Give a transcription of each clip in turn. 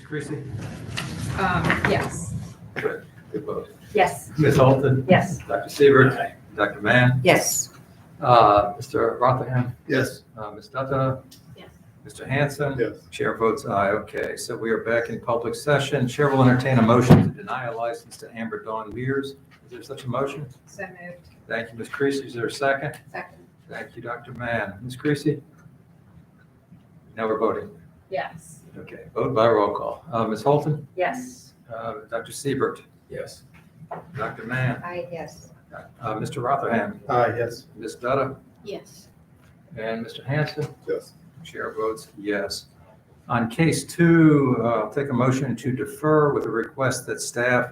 Creasy? Yes. Good vote. Yes. Ms. Holton? Yes. Dr. Siebert? Dr. Mann? Yes. Mr. Rotherham? Yes. Ms. Dutta? Yes. Mr. Hanson? Yes. Chair votes aye. Okay, so we are back in public session. Chair will entertain a motion to deny a license to Amber Dawn Beers. Is there such a motion? So moved. Thank you, Ms. Creasy. Is there a second? Second. Thank you, Dr. Mann. Ms. Creasy? Now we're voting. Yes. Okay, vote by roll call. Ms. Holton? Yes. Dr. Siebert? Yes. Dr. Mann? I yes. Mr. Rotherham? Yes. Ms. Dutta? Yes. And Mr. Hanson? Yes. Chair votes yes. On case 2, I'll take a motion to defer with a request that staff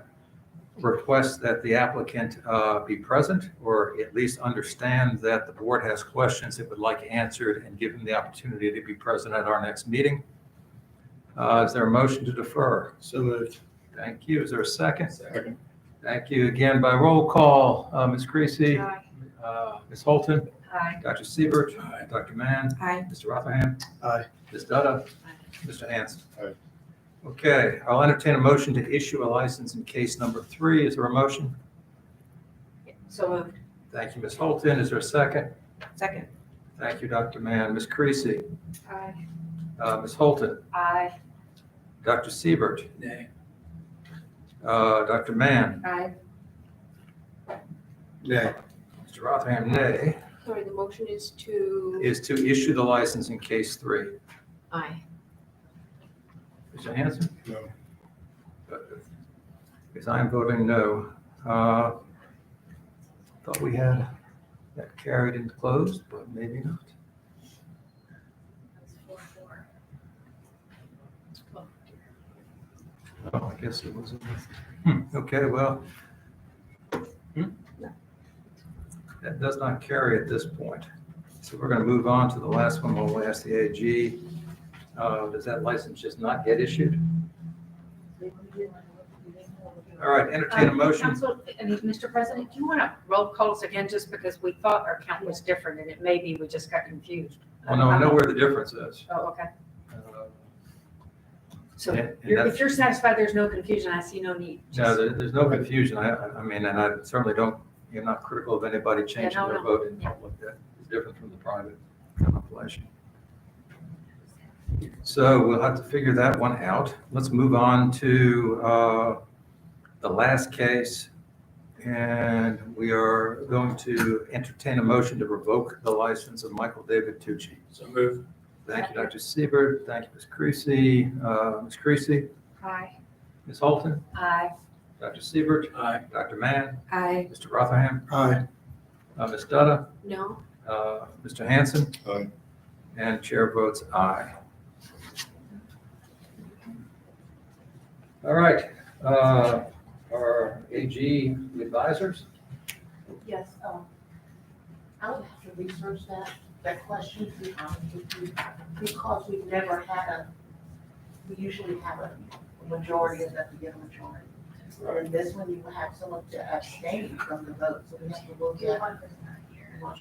request that the applicant be present or at least understand that the board has questions it would like answered and give him the opportunity to be present at our next meeting. Is there a motion to defer? So moved. Thank you. Is there a second? Second. Thank you. Again, by roll call, Ms. Creasy, Aye. Ms. Holton, Aye. Dr. Siebert, Aye. Dr. Mann, Aye. Mr. Rotherham, Aye. Ms. Dutta, Mr. Hanson. Aye. Okay, I'll entertain a motion to issue a license in case number 3. Is there a motion? So moved. Thank you, Ms. Holton. Is there a second? Second. Thank you, Dr. Mann. Ms. Creasy, Aye. Ms. Holton, Aye. Dr. Siebert, Nay. Dr. Mann, Aye. Nay. Mr. Rotherham, nay, Sorry, the motion is to. is to issue the license in case 3. Aye. Mr. Hanson? No. Because I'm voting no. Thought we had that carried and closed, but maybe not. Oh, I guess it was. Okay, well. That does not carry at this point. So we're going to move on to the last one. We'll ask the AG. Does that license just not get issued? All right, entertain a motion. Council, Mr. President, do you want to roll call us again, just because we thought our count was different and it may be we just got confused? Well, no, I know where the difference is. Oh, okay. So And if you're satisfied there's no confusion, I see no need. No, there's no confusion. I mean, and I certainly don't, you're not critical of anybody changing no, their no. vote in public. That is different from the private contemplation. So we'll have to figure that one out. Let's move on to the last case. And we are going to entertain a motion to revoke the license of Michael David Tucci. So moved. Thank you, Dr. Siebert. Thank you, Ms. Creasy. Ms. Creasy, Aye. Ms. Holton, Aye. Dr. Siebert, Aye. Dr. Mann, Aye. Mr. Rotherham, Aye. Ms. Dutta, No. Mr. Hanson, Aye. and chair votes aye. All right, our AG advisors? Yes, I would have to research that question, because we've never had we usually have a majority of that to get a majority. And this one, you will have someone to abstain from the vote, so we have to look at.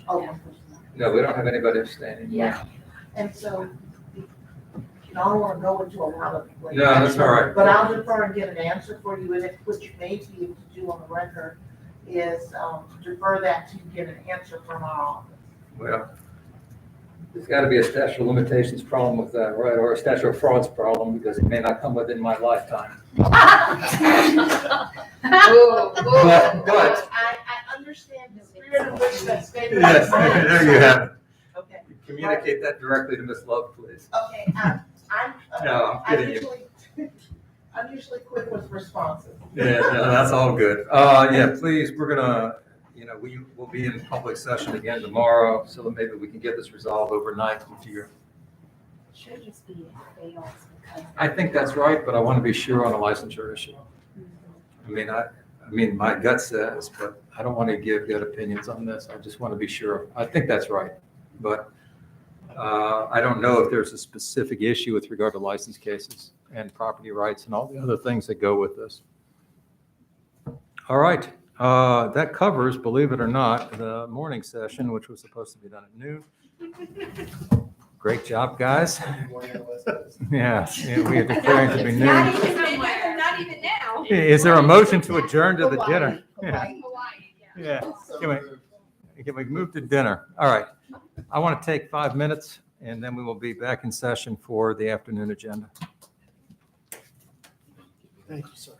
Oh, one person. No, we don't have anybody abstaining. Yeah, and so, I don't want to go into a lot of. like, No, that's all right. But I'll defer and get an answer for you, and if, what you may be able to do on the record is defer that to get an answer from our office. Well, there's got to be a statute of limitations problem with that, right? Or a statute of frauds problem, because it may not come within my lifetime. Whoa, But- I understand the spirit in which that statement. Yes, there you have it. Okay, Communicate that directly to Ms. Love, please. okay, No, I'm kidding you. I'm usually quick with responses. Yeah, no, that's all good. Yeah, please, we're gonna, we will be in public session again tomorrow, so that maybe we can get this resolved overnight if you're. Should just be fails because. I think that's right, but I want to be sure on a licensure issue. I mean, my gut says, but I don't want to give good opinions on this. I just want to be sure. I think that's right, but I don't know if there's a specific issue with regard to license cases and property rights and all the other things that go with this. All right, that covers, believe it or not, the morning session, which was supposed to be done at noon. Great job, guys. Yeah, we are declaring to be noon. Not even now. Is there a motion to adjourn to the dinner? Hawaii. Yeah. Can we move to dinner? All right. I want to take 5 minutes, and then we will be back in session for the afternoon agenda. Thank you, sir.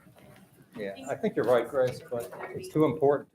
Yeah, I think you're right, Grace, but it's too important.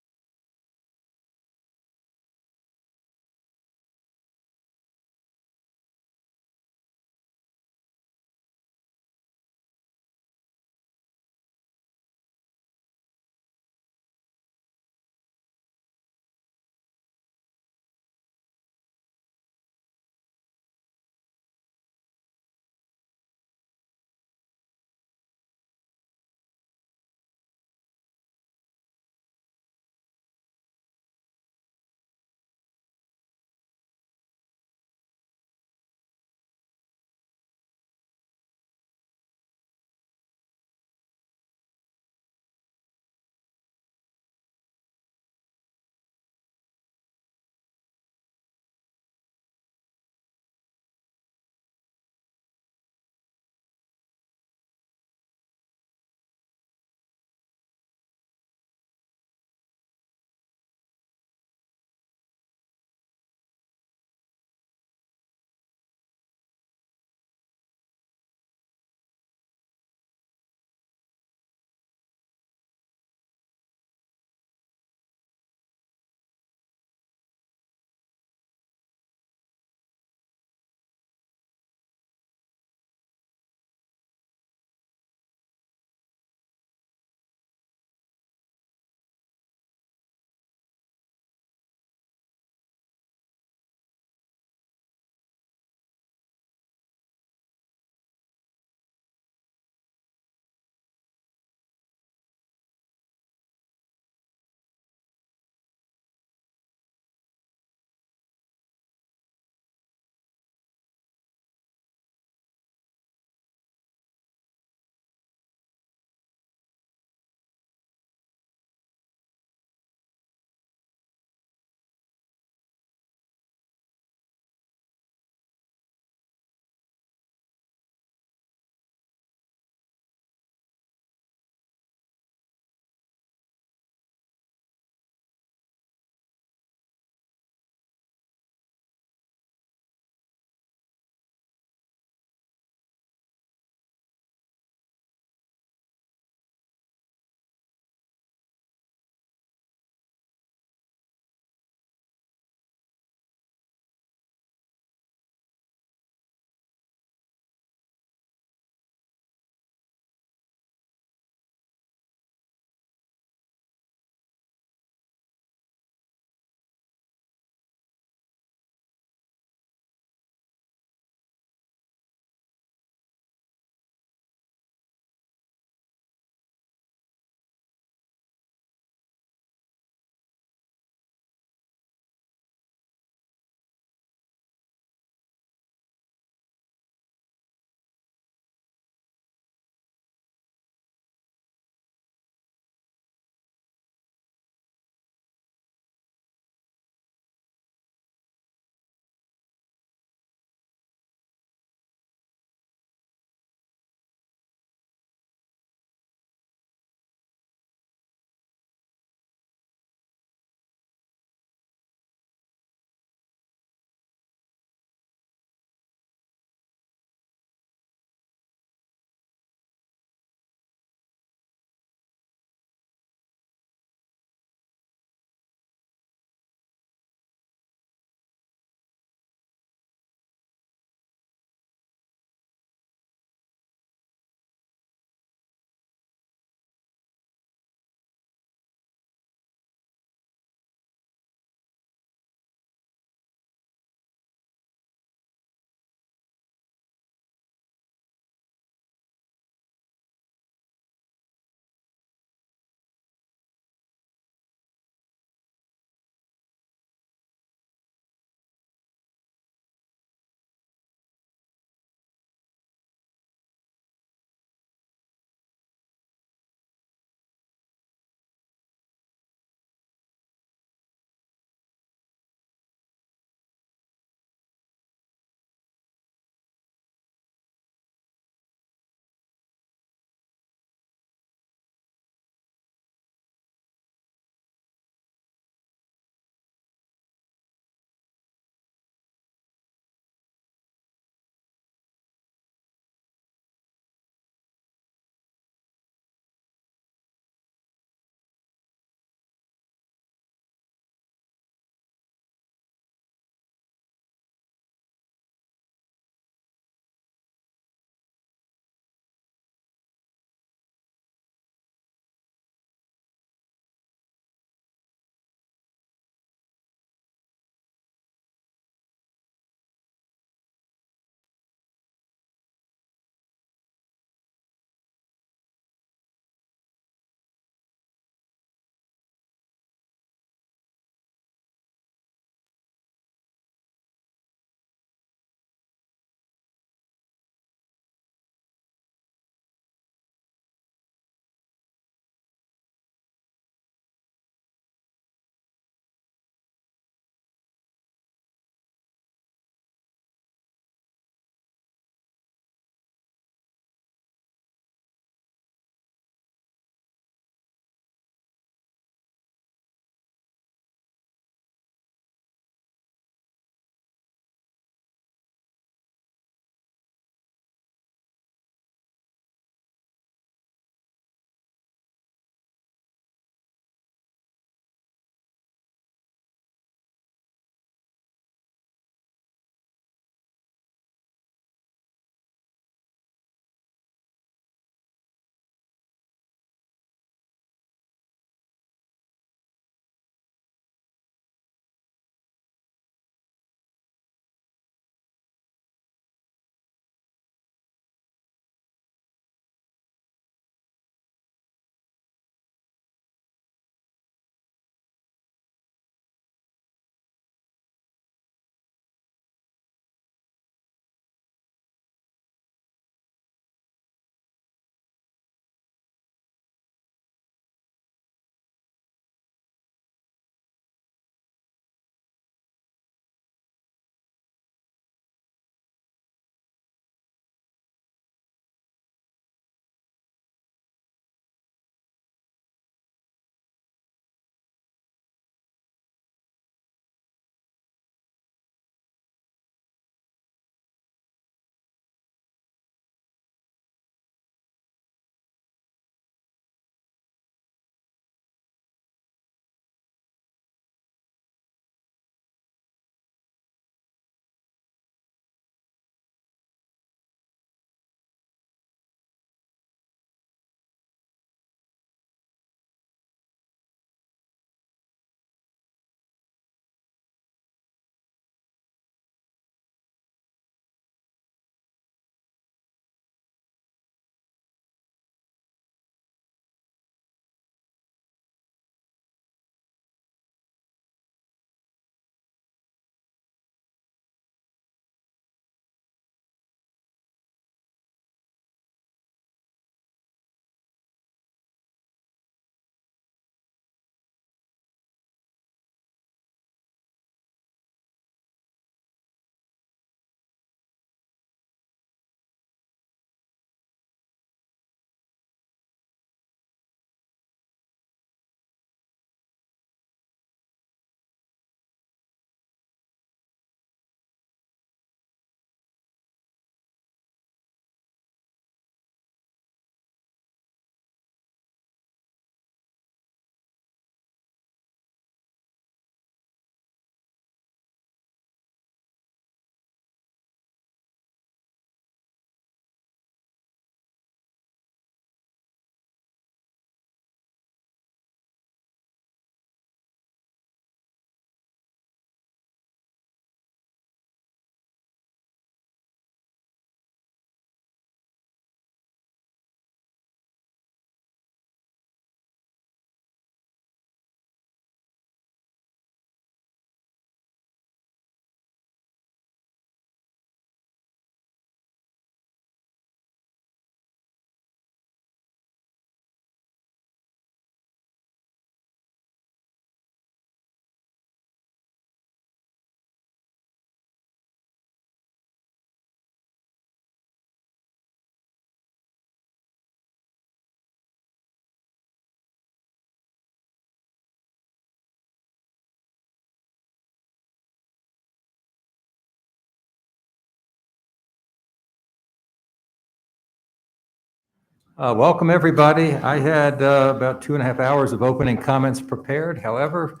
Welcome, everybody. I had about 2.5 hours of opening comments prepared. However,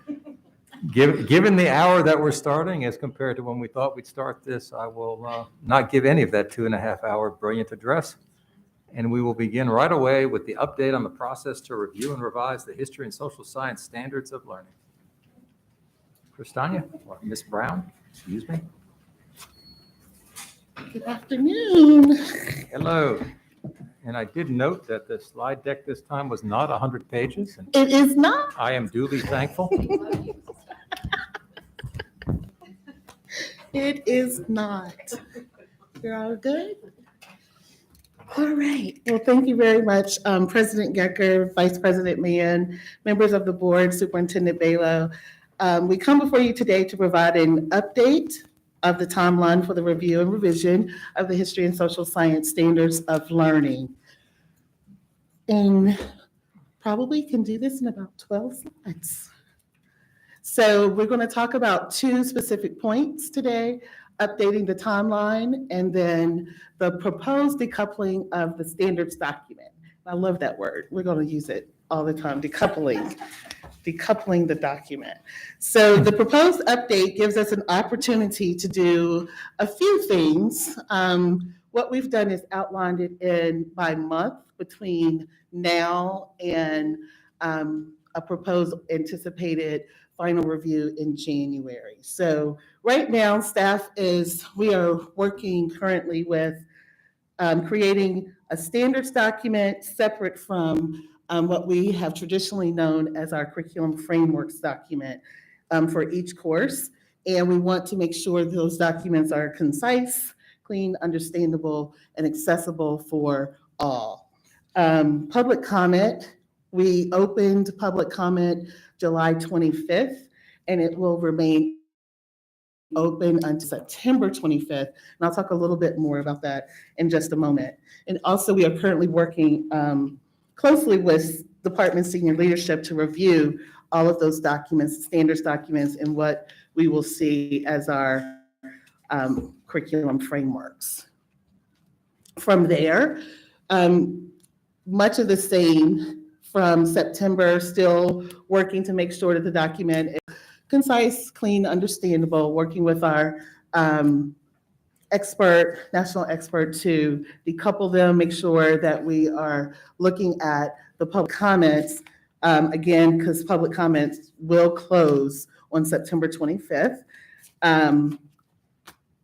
given the hour that we're starting as compared to when we thought we'd start this, I will not give any of that 2.5 hour brilliant address. And we will begin right away with the update on the process to review and revise the history and social science standards of learning. Christania, or Ms. Brown, excuse me. Good afternoon. Hello. And I did note that the slide deck this time was not 100 pages, and It is not. I am duly thankful. It is not. You're all good? All right. Well, thank you very much, President Gecker, Vice President Mann, members of the board, Superintendent Balo. We come before you today to provide an update of the timeline for the review and revision of the history and social science standards of learning. And probably can do this in about 12 slides. So we're going to talk about two specific points today, updating the timeline and then the proposed decoupling of the standards document. I love that word. We're going to use it all the time, decoupling the document. So the proposed update gives us an opportunity to do a few things. What we've done is outlined it by month between now and a proposed anticipated final review in January. So right now, we are working currently with creating a standards document separate from what we have traditionally known as our curriculum frameworks document for each course. And we want to make sure those documents are concise, clean, understandable, and accessible for all. Public comment, we opened public comment July 25th, and it will remain open until September 25th. And I'll talk a little bit more about that in just a moment. And also, we are currently working closely with department senior leadership to review all of those documents, standards documents, and what we will see as our curriculum frameworks. From there, much of the same from September, still working to make sure that the document is concise, clean, understandable, working with our national expert to decouple them, make sure that we are looking at the public comments, again, because public comments will close on September 25th.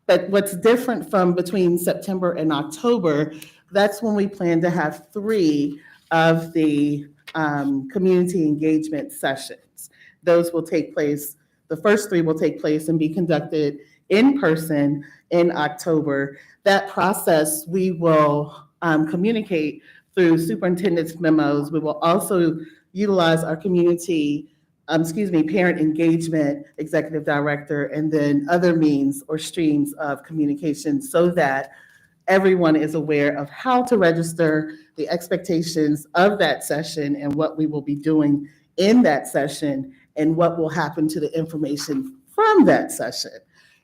But what's different from between September and October, that's when we plan to have 3 of the community engagement sessions. Those will take place, the first 3 will take place and be conducted in person in October. That process, we will communicate through superintendent's memos. We will also utilize our parent engagement executive director, and then other means or streams of communication so that everyone is aware of how to register, the expectations of that session, and what we will be doing in that session, and what will happen to the information from that session.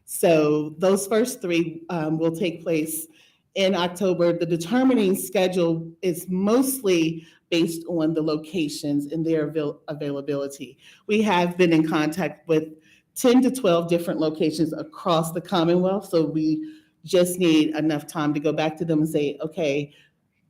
So those first 3 will take place in October. The determining schedule is mostly based on the locations and their availability. We have been in contact with 10 to 12 different locations across the Commonwealth, so we just need enough time to go back to them and say, okay,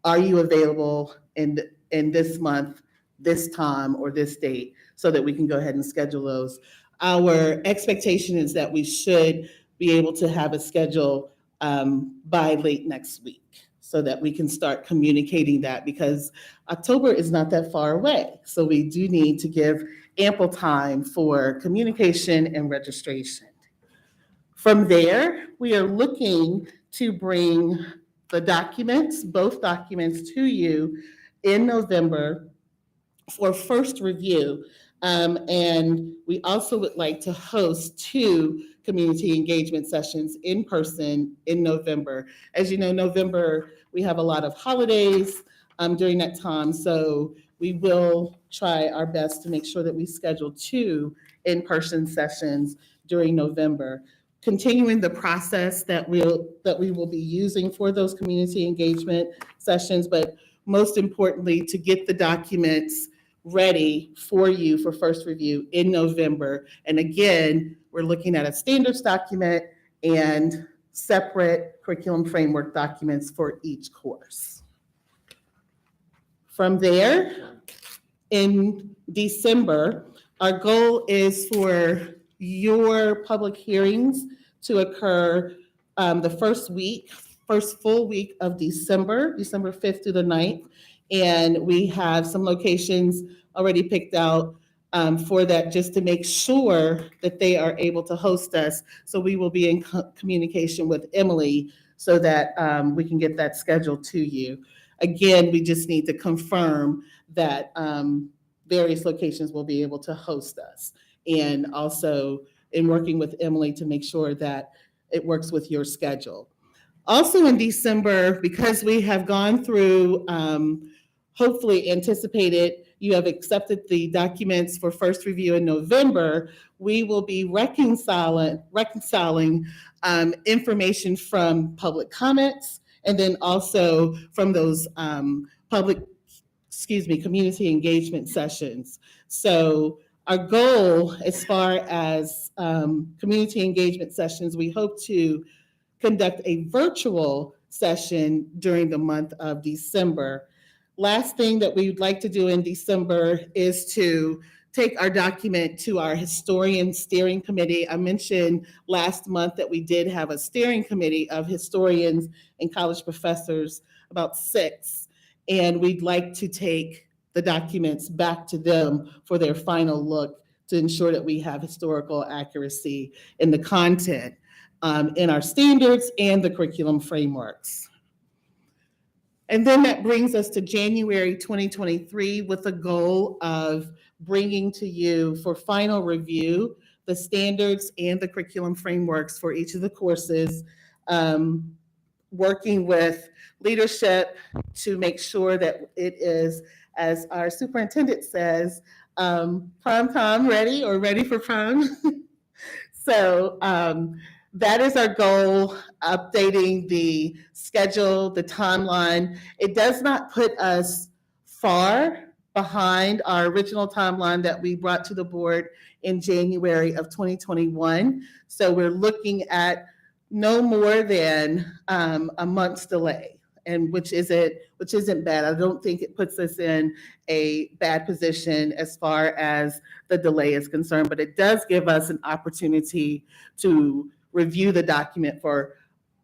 are you available in this month, this time, or this date, so that we can go ahead and schedule those. Our expectation is that we should be able to have a schedule by late next week so that we can start communicating that, because October is not that far away. So we do need to give ample time for communication and registration. From there, we are looking to bring the documents, both documents, to you in November for first review. And we also would like to host 2 community engagement sessions in person in November. As you know, November, we have a lot of holidays during that time. So we will try our best to make sure that we schedule 2 in-person sessions during November, continuing the process that we will be using for those community engagement sessions. But most importantly, to get the documents ready for you for first review in November. And again, we're looking at a standards document and separate curriculum framework documents for each course. From there, in December, our goal is for your public hearings to occur the first full week of December, December 5th through the 9th. And we have some locations already picked out for that, just to make sure that they are able to host us. So we will be in communication with Emily so that we can get that scheduled to you. Again, we just need to confirm that various locations will be able to host us. And also in working with Emily to make sure that it works with your schedule. Also in December, because we have gone through, hopefully anticipated, you have accepted the documents for first review in November, we will be reconciling information from public comments and then also from those community engagement sessions. So our goal as far as community engagement sessions, we hope to conduct a virtual session during the month of December. Last thing that we would like to do in December is to take our document to our historian steering committee. I mentioned last month that we did have a steering committee of historians and college professors, about 6, and we'd like to take the documents back to them for their final look to ensure that we have historical accuracy in the content, in our standards and the curriculum frameworks. And then that brings us to January 2023 with a goal of bringing to you for final review the standards and the curriculum frameworks for each of the courses, working with leadership to make sure that it is, as our superintendent says, prime time ready or ready for prime. So that is our goal, updating the schedule, the timeline. It does not put us far behind our original timeline that we brought to the board in January of 2021. So we're looking at no more than a month's delay, and which isn't bad. I don't think it puts us in a bad position as far as the delay is concerned, but it does give us an opportunity to review the document for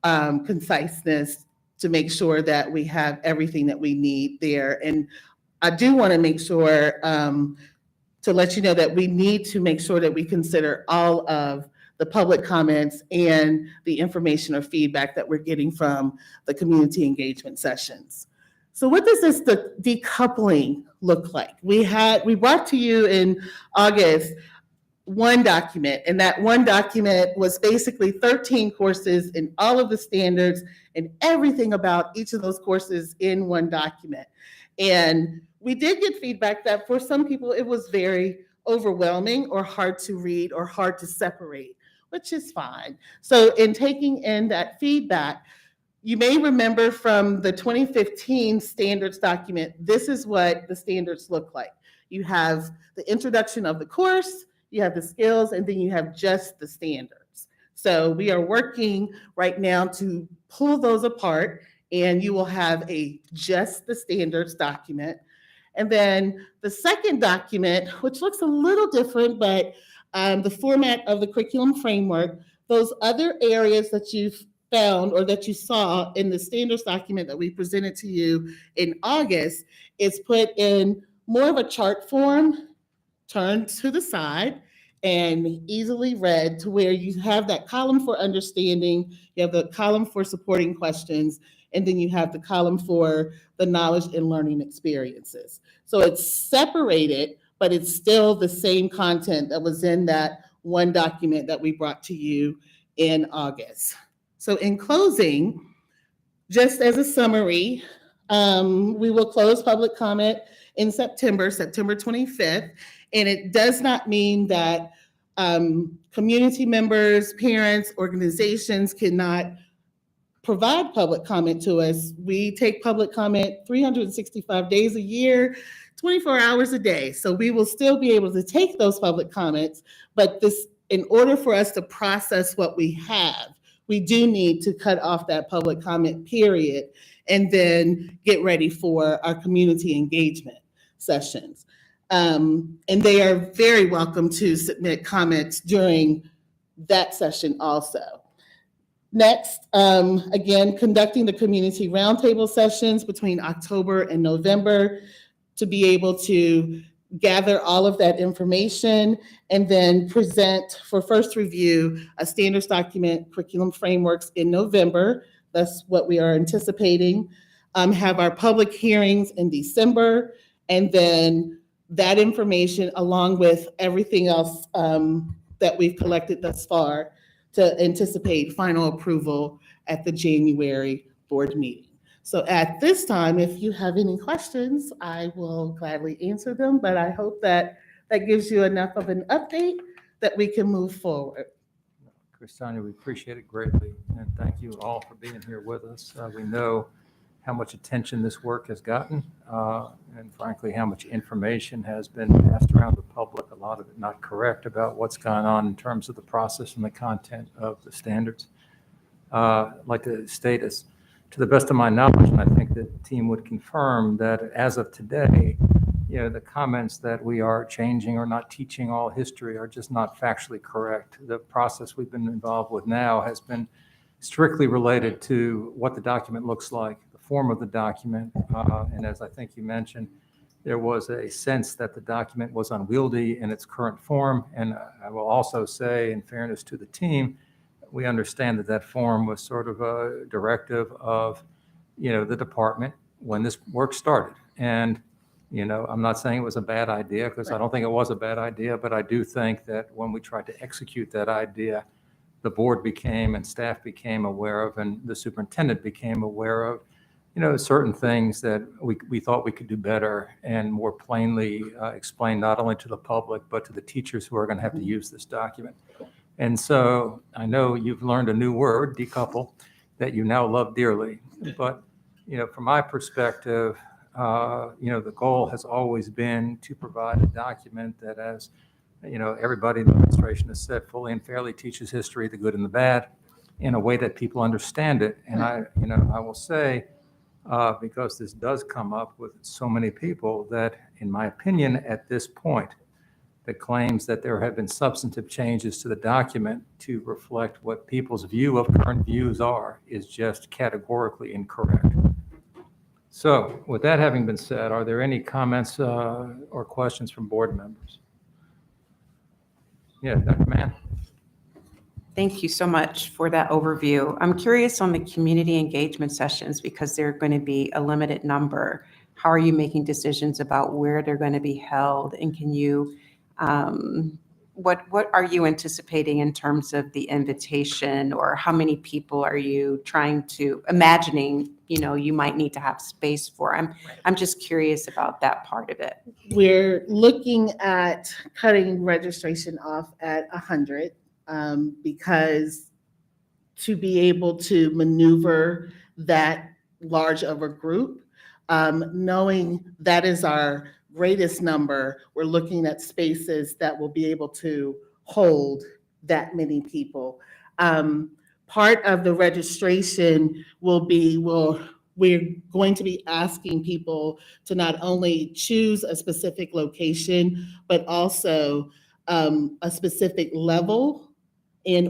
conciseness, to make sure that we have everything that we need there. And I do want to make sure to let you know that we need to make sure that we consider all of the public comments and the information or feedback that we're getting from the community engagement sessions. So what does this decoupling look like? We brought to you in August one document, and that one document was basically 13 courses and all of the standards and everything about each of those courses in one document. And we did get feedback that for some people it was very overwhelming or hard to read or hard to separate, which is fine. So in taking in that feedback, you may remember from the 2015 standards document, this is what the standards look like. You have the introduction of the course, you have the skills, and then you have just the standards. So we are working right now to pull those apart, and you will have a just the standards document. And then the second document, which looks a little different, but the format of the curriculum framework, those other areas that you've found or that you saw in the standards document that we presented to you in August is put in more of a chart form, turned to the side and easily read, to where you have that column for understanding, you have the column for supporting questions, and then you have the column for the knowledge and learning experiences. So it's separated, but it's still the same content that was in that one document that we brought to you in August. So in closing, just as a summary, we will close public comment in September 25th. And it does not mean that community members, parents, organizations cannot provide public comment to us. We take public comment 365 days a year, 24 hours a day. So we will still be able to take those public comments, but in order for us to process what we have, we do need to cut off that public comment period and then get ready for our community engagement sessions. And they are very welcome to submit comments during that session also. Next, again, conducting the community roundtable sessions between October and November to be able to gather all of that information and then present for first review a standards document, curriculum frameworks in November. That's what we are anticipating. Have our public hearings in December, and then that information along with everything else that we've collected thus far to anticipate final approval at the January board meeting. So at this time, if you have any questions, I will gladly answer them, but I hope that gives you enough of an update that we can move forward. Christina, we appreciate it greatly, and thank you all for being here with us. We know how much attention this work has gotten, and frankly, how much information has been passed around the public, a lot of it not correct about what's gone on in terms of the process and the content of the standards. I'd like to state as to the best of my knowledge, and I think the team would confirm that as of today, the comments that we are changing or not teaching all history are just not factually correct. The process we've been involved with now has been strictly related to what the document looks like, the form of the document, and as I think you mentioned, there was a sense that the document was unwieldy in its current form, and I will also say, in fairness to the team, we understand that that form was sort of a directive of, the department when this work started. And, I'm not saying it was a bad idea, because I don't think it was a bad idea, but I do think that when we tried to execute that idea, the board became and staff became aware of, and the superintendent became aware of, certain things that we thought we could do better and more plainly explain not only to the public, but to the teachers who are going to have to use this document. And so I know you've learned a new word, decouple, that you now love dearly. But, from my perspective, the goal has always been to provide a document that, as everybody in the administration has said, fully and fairly teaches history, the good and the bad, in a way that people understand it. And I will say, because this does come up with so many people, that in my opinion, at this point, the claims that there have been substantive changes to the document to reflect what people's view of current views are is just categorically incorrect. So with that having been said, are there any comments or questions from board members? Yeah, Dr. Mann. Thank you so much for that overview. I'm curious on the community engagement sessions, because they're going to be a limited number. How are you making decisions about where they're going to be held? And can you, what are you anticipating in terms of the invitation, or how many people are you imagining, you might need to have space for? I'm just curious about that part of it. We're looking at cutting registration off at 100 because to be able to maneuver that large of a group, knowing that is our greatest number, we're looking at spaces that will be able to hold that many people. Part of the registration we're going to be asking people to not only choose a specific location, but also a specific level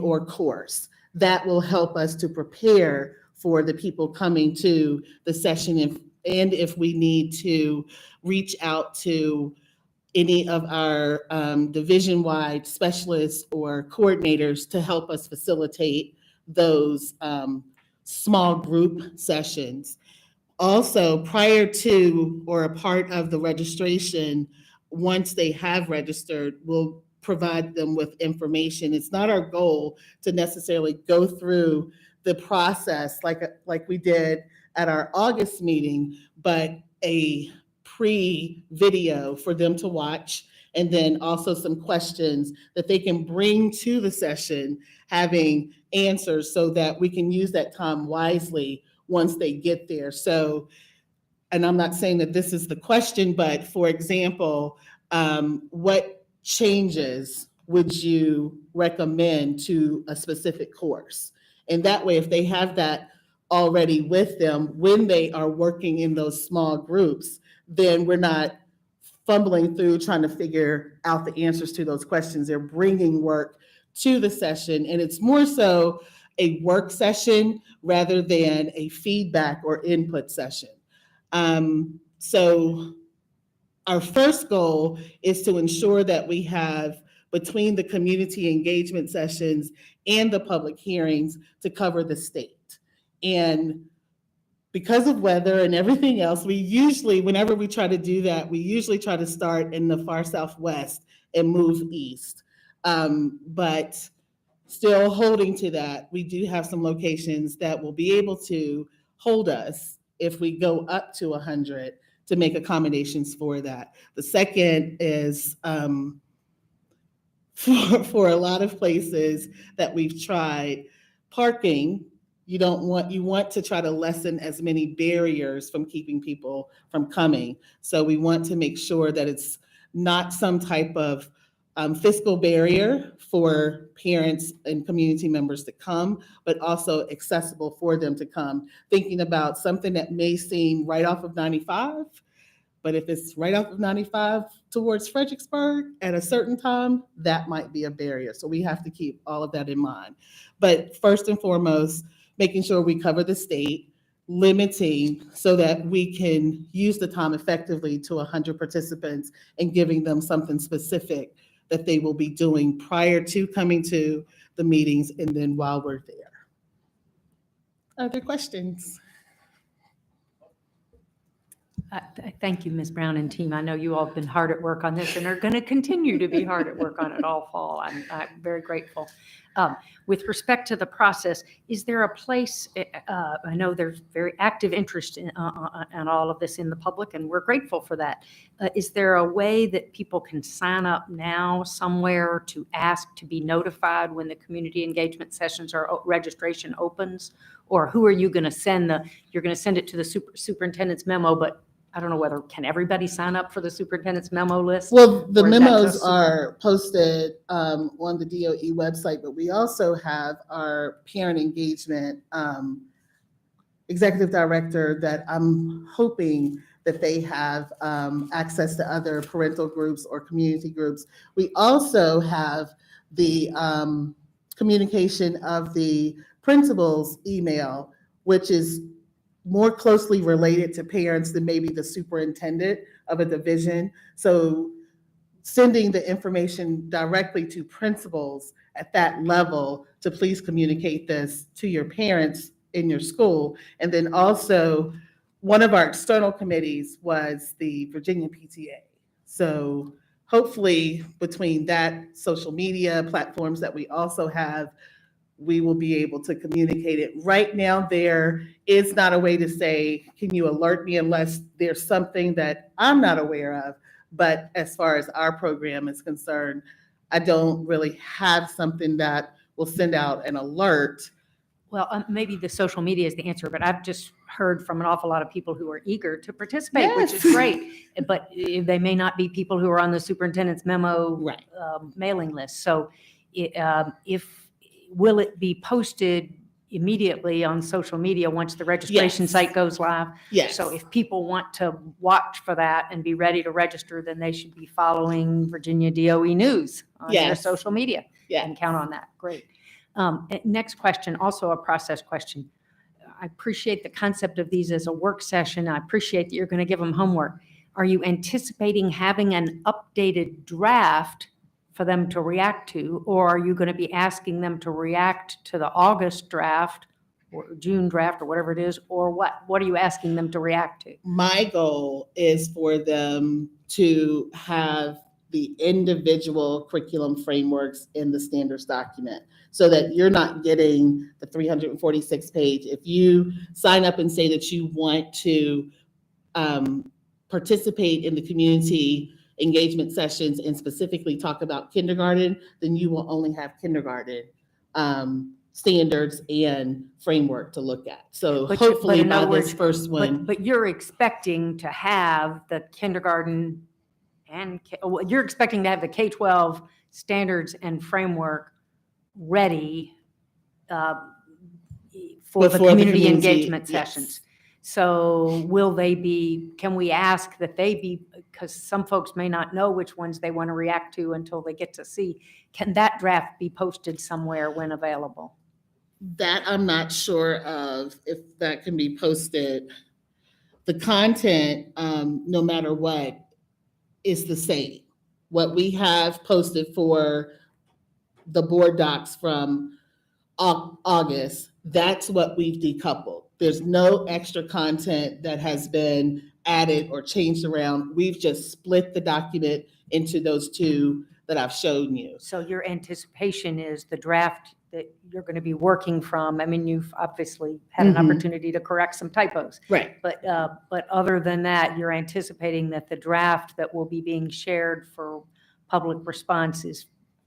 or course that will help us to prepare for the people coming to the session. If we need to reach out to any of our division-wide specialists or coordinators to help us facilitate those small group sessions. Also, prior to or a part of the registration, once they have registered, we'll provide them with information. It's not our goal to necessarily go through the process like we did at our August meeting, but a pre-video for them to watch And then also some questions that they can bring to the session, having answers so that we can use that time wisely once they get there. So, and I'm not saying that this is the question, but for example, what changes would you recommend to a specific course? And that way, if they have that already with them when they are working in those small groups, then we're not fumbling through trying to figure out the answers to those questions. They're bringing work to the session, and it's more so a work session rather than a feedback or input session. So our first goal is to ensure that we have, between the community engagement sessions and the public hearings, to cover the state. And because of weather and everything else, we usually, whenever we try to do that, we usually try to start in the far southwest and move east. But still holding to that, we do have some locations that will be able to hold us if we go up to 100 to make accommodations for that. The second is for a lot of places that we've tried, parking, you want to try to lessen as many barriers from keeping people from coming. So we want to make sure that it's not some type of fiscal barrier for parents and community members to come, but also accessible for them to come. Thinking about something that may seem right off of 95, but if it's right off of 95 towards Fredericksburg at a certain time, that might be a barrier. So we have to keep all of that in mind. But first and foremost, making sure we cover the state, limiting so that we can use the time effectively to 100 participants and giving them something specific that they will be doing prior to coming to the meetings and then while we're there. Other questions? Thank you, Ms. Brown and team. I know you all have been hard at work on this and are going to continue to be hard at work on it all fall. I'm very grateful. With respect to the process, is there a place, I know there's very active interest in all of this in the public, and we're grateful for that. Is there a way that people can sign up now somewhere to ask to be notified when the community engagement sessions or registration opens? Or who are you going to send you're going to send it to the superintendent's memo, but I don't know whether, can everybody sign up for the superintendent's memo list? Well, the Or is that memos just- are posted on the DOE website, but we also have our parent engagement executive director that I'm hoping that they have access to other parental groups or community groups. We also have the communication of the principal's email, which is more closely related to parents than maybe the superintendent of a division. So sending the information directly to principals at that level to please communicate this to your parents in your school. And then also, one of our external committees was the Virginia PTA. So hopefully between that, social media platforms that we also have, we will be able to communicate it. Right now, there is not a way to say, can you alert me unless there's something that I'm not aware of. But as far as our program is concerned, I don't really have something that will send out an alert. Well, maybe the social media is the answer, but I've just heard from an awful lot of people who are eager to participate, which is Yes. great. But they may not be people who are on the superintendent's memo Right. mailing list. So will it be posted immediately on social media once the registration Yes. site goes live? Yes. So if people want to watch for that and be ready to register, then they should be following Virginia DOE News on their Yes. social media Yeah. and count on that. Great. Next question, also a process question. I appreciate the concept of these as a work session. I appreciate that you're going to give them homework. Are you anticipating having an updated draft for them to react to, or are you going to be asking them to react to the August draft or June draft or whatever it is, or what? What are you asking them to react to? My goal is for them to have the individual curriculum frameworks in the standards document so that you're not getting the 346 page. If you sign up and say that you want to participate in the community engagement sessions and specifically talk about kindergarten, then you will only have kindergarten standards and framework to look at. So But hopefully in other by this words, first one, But you're expecting to have the kindergarten you're expecting to have the K-12 standards and framework ready for the Before the community community, engagement yes. sessions. So can we ask that they be, because some folks may not know which ones they want to react to until they get to see, can that draft be posted somewhere when available? that I'm not sure of if that can be posted. The content, no matter what, is the same. What we have posted for the board docs from August, that's what we've decoupled. There's no extra content that has been added or changed around. We've just split the document into those two that I've shown you. So your anticipation is the draft that you're going to be working from. I mean, you've obviously had an Mhm. opportunity to correct some typos. Right. But other than that, you're anticipating that the draft that will be being shared for public response is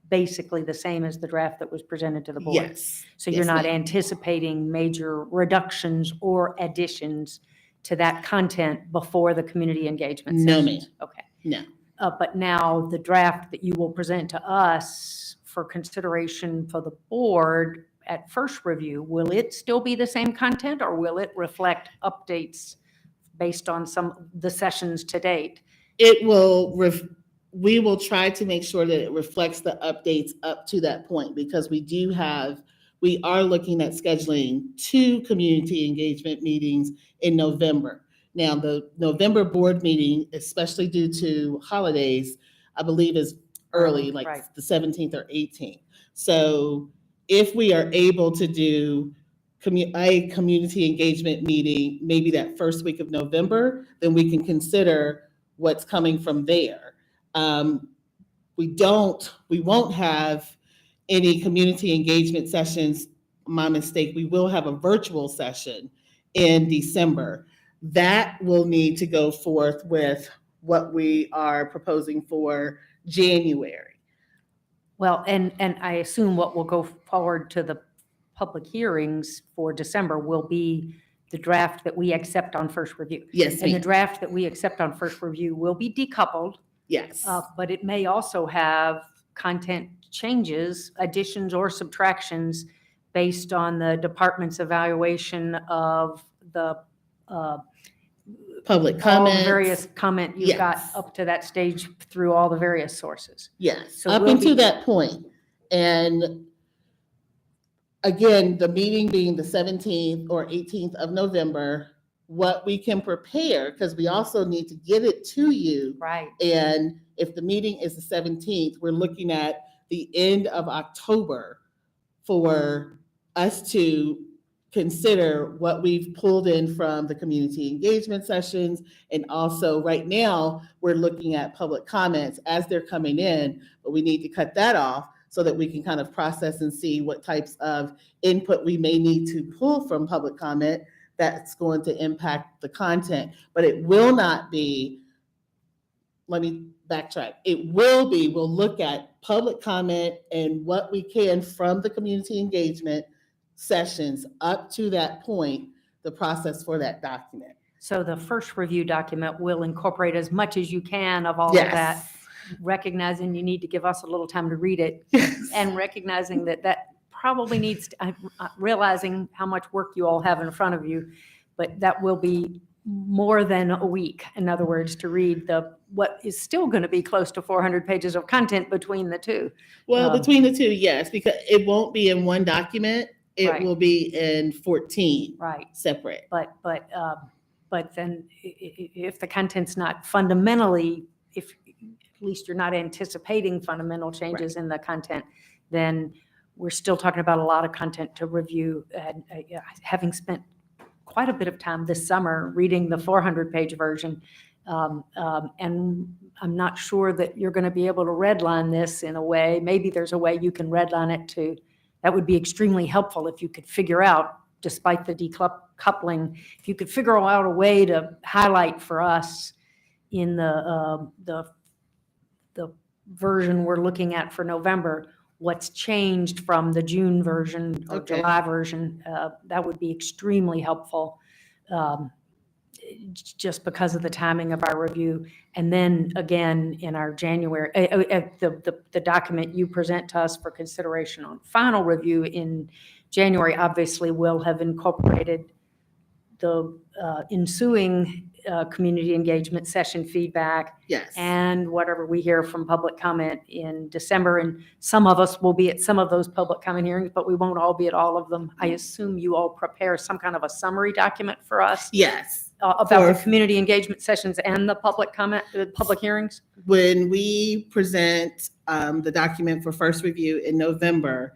basically the same as the draft that was presented to the board. Yes. So Yes, you're not ma'am. anticipating major reductions or additions to that content before the community engagement No, sessions? ma'am. Okay. No. But now the draft that you will present to us for consideration for the board at first review, will it still be the same content or will it reflect updates based on the sessions to date? It will, we will try to make sure that it reflects the updates up to that point because we are looking at scheduling 2 community engagement meetings in November. Now, the November board meeting, especially due to holidays, I believe is early, like Right. the 17th or 18th. So if we are able to do a community engagement meeting, maybe that first week of November, then we can consider what's coming from there. We won't have any community engagement sessions. My mistake, we will have a virtual session in December. That will need to go forth with what we are proposing for January. Well, and I assume what will go forward to the public hearings for December will be the draft that we accept on first review. Yes, And the ma'am. draft that we accept on first review will be decoupled, Yes. but it may also have content changes, additions or subtractions based on the department's evaluation of the Public all the comments. various comment you've got Yes. up to that stage through all the various sources. Yes, So up we'll until be- that point. And again, the meeting being the 17th or 18th of November, what we can prepare, because we also need to get it to you. Right. And if the meeting is the 17th, we're looking at the end of October for us to consider what we've pulled in from the community engagement sessions. And also right now, we're looking at public comments as they're coming in, but we need to cut that off so that we can kind of process and see what types of input we may need to pull from public comment that's going to impact the content. But it will not be, let me backtrack. It will be, we'll look at public comment and what we can from the community engagement sessions up to that point, the process for that document. So the first review document will incorporate as much as you can of all of that, Yes. recognizing you need to give us a little time to read it and recognizing that probably needs to, realizing how much work you all have in front of you, but that will be more than a week, in other words, to read what is still going to be close to 400 pages of content between the two. Well, between the two, yes, because it won't be in one document. It Right. will be in 14 Right. separate. But then if the content's not fundamentally, if at least you're not anticipating fundamental changes in the content, then we're still talking about a lot of content to review. And having spent quite a bit of time this summer reading the 400-page version, and I'm not sure that you're going to be able to redline this in a way. Maybe there's a way you can redline it too. That would be extremely helpful if you could figure out, despite the decoupling, if you could figure out a way to highlight for us in the version we're looking at for November, what's changed from the June version or Okay. July version, that would be extremely helpful. um, Just because of the timing of our review. And then again, in our January, the document you present to us for consideration on final review in January, obviously will have incorporated the ensuing community engagement session feedback Yes. and whatever we hear from public comment in December. And some of us will be at some of those public comment hearings, but we won't all be at all of them. I assume you all prepare some kind of a summary document for us Yes. about the For- community engagement sessions and the public comment, public hearings? When we present the document for first review in November,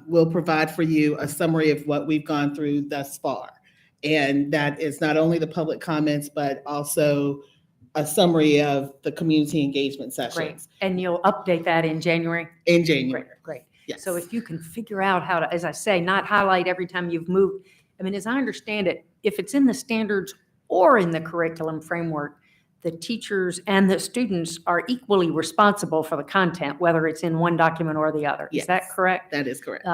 we'll provide for you a summary of what we've gone through thus far. And that is not only the public comments, but also a summary of the community engagement Great. sessions And you'll update that in January? in Great, January. great. Yes. So if you can figure out how to, as I say, not highlight every time you've moved. I mean, as I understand it, if it's in the standards or in the curriculum framework, the teachers and the students are equally responsible for the content, whether it's in one document or the other. Is that Yes. correct? That is correct.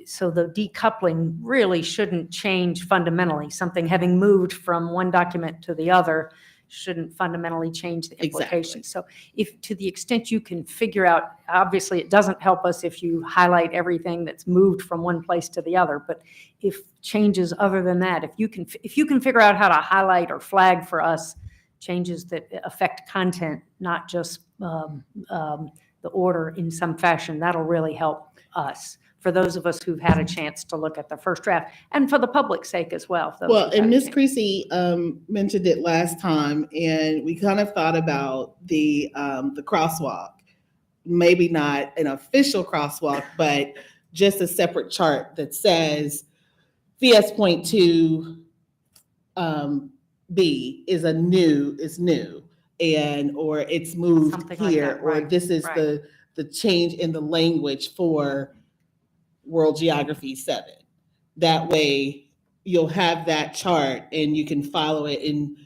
So the decoupling really shouldn't change fundamentally. Something having moved from one document to the other shouldn't fundamentally change the implications. So if, to the extent you can figure out, obviously it doesn't help us if you highlight everything that's moved from one place to the other, but if changes other than that, if you can figure out how to highlight or flag for us changes that affect content, not just the order in some fashion, that'll really help us, for those of us who've had a chance to look at the first draft, and for the public's sake as well. those Well, who've had and a Ms. chance. Creasy mentioned it last time, and we kind of thought about the crosswalk. Maybe not an official crosswalk, but just a separate chart that says VS point two B is new, and or it's moved Something like here, that, or right, this is right. the change in the language for World Geography 7. That way you'll have that chart and you can follow it. And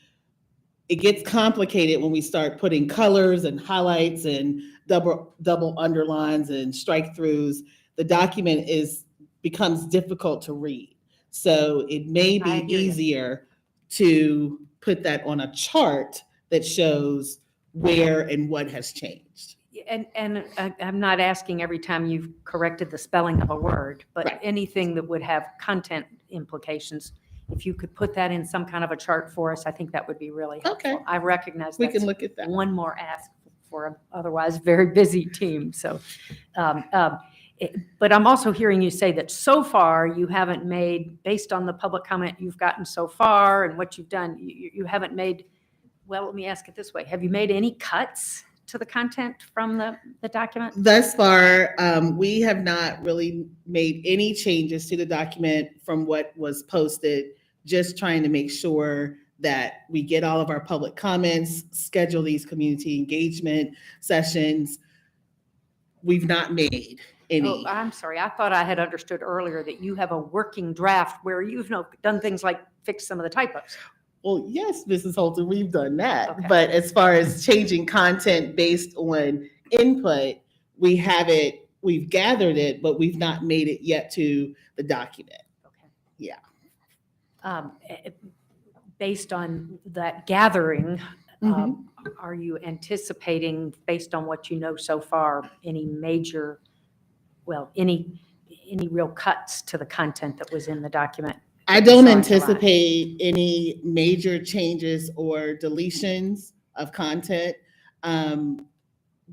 it gets complicated when we start putting colors and highlights and double underlines and strike throughs. The document becomes difficult to read. So it may be I hear you. easier to put that on a chart that shows where and what has changed. And I'm not asking every time you've corrected the spelling of a word, but Right. anything that would have content implications, if you could put that in some kind of a chart for us, I think that would be really helpful. Okay. I recognize We that's can look at that. one more ask for an otherwise very busy team. So, but I'm also hearing you say that so far you haven't made, based on the public comment you've gotten so far and what you've done, you haven't made, well, let me ask it this way. Have you made any cuts to the content from the document? Thus far, we have not really made any changes to the document from what was posted, just trying to make sure that we get all of our public comments, schedule these community engagement sessions. We've not made any. Oh, I'm sorry. I thought I had understood earlier that you have a working draft where you've done things like fix some of the typos. Well, yes, Mrs. Holton, we've done that. Okay. But as far as changing content based on input, we've gathered it, but we've not made it yet to the document. Okay. Yeah. Based on that gathering, Mhm. are you anticipating, based on what you know so far, any major, well, any real cuts to the content that was in the document? I don't Sorry, anticipate any major changes or deletions of content.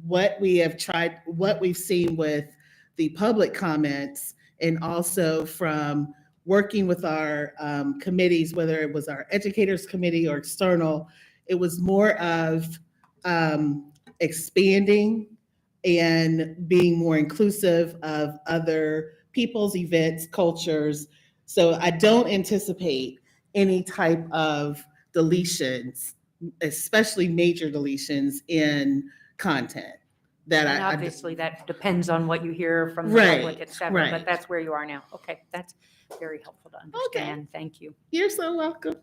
What we've seen with the public comments, and also from working with our committees, whether it was our educators committee or external, it was more of expanding and being more inclusive of other people's events, cultures. So I don't anticipate any type of deletions, especially major deletions in content. And obviously, that depends on what you hear from the Right, public, et cetera, right. but that's where you are now. Okay, that's very helpful to understand. Thank you. You're so welcome.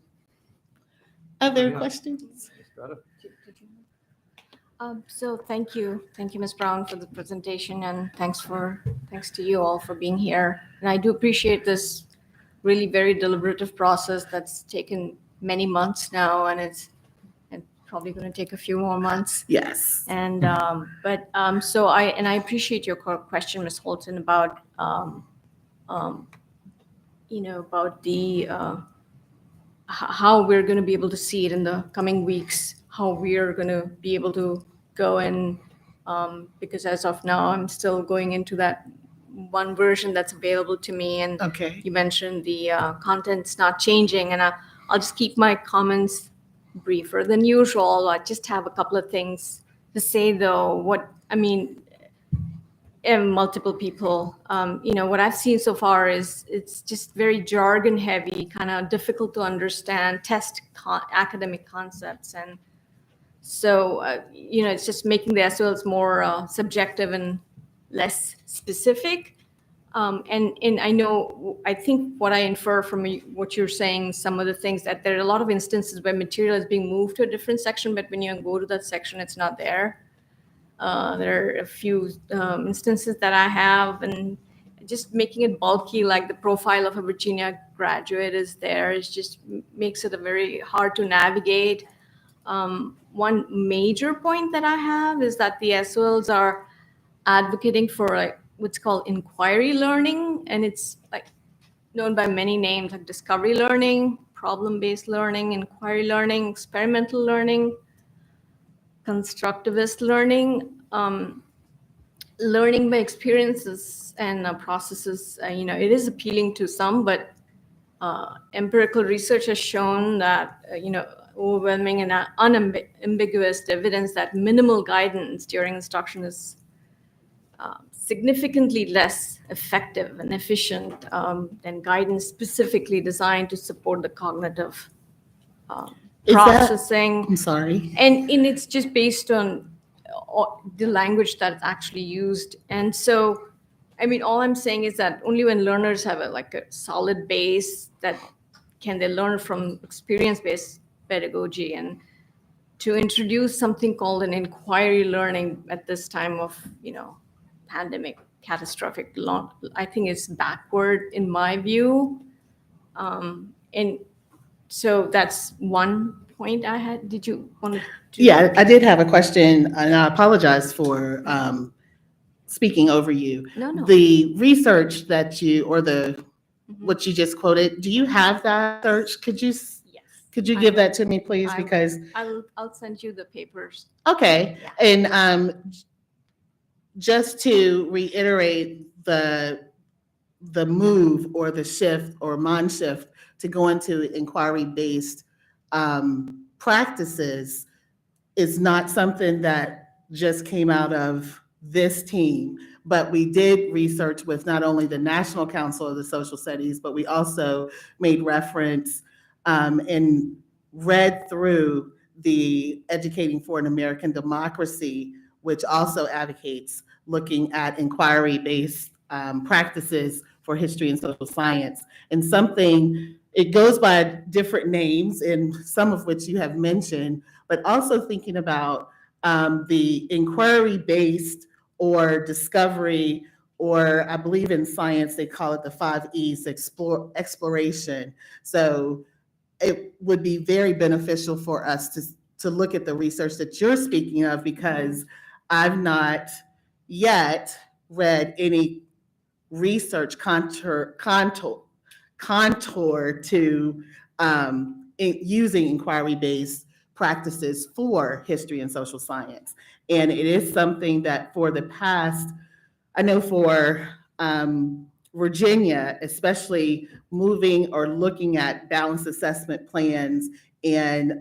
Other Yeah. questions? Got it? So thank you, Ms. Brown, for the presentation, and thanks to you all for being here. And I do appreciate this really very deliberative process that's taken many months now, and it's probably going to take a few more months. Yes. And so I appreciate your question, Ms. Holton, about about the how we're going to be able to see it in the coming weeks, how we're going to be able to go and because as of now, I'm still going into that one version that's available to me. And Okay. you mentioned the content's not changing, and I'll just keep my comments briefer than usual. I just have a couple of things to say, though. Multiple people, what I've seen so far is it's just very jargon heavy, kind of difficult to understand, academic concepts. And so, it's just making the SOLs more subjective and less specific. And I think what I infer from what you're saying, some of the things that there are a lot of instances where material is being moved to a different section, but when you go to that section, it's not there. There are a few instances that I have, and just making it bulky, like the profile of a Virginia graduate is there. It just makes it a very hard to navigate. One major point that I have is that the SOLs are advocating for like what's called inquiry learning, and it's like known by many names like discovery learning, problem-based learning, inquiry learning, experimental learning, constructivist learning, learning by experiences and processes. It is appealing to some, but empirical research has shown that overwhelming and unambiguous evidence that minimal guidance during instruction is significantly less effective and efficient than guidance specifically designed to support the cognitive processing. I'm sorry. And it's just based on the language that's actually used. And so, all I'm saying is that only when learners have a solid base that can they learn from experience-based pedagogy. And to introduce something called an inquiry learning at this time of, pandemic, catastrophic, I think it's backward in my view. And so that's one point I had. Did you want to? Yeah, I did have a question, and I apologize for speaking over you. No. The research that Mhm. what you just quoted, do you have that search? Could you Yes. give that to me, please? I- Because, I'll send you the papers. okay, Yeah. and just to reiterate the move or the shift or mind shift to go into inquiry-based practices is not something that just came out of this team, but we did research with not only the National Council of the Social Studies, but we also made reference and read through the Educating for an American Democracy, which also advocates looking at inquiry-based practices for history and social science. And it goes by different names, and some of which you have mentioned, but also thinking about the inquiry-based or discovery, or I believe in science, they call it the 5 E's, exploration. So it would be very beneficial for us to look at the research that you're speaking of, because I've not yet read any research contour to using inquiry-based practices for history and social science. And it is something that for the past, I know for Virginia, especially moving or looking at balanced assessment plans and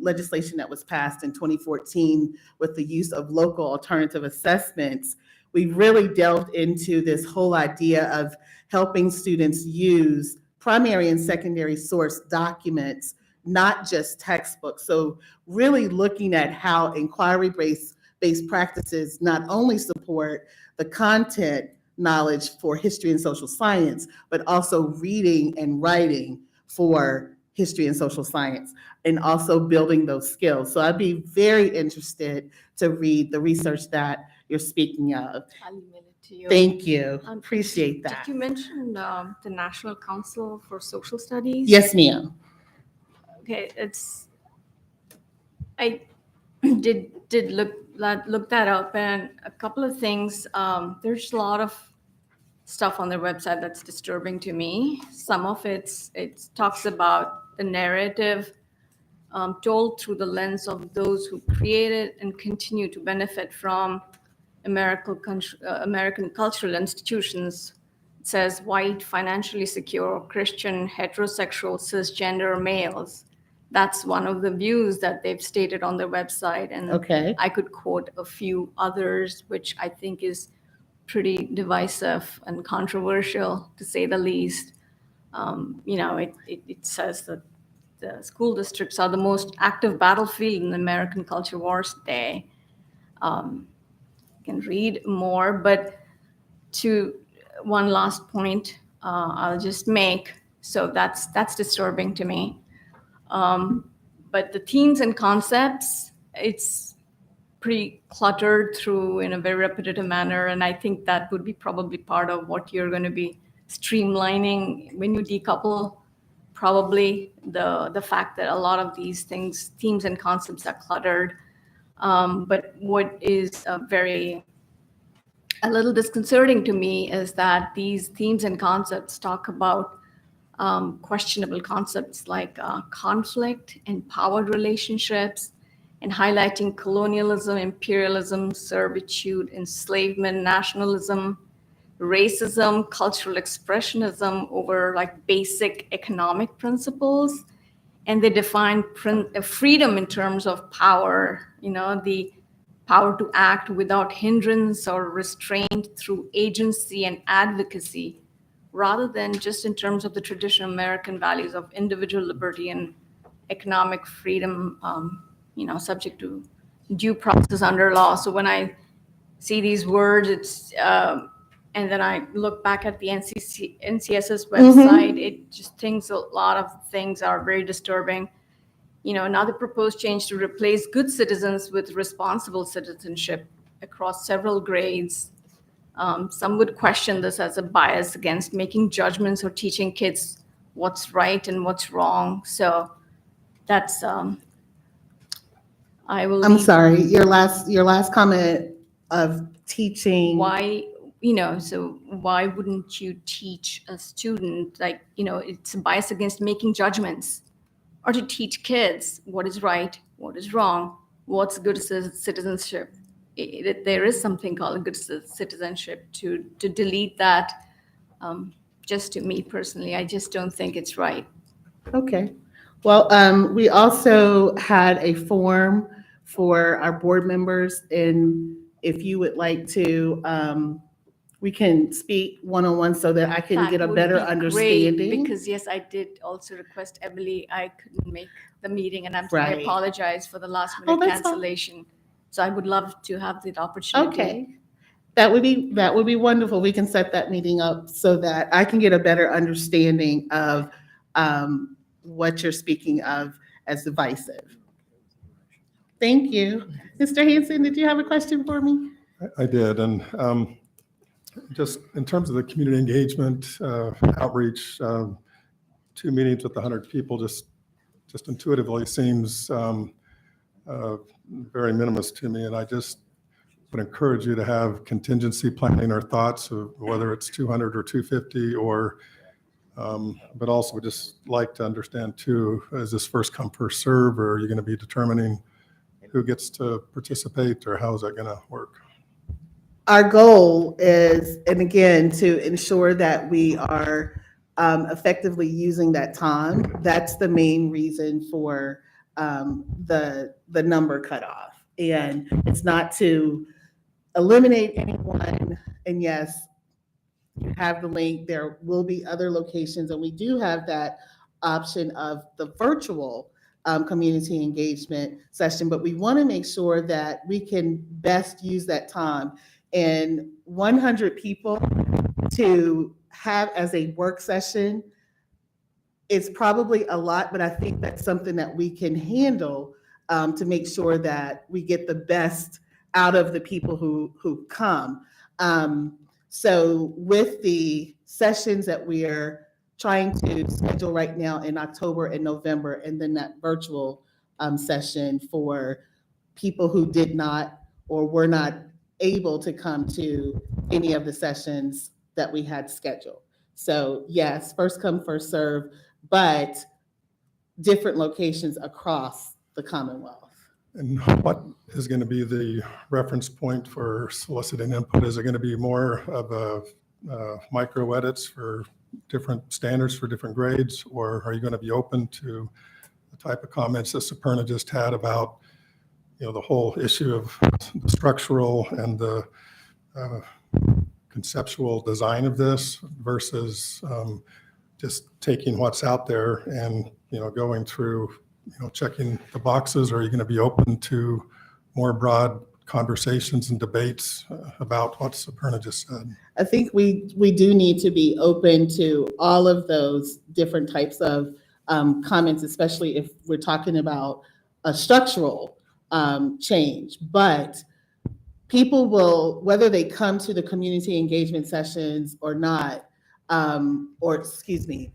legislation that was passed in 2014 with the use of local alternative assessments, we really delved into this whole idea of helping students use primary and secondary source documents, not just textbooks. So really looking at how inquiry-based practices not only support the content knowledge for history and social science, but also reading and writing for history and social science, and also building those skills. So I'd be very interested to read the research that you're speaking of. I'll email it to you. Thank you. Um, Appreciate that. Did you mention the National Council for Social Studies? Yes, ma'am. Okay, I did look that up, and a couple of things. There's a lot of stuff on their website that's disturbing to me. Some of it talks about the narrative told through the lens of those who created and continue to benefit from American cultural institutions. It says white, financially secure, Christian, heterosexual, cisgender males. That's one of the views that they've stated on their website. And Okay. I could quote a few others, which I think is pretty divisive and controversial, to say the least. It says that the school districts are the most active battlefield in American culture wars today. You can read more, but to one last point I'll just make. So that's disturbing to me. But the themes and concepts, it's pretty cluttered through in a very repetitive manner. And I think that would be probably part of what you're going to be streamlining when you decouple probably the fact that a lot of these things, themes and concepts are cluttered. But what is a little disconcerting to me is that these themes and concepts talk about questionable concepts like conflict and power relationships, and highlighting colonialism, imperialism, servitude, enslavement, nationalism, racism, cultural expressionism over like basic economic principles. And they define freedom in terms of power, the power to act without hindrance or restraint through agency and advocacy, rather than just in terms of the traditional American values of individual liberty and economic freedom, subject to due process under law. So when I see these words, and then I look back at the NCSS website, it just thinks a lot of things are very disturbing. Now the proposed change to replace good citizens with responsible citizenship across several grades. Some would question this as a bias against making judgments or teaching kids what's right and what's wrong. So that's, I will. I'm sorry, your last comment of teaching. Why, so why wouldn't you teach a student, it's a bias against making judgments, or to teach kids what is right, what is wrong, what's good citizenship. There is something called good citizenship. To delete that, just to me personally, I just don't think it's right. Okay. Well, we also had a form for our board members, and if you would like to, we can speak one-on-one so that I can That get a would better be great, understanding. because yes, I did also request Emily. I couldn't make the meeting, and I Right. apologize for the last Oh, minute that's fine. cancellation. So I would love to have the opportunity. Okay. That would be wonderful. We can set that meeting up so that I can get a better understanding of what you're speaking of as divisive. Thank you. Mr. Hanson, did you have a question for me? I did, and just in terms of the community engagement, outreach, 2 meetings with 100 people just intuitively seems very minimalist to me, and I just would encourage you to have contingency planning or thoughts of whether it's 200 or 250, or but also would just like to understand too, is this first come, first serve, or are you going to be determining who gets to participate, or how is that going to work? Our goal is, and again, to ensure that we are effectively using that time. That's the main reason for the number cutoff. And it's not to eliminate anyone. And yes, you have the link. There will be other locations, and we do have that option of the virtual community engagement session, but we want to make sure that we can best use that time. And 100 people to have as a work session, it's probably a lot, but I think that's something that we can handle to make sure that we get the best out of the people who come. So with the sessions that we are trying to schedule right now in October and November, and then that virtual session for people who did not or were not able to come to any of the sessions that we had scheduled. So yes, first come, first serve, but different locations across the Commonwealth. And what is going to be the reference point for soliciting input? Is it going to be more of a micro edits for different standards for different grades, or are you going to be open to the type of comments that Superna just had about, the whole issue of the structural and the conceptual design of this versus just taking what's out there and, going through, checking the boxes? Or are you going to be open to more broad conversations and debates about what Superna just said? I think we do need to be open to all of those different types of comments, especially if we're talking about a structural change. But people will, whether they come to the community engagement sessions or not,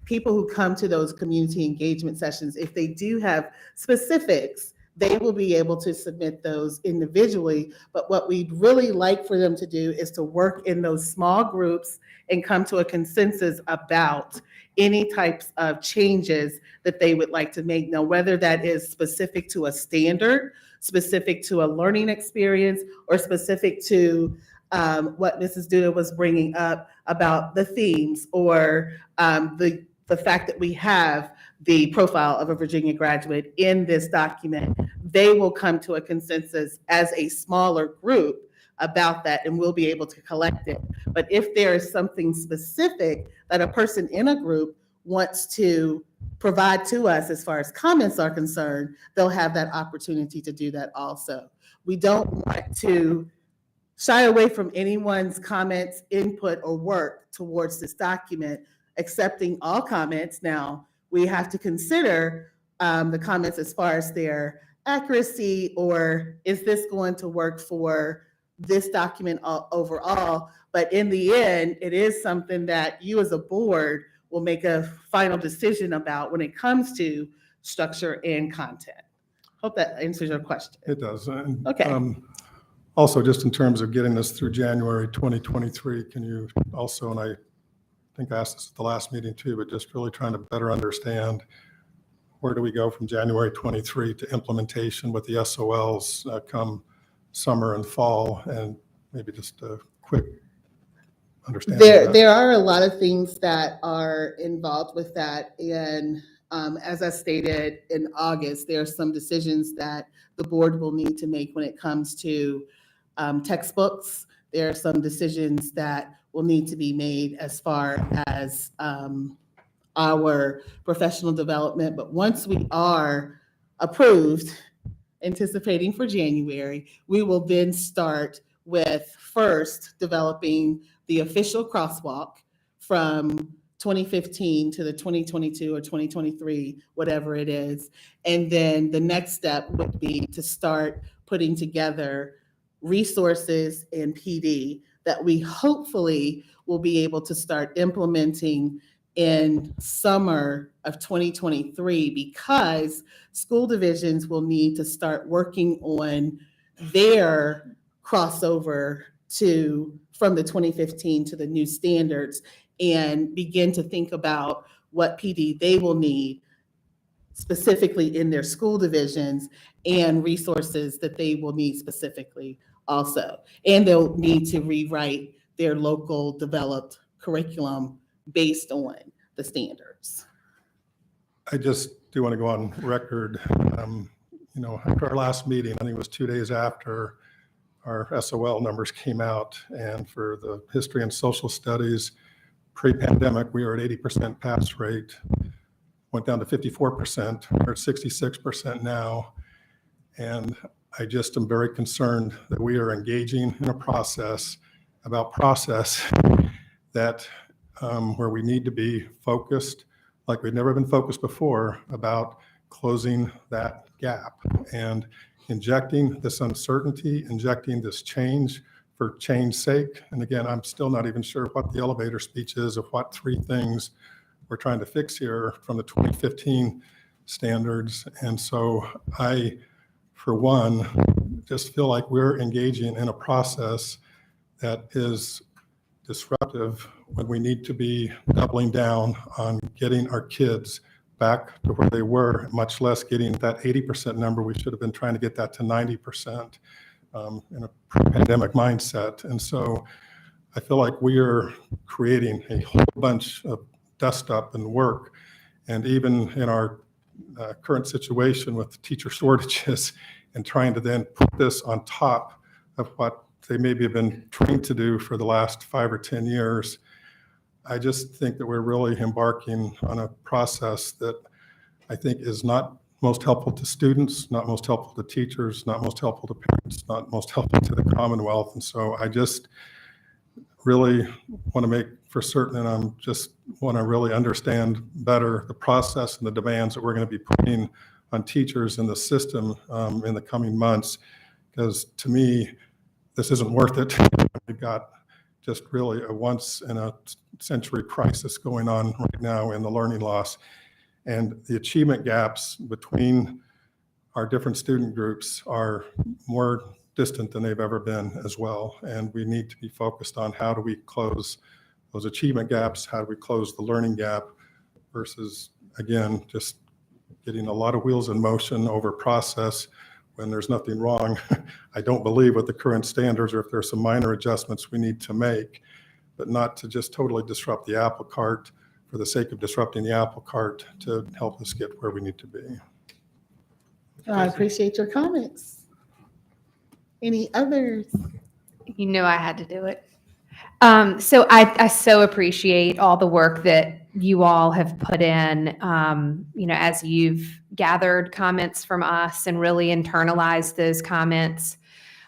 people who come to those community engagement sessions, if they do have specifics, they will be able to submit those individually. But what we'd really like for them to do is to work in those small groups and come to a consensus about any types of changes that they would like to make. Now, whether that is specific to a standard, specific to a learning experience, or specific to what Mrs. Duda was bringing up about the themes, or the fact that we have the profile of a Virginia graduate in this document, they will come to a consensus as a smaller group about that, and we'll be able to collect it. But if there is something specific that a person in a group wants to provide to us as far as comments are concerned, they'll have that opportunity to do that also. We don't want to shy away from anyone's comments, input, or work towards this document, accepting all comments. Now, we have to consider the comments as far as their accuracy, or is this going to work for this document overall? But in the end, it is something that you as a board will make a final decision about when it comes to structure and content. Hope that answers your question. It does. And, Okay. also, just in terms of getting this through January 2023, can you also, and I think I asked this at the last meeting too, but just really trying to better understand where do we go from January 23 to implementation with the SOLs come summer and fall, and maybe just a quick understanding. There are a lot of things that are involved with that. And as I stated in August, there are some decisions that the board will need to make when it comes to textbooks. There are some decisions that will need to be made as far as our professional development. But once we are approved, anticipating for January, we will then start with first developing the official crosswalk from 2015 to the 2022 or 2023, whatever it is. And then the next step would be to start putting together resources in PD that we hopefully will be able to start implementing in summer of 2023, because school divisions will need to start working on their crossover from the 2015 to the new standards, and begin to think about what PD they will need specifically in their school divisions, and resources that they will need specifically also. And they'll need to rewrite their local developed curriculum based on the standards. I just do want to go on record. After our last meeting, I think it was 2 days after our SOL numbers came out, and for the history and social studies, pre-pandemic, we were at 80% pass rate, went down to 54%, we're at 66% now. And I just am very concerned that we are engaging in a process that where we need to be focused like we've never been focused before about closing that gap and injecting this uncertainty, injecting this change for change's sake. And again, I'm still not even sure what the elevator speech is of what 3 things we're trying to fix here from the 2015 standards. And so I, for one, just feel like we're engaging in a process that is disruptive when we need to be doubling down on getting our kids back to where they were, much less getting that 80% number. We should have been trying to get that to 90% in a pandemic mindset. And so I feel like we are creating a whole bunch of dust up and work. And even in our current situation with teacher shortages and trying to then put this on top of what they maybe have been trained to do for the last 5 or 10 years, I just think that we're really embarking on a process that I think is not most helpful to students, not most helpful to teachers, not most helpful to parents, not most helpful to the Commonwealth. And so I just really want to make for certain, and I'm just want to really understand better the process and the demands that we're going to be putting on teachers in the system in the coming months, because to me, this isn't worth it. We've got just really a once in a century crisis going on right now in the learning loss. And the achievement gaps between our different student groups are more distant than they've ever been as well. And we need to be focused on how do we close those achievement gaps, how do we close the learning gap, versus, again, just getting a lot of wheels in motion over process when there's nothing wrong, I don't believe, with the current standards, or if there's some minor adjustments we need to make, but not to just totally disrupt the apple cart for the sake of disrupting the apple cart to help us get where we need to be. I appreciate your comments. Any others? You know I had to do it. So I so appreciate all the work that you all have put in, as you've gathered comments from us and really internalized those comments.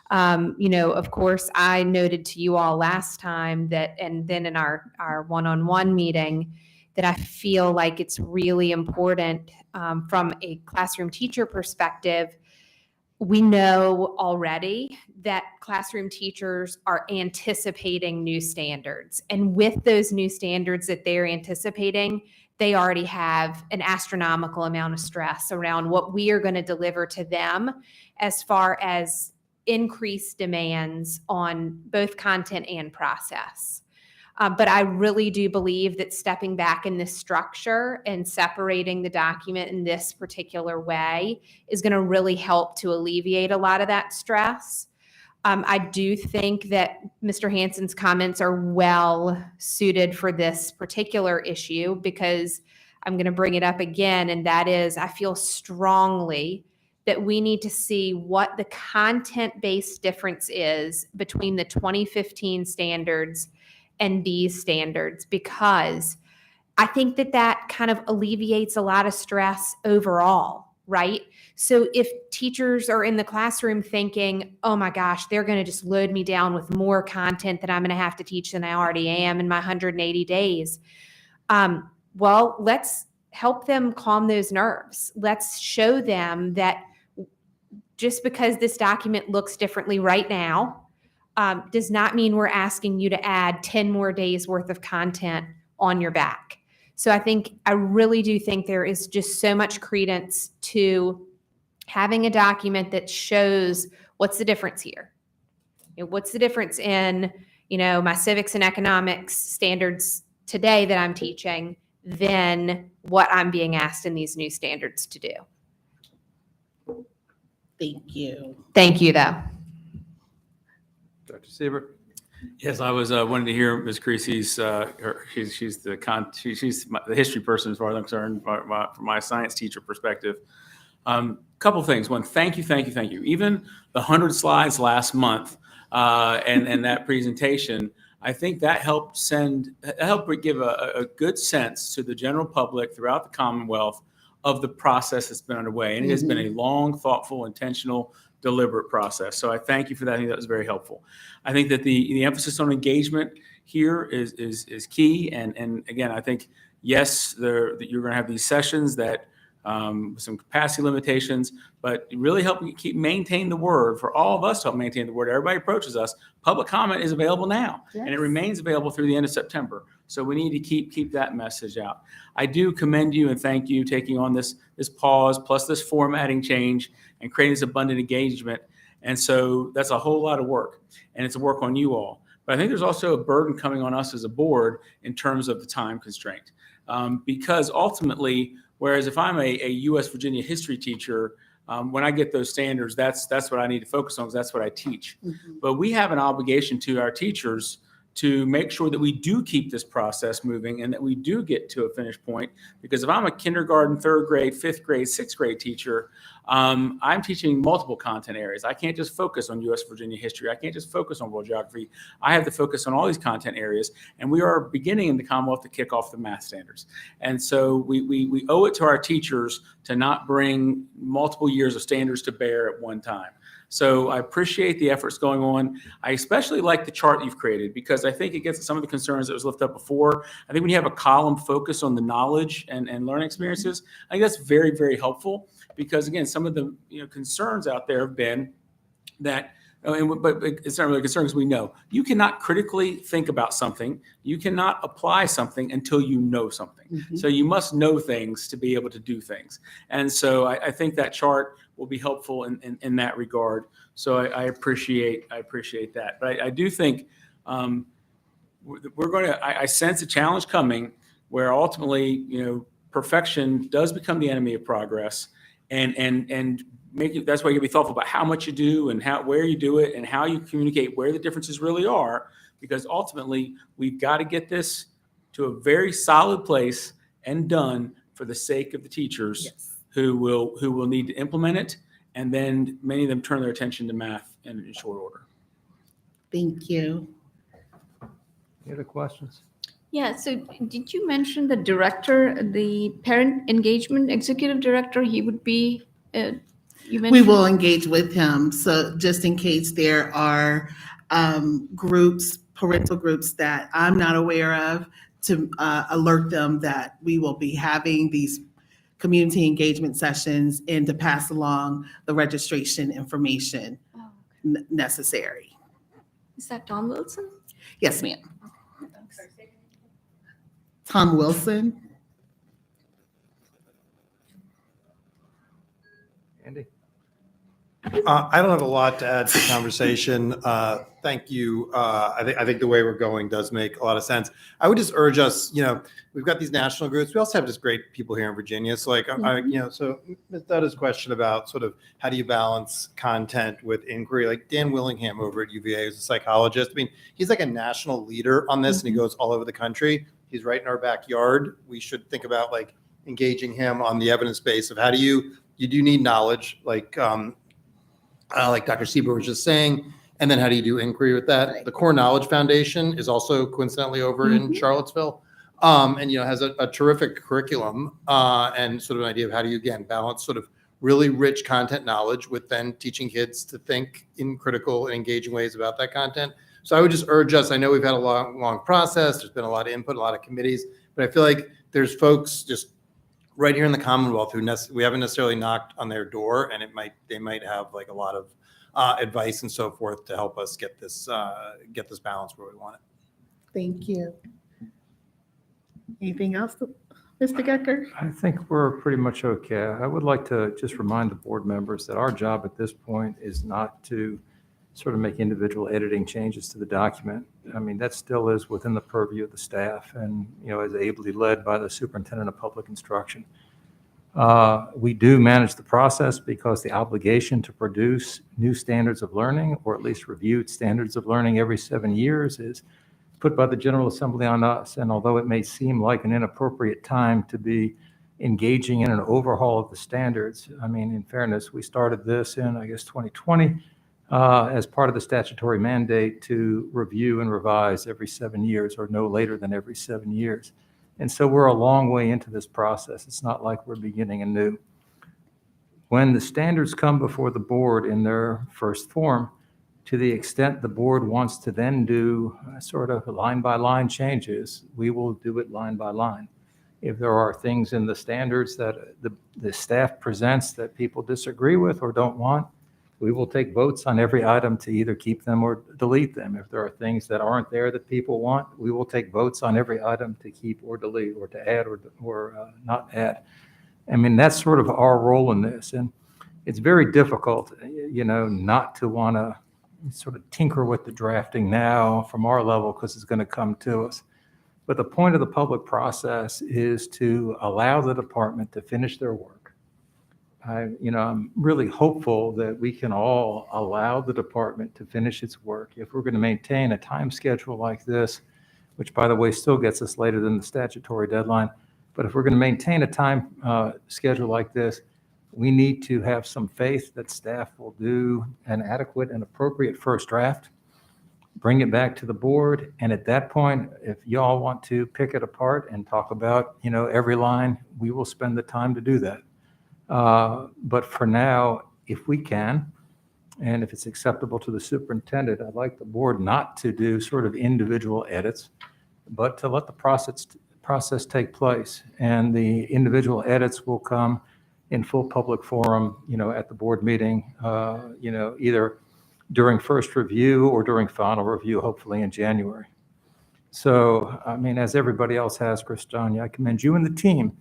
Of course, I noted to you all last time that, and then in our one-on-one meeting, that I feel like it's really important from a classroom teacher perspective. We know already that classroom teachers are anticipating new standards. And with those new standards that they're anticipating, they already have an astronomical amount of stress around what we are going to deliver to them as far as increased demands on both content and process. But I really do believe that stepping back in this structure and separating the document in this particular way is going to really help to alleviate a lot of that stress. I do think that Mr. Hansen's comments are well suited for this particular issue, because I'm going to bring it up again, and that is, I feel strongly that we need to see what the content-based difference is between the 2015 standards and these standards, because I think that kind of alleviates a lot of stress overall, right? So if teachers are in the classroom thinking, oh my gosh, they're going to just load me down with more content that I'm going to have to teach than I already am in my 180 days. Well, let's help them calm those nerves. Let's show them that just because this document looks differently right now, does not mean we're asking you to add 10 more days worth of content on your back. So I really do think there is just so much credence to having a document that shows what's the difference here. What's the difference in, my civics and economics standards today that I'm teaching than what I'm being asked in these new standards to do. Thank you. Thank you, though. Dr. Siebert? Yes, I was wanting to hear Ms. Creasy's. She's the history person as far as I'm concerned, from my science teacher perspective. Couple things. One, thank you. Even the 100 slides last month and that presentation, I think that helped give a good sense to the general public throughout the Commonwealth of the process that's been underway. And it has been a long, thoughtful, intentional, deliberate process. So I thank you for that. I think that was very helpful. I think that the emphasis on engagement here is key. And again, I think, yes, you're going to have these sessions that some capacity limitations, but really help maintain the word for all of us to help maintain the word. Everybody approaches us. Public comment is available now, and it remains available through the end of September. So we need to keep that message out. I do commend you and thank you taking on this pause plus this formatting change and creating this abundant engagement. And so that's a whole lot of work, and it's a work on you all. But I think there's also a burden coming on us as a board in terms of the time constraint, because ultimately, whereas if I'm a U.S. Virginia history teacher, when I get those standards, that's what I need to focus on because that's what I teach. Mm-hmm. But we have an obligation to our teachers to make sure that we do keep this process moving and that we do get to a finish point. Because if I'm a kindergarten, third grade, fifth grade, sixth grade teacher, I'm teaching multiple content areas. I can't just focus on U.S. Virginia history. I can't just focus on world geography. I have to focus on all these content areas. And we are beginning in the Commonwealth to kick off the math standards. And so we owe it to our teachers to not bring multiple years of standards to bear at one time. So I appreciate the efforts going on. I especially like the chart you've created because I think it gets at some of the concerns that was lifted up before. I think when you have a column focus on the knowledge and learning experiences, I think that's very, very helpful because again, some of the concerns out there have been that, but it's not really a concern because we know you cannot critically think about something. You cannot apply something until you know something. Mm-hmm. So you must know things to be able to do things. And so I think that chart will be helpful in that regard. So I appreciate that. But I do think we're going to, I sense a challenge coming where ultimately, perfection does become the enemy of progress and that's why you gotta be thoughtful about how much you do and where you do it and how you communicate where the differences really are, because ultimately we've got to get this to a very solid place and done for the sake of the teachers. Yes. who will need to implement it, and then many of them turn their attention to math in short order. Thank you. Any other questions? Yeah, so did you mention the director, the parent engagement executive director, he would be, you mentioned? We will engage with him. So just in case there are groups, parental groups that I'm not aware of, to alert them that we will be having these community engagement sessions and to pass along the registration information necessary. Is that Tom Wilson? Yes, ma'am. Tom Wilson. Andy? I don't have a lot to add to the conversation. Thank you. I think the way we're going does make a lot of sense. I would just urge us, we've got these national groups. We also have just great people here in Virginia. So so Ms. Dutta's question about sort of how do you balance content with inquiry, like Dan Willingham over at UVA is a psychologist. I mean, he's like a national leader on this and he goes all over the country. He's right in our backyard. We should think about like engaging him on the evidence base of how do you do need knowledge, like Dr. Sieber was just saying, and then how do you do inquiry with that? Right. The Core Knowledge Foundation is also coincidentally over in Charlottesville, and has a terrific curriculum and sort of an idea of how do you again balance sort of really rich content knowledge with then teaching kids to think in critical and engaging ways about that content. So I would just urge us. I know we've had a long process. There's been a lot of input, a lot of committees, but I feel like there's folks just right here in the Commonwealth who we haven't necessarily knocked on their door, and they might have like a lot of advice and so forth to help us get this balance where we want it. Thank you. Anything else, Mr. Gecker? I think we're pretty much okay. I would like to just remind the board members that our job at this point is not to sort of make individual editing changes to the document. I mean, that still is within the purview of the staff and, is ably led by the superintendent of public instruction. We do manage the process because the obligation to produce new standards of learning, or at least reviewed standards of learning every 7 years, is put by the General Assembly on us. And although it may seem like an inappropriate time to be engaging in an overhaul of the standards, I mean, in fairness, we started this in, 2020, as part of the statutory mandate to review and revise every 7 years or no later than every 7 years. And so we're a long way into this process. It's not like we're beginning anew. When the standards come before the board in their first form, To the extent the board wants to then do sort of line by line changes, we will do it line by line. If there are things in the standards that the staff presents that people disagree with or don't want, we will take votes on every item to either keep them or delete them. If there are things that aren't there that people want, we will take votes on every item to keep or delete, or to add or not add. I mean, that's sort of our role in this. And it's very difficult, not to want to sort of tinker with the drafting now from our level, because it's going to come to us. But the point of the public process is to allow the department to finish their work. I'm really hopeful that we can all allow the department to finish its work. If we're going to maintain a time schedule like this, which, by the way, still gets us later than the statutory deadline, but if we're going to maintain a time schedule like this, we need to have some faith that staff will do an adequate and appropriate first draft, bring it back to the board, and at that point, if y'all want to pick it apart and talk about, every line, we will spend the time to do that. But for now, if we can, and if it's acceptable to the superintendent, I'd like the board not to do sort of individual edits, but to let the process take place. And the individual edits will come in full public forum, at the board meeting, either during first review or during final review, hopefully in January. So, I mean, as everybody else has, Christiane, I commend you and the team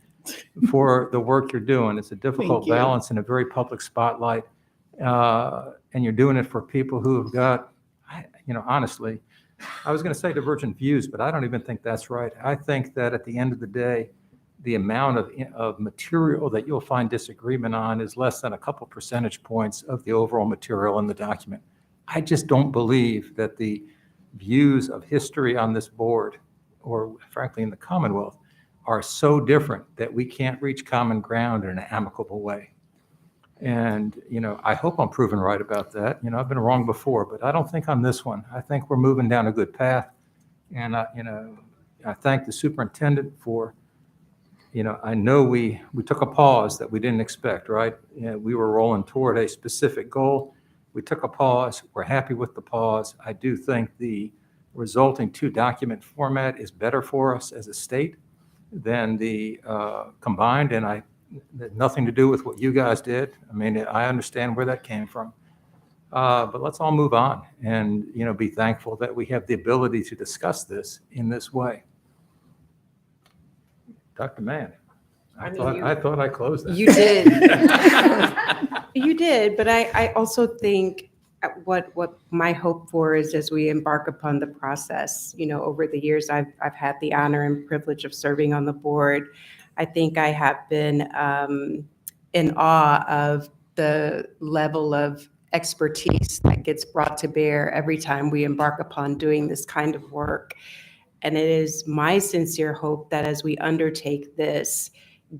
for the work you're doing. It's a difficult Thank you. balance in a very public spotlight. And you're doing it for people who have got, honestly, I was going to say divergent views, but I don't even think that's right. I think that at the end of the day, the amount of material that you'll find disagreement on is less than a couple percentage points of the overall material in the document. I just don't believe that the views of history on this board, or frankly in the Commonwealth, are so different that we can't reach common ground in an amicable way. And, I hope I'm proven right about that. I've been wrong before, but I don't think on this one. I think we're moving down a good path. And, I thank the superintendent for, I know we took a pause that we didn't expect, right? We were rolling toward a specific goal. We took a pause. We're happy with the pause. I do think the resulting two-document format is better for us as a state than the combined, and nothing to do with what you guys did. I mean, I understand where that came from. But let's all move on and, be thankful that we have the ability to discuss this in this way. Dr. Mann, I thought I closed that. You did. You did, but I also think what my hope for is, as we embark upon the process, over the years, I've had the honor and privilege of serving on the board. I think I have been in awe of the level of expertise that gets brought to bear every time we embark upon doing this kind of work. And it is my sincere hope that as we undertake this,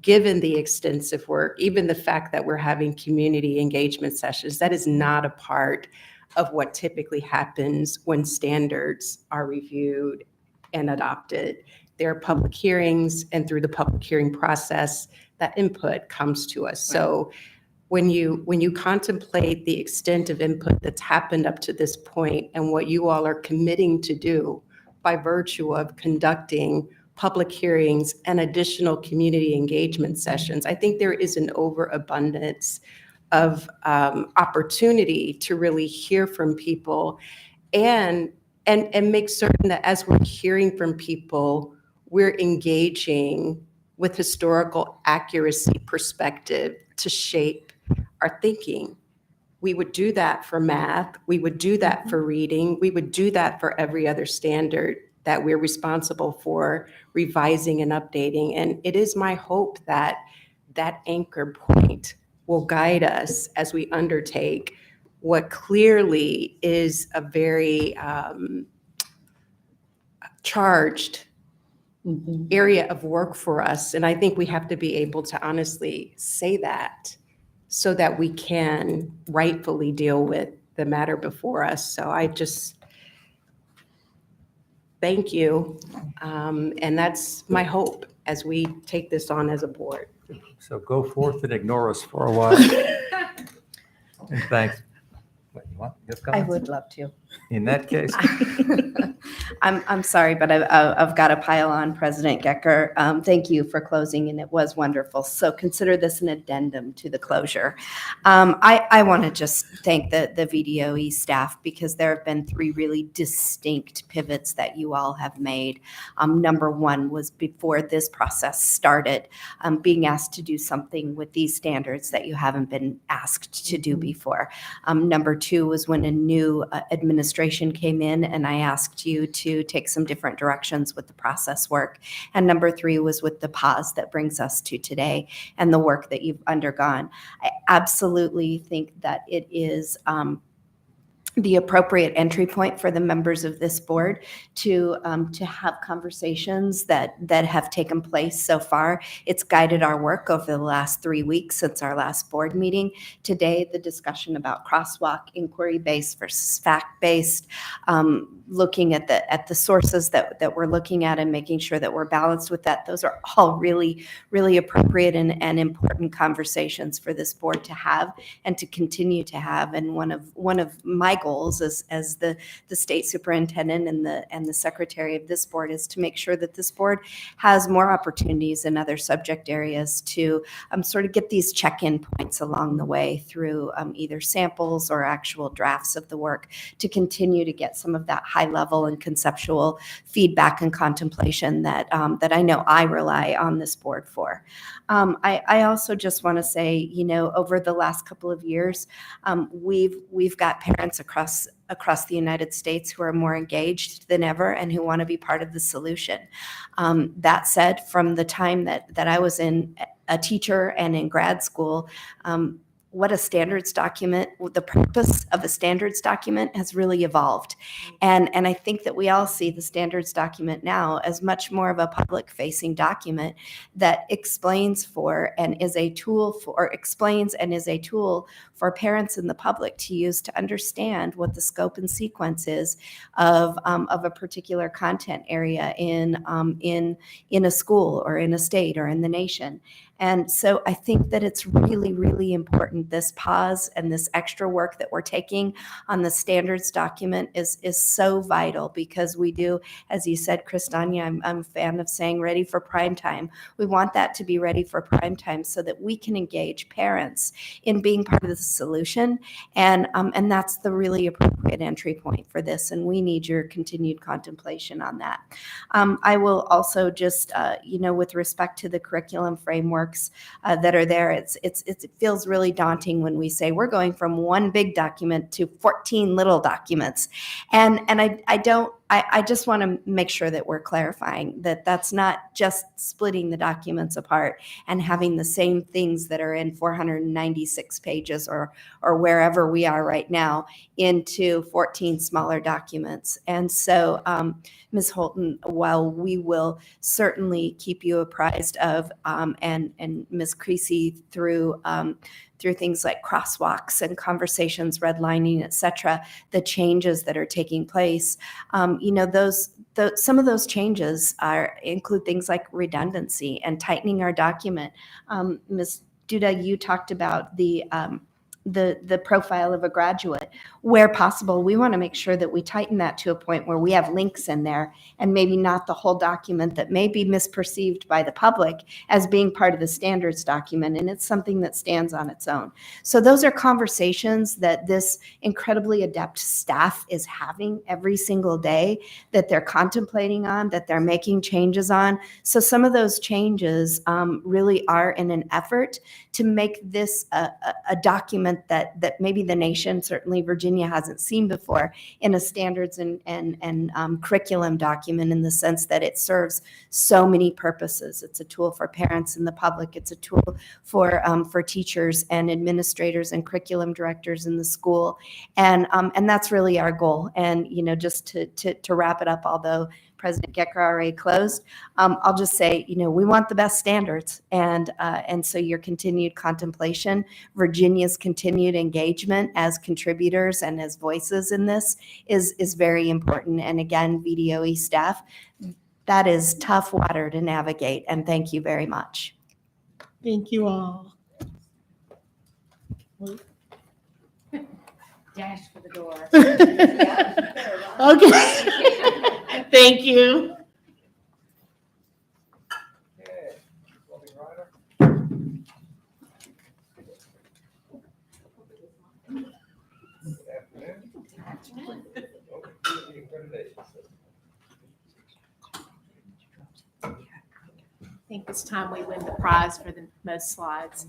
given the extensive work, even the fact that we're having community engagement sessions, that is not a part of what typically happens when standards are reviewed and adopted. There are public hearings, and through the public hearing process, that input comes to us. So when you contemplate the extent of input that's happened up to this point and what you all are committing to do by virtue of conducting public hearings and additional community engagement sessions, I think there is an overabundance of opportunity to really hear from people and make certain that as we're hearing from people, we're engaging with historical accuracy perspective to shape our thinking. We would do that for math. We would do that for reading. We would do that for every other standard that we're responsible for revising and updating. And it is my hope that that anchor point will guide us as we undertake what clearly is a very charged area of work for us. And I think we have to be able to honestly say that so that we can rightfully deal with the matter before us. So I just thank you. And that's my hope as we take this on as a board. So go forth and ignore us for a while. And thanks. What, you want to give I comments? would love to. In that case, I'm sorry, but I've got to pile on President Gecker. Thank you for closing, and it was wonderful. So consider this an addendum to the closure. I want to just thank the VDOE staff because there have been 3 really distinct pivots that you all have made. Number 1 was before this process started, being asked to do something with these standards that you haven't been asked to do before. Number 2 was when a new administration came in and I asked you to take some different directions with the process work. And number 3 was with the pause that brings us to today and the work that you've undergone. I absolutely think that it is the appropriate entry point for the members of this board to have conversations that have taken place so far. It's guided our work over the last 3 weeks since our last board meeting. Today, the discussion about crosswalk, inquiry-based versus fact-based, looking at the sources that we're looking at and making sure that we're balanced with that. Those are all really, really appropriate and important conversations for this board to have and to continue to have. And one of my goals as the state superintendent and the secretary of this board is to make sure that this board has more opportunities in other subject areas to sort of get these check-in points along the way through either samples or actual drafts of the work to continue to get some of that high level and conceptual feedback and contemplation that I know I rely on this board for. I also just want to say, over the last couple of years, we've got parents across the United States who are more engaged than ever and who want to be part of the solution. That said, from the time that I was a teacher and in grad school, what a standards document, the purpose of a standards document has really evolved. And I think that we all see the standards document now as much more of a public facing document that explains and is a tool for parents and the public to use to understand what the scope and sequence is of a particular content area in a school or in a state or in the nation. And so I think that it's really, really important. This pause and this extra work that we're taking on the standards document is so vital because we do, as you said, Kristania, I'm a fan of saying ready for prime time. We want that to be ready for prime time so that we can engage parents in being part of the solution. And that's the really appropriate entry point for this. And we need your continued contemplation on that. I will also just, with respect to the curriculum frameworks that are there, it feels really daunting when we say we're going from one big document to 14 little documents. And I just want to make sure that we're clarifying that that's not just splitting the documents apart and having the same things that are in 496 pages or wherever we are right now into 14 smaller documents. And so, Ms. Holton, while we will certainly keep you apprised of and Ms. Creasy through things like crosswalks and conversations, redlining, et cetera, the changes that are taking place. Some of those changes include things like redundancy and tightening our document. Ms. Duda, you talked about the profile of a graduate. Where possible, we want to make sure that we tighten that to a point where we have links in there and maybe not the whole document that may be misperceived by the public as being part of the standards document, and it's something that stands on its own. So those are conversations that this incredibly adept staff is having every single day, that they're contemplating on, that they're making changes on. So some of those changes really are in an effort to make this a document that maybe the nation, certainly Virginia, hasn't seen before in a standards and curriculum document, in the sense that it serves so many purposes. It's a tool for parents and the public. It's a tool for teachers and administrators and curriculum directors in the school, and that's really our goal. And just to wrap it up, although President Gecker already closed, I'll just say, we want the best standards. And so your continued contemplation, Virginia's continued engagement as contributors and as voices in this is very important. And again, VDOE staff, that is tough water to navigate. And thank you very much. Thank you all. Dash for the door. Okay. Thank you. I think it's time we win the prize for the most slides.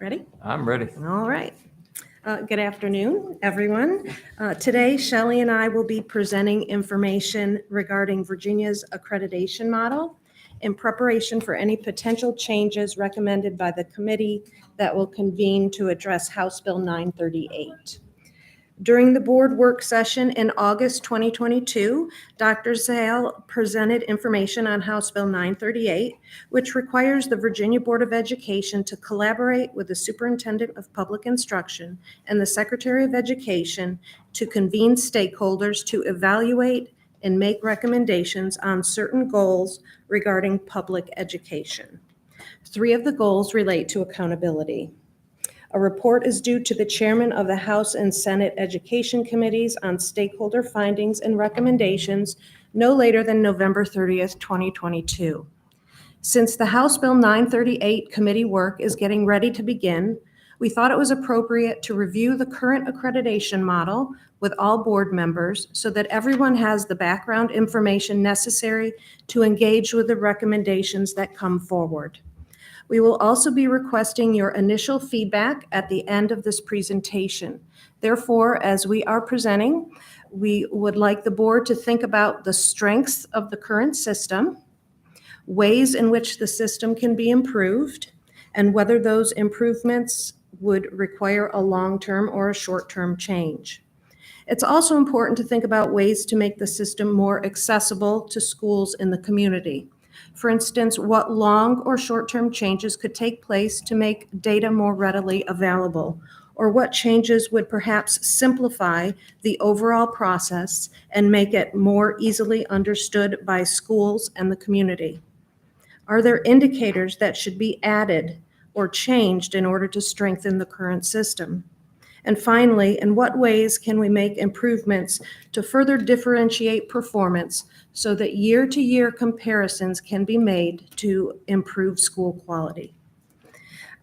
Ready? I'm ready. All right. Good afternoon, everyone. Today, Shelley and I will be presenting information regarding Virginia's accreditation model in preparation for any potential changes recommended by the committee that will convene to address House Bill 938. During the board work session in August 2022, Dr. Zale presented information on House Bill 938, which requires the Virginia Board of Education to collaborate with the Superintendent of Public Instruction and the Secretary of Education to convene stakeholders to evaluate and make recommendations on certain goals regarding public education. 3 of the goals relate to accountability. A report is due to the chairman of the House and Senate Education Committees on stakeholder findings and recommendations no later than November 30th, 2022. Since the House Bill 938 committee work is getting ready to begin, we thought it was appropriate to review the current accreditation model with all board members so that everyone has the background information necessary to engage with the recommendations that come forward. We will also be requesting your initial feedback at the end of this presentation. Therefore, as we are presenting, we would like the board to think about the strengths of the current system, ways in which the system can be improved, and whether those improvements would require a long-term or a short-term change. It's also important to think about ways to make the system more accessible to schools in the community. For instance, what long or short-term changes could take place to make data more readily available, or what changes would perhaps simplify the overall process and make it more easily understood by schools and the community? Are there indicators that should be added or changed in order to strengthen the current system? And finally, in what ways can we make improvements to further differentiate performance so that year-to-year comparisons can be made to improve school quality?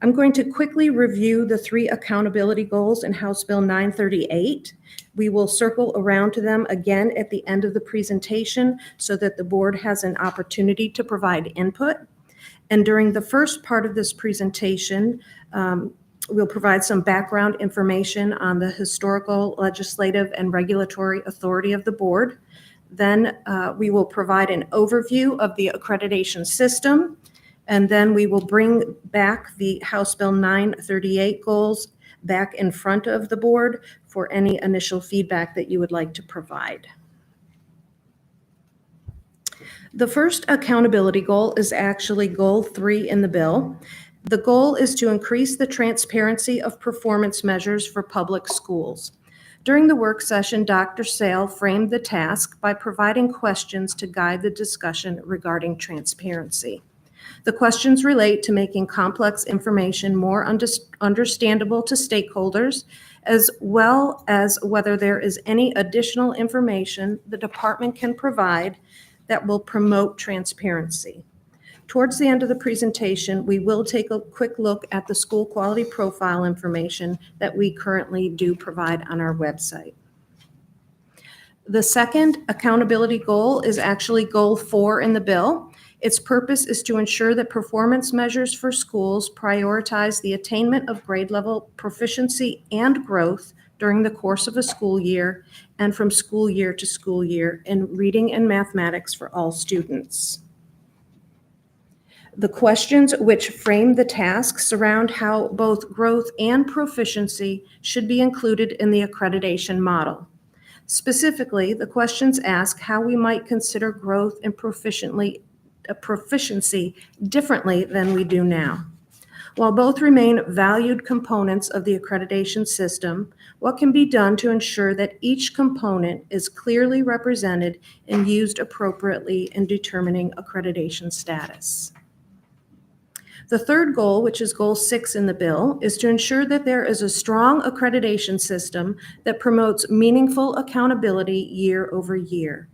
I'm going to quickly review the 3 accountability goals in House Bill 938. We will circle around to them again at the end of the presentation so that the board has an opportunity to provide input. And during the first part of this presentation, we'll provide some background information on the historical, legislative, and regulatory authority of the board. Then we will provide an overview of the accreditation system, and then we will bring back the House Bill 938 goals back in front of the board for any initial feedback that you would like to provide. The first accountability goal is actually goal 3 in the bill. The goal is to increase the transparency of performance measures for public schools. During the work session, Dr. Sale framed the task by providing questions to guide the discussion regarding transparency. The questions relate to making complex information more understandable to stakeholders, as well as whether there is any additional information the department can provide that will promote transparency. Towards the end of the presentation, we will take a quick look at the school quality profile information that we currently do provide on our website. The second accountability goal is actually goal 4 in the bill. Its purpose is to ensure that performance measures for schools prioritize the attainment of grade level proficiency and growth during the course of a school year and from school year to school year in reading and mathematics for all students. The questions which frame the task surround how both growth and proficiency should be included in the accreditation model. Specifically, the questions ask how we might consider growth and proficiency differently than we do now. While both remain valued components of the accreditation system, what can be done to ensure that each component is clearly represented and used appropriately in determining accreditation status? The third goal, which is goal 6 in the bill, is to ensure that there is a strong accreditation system that promotes meaningful accountability year over year.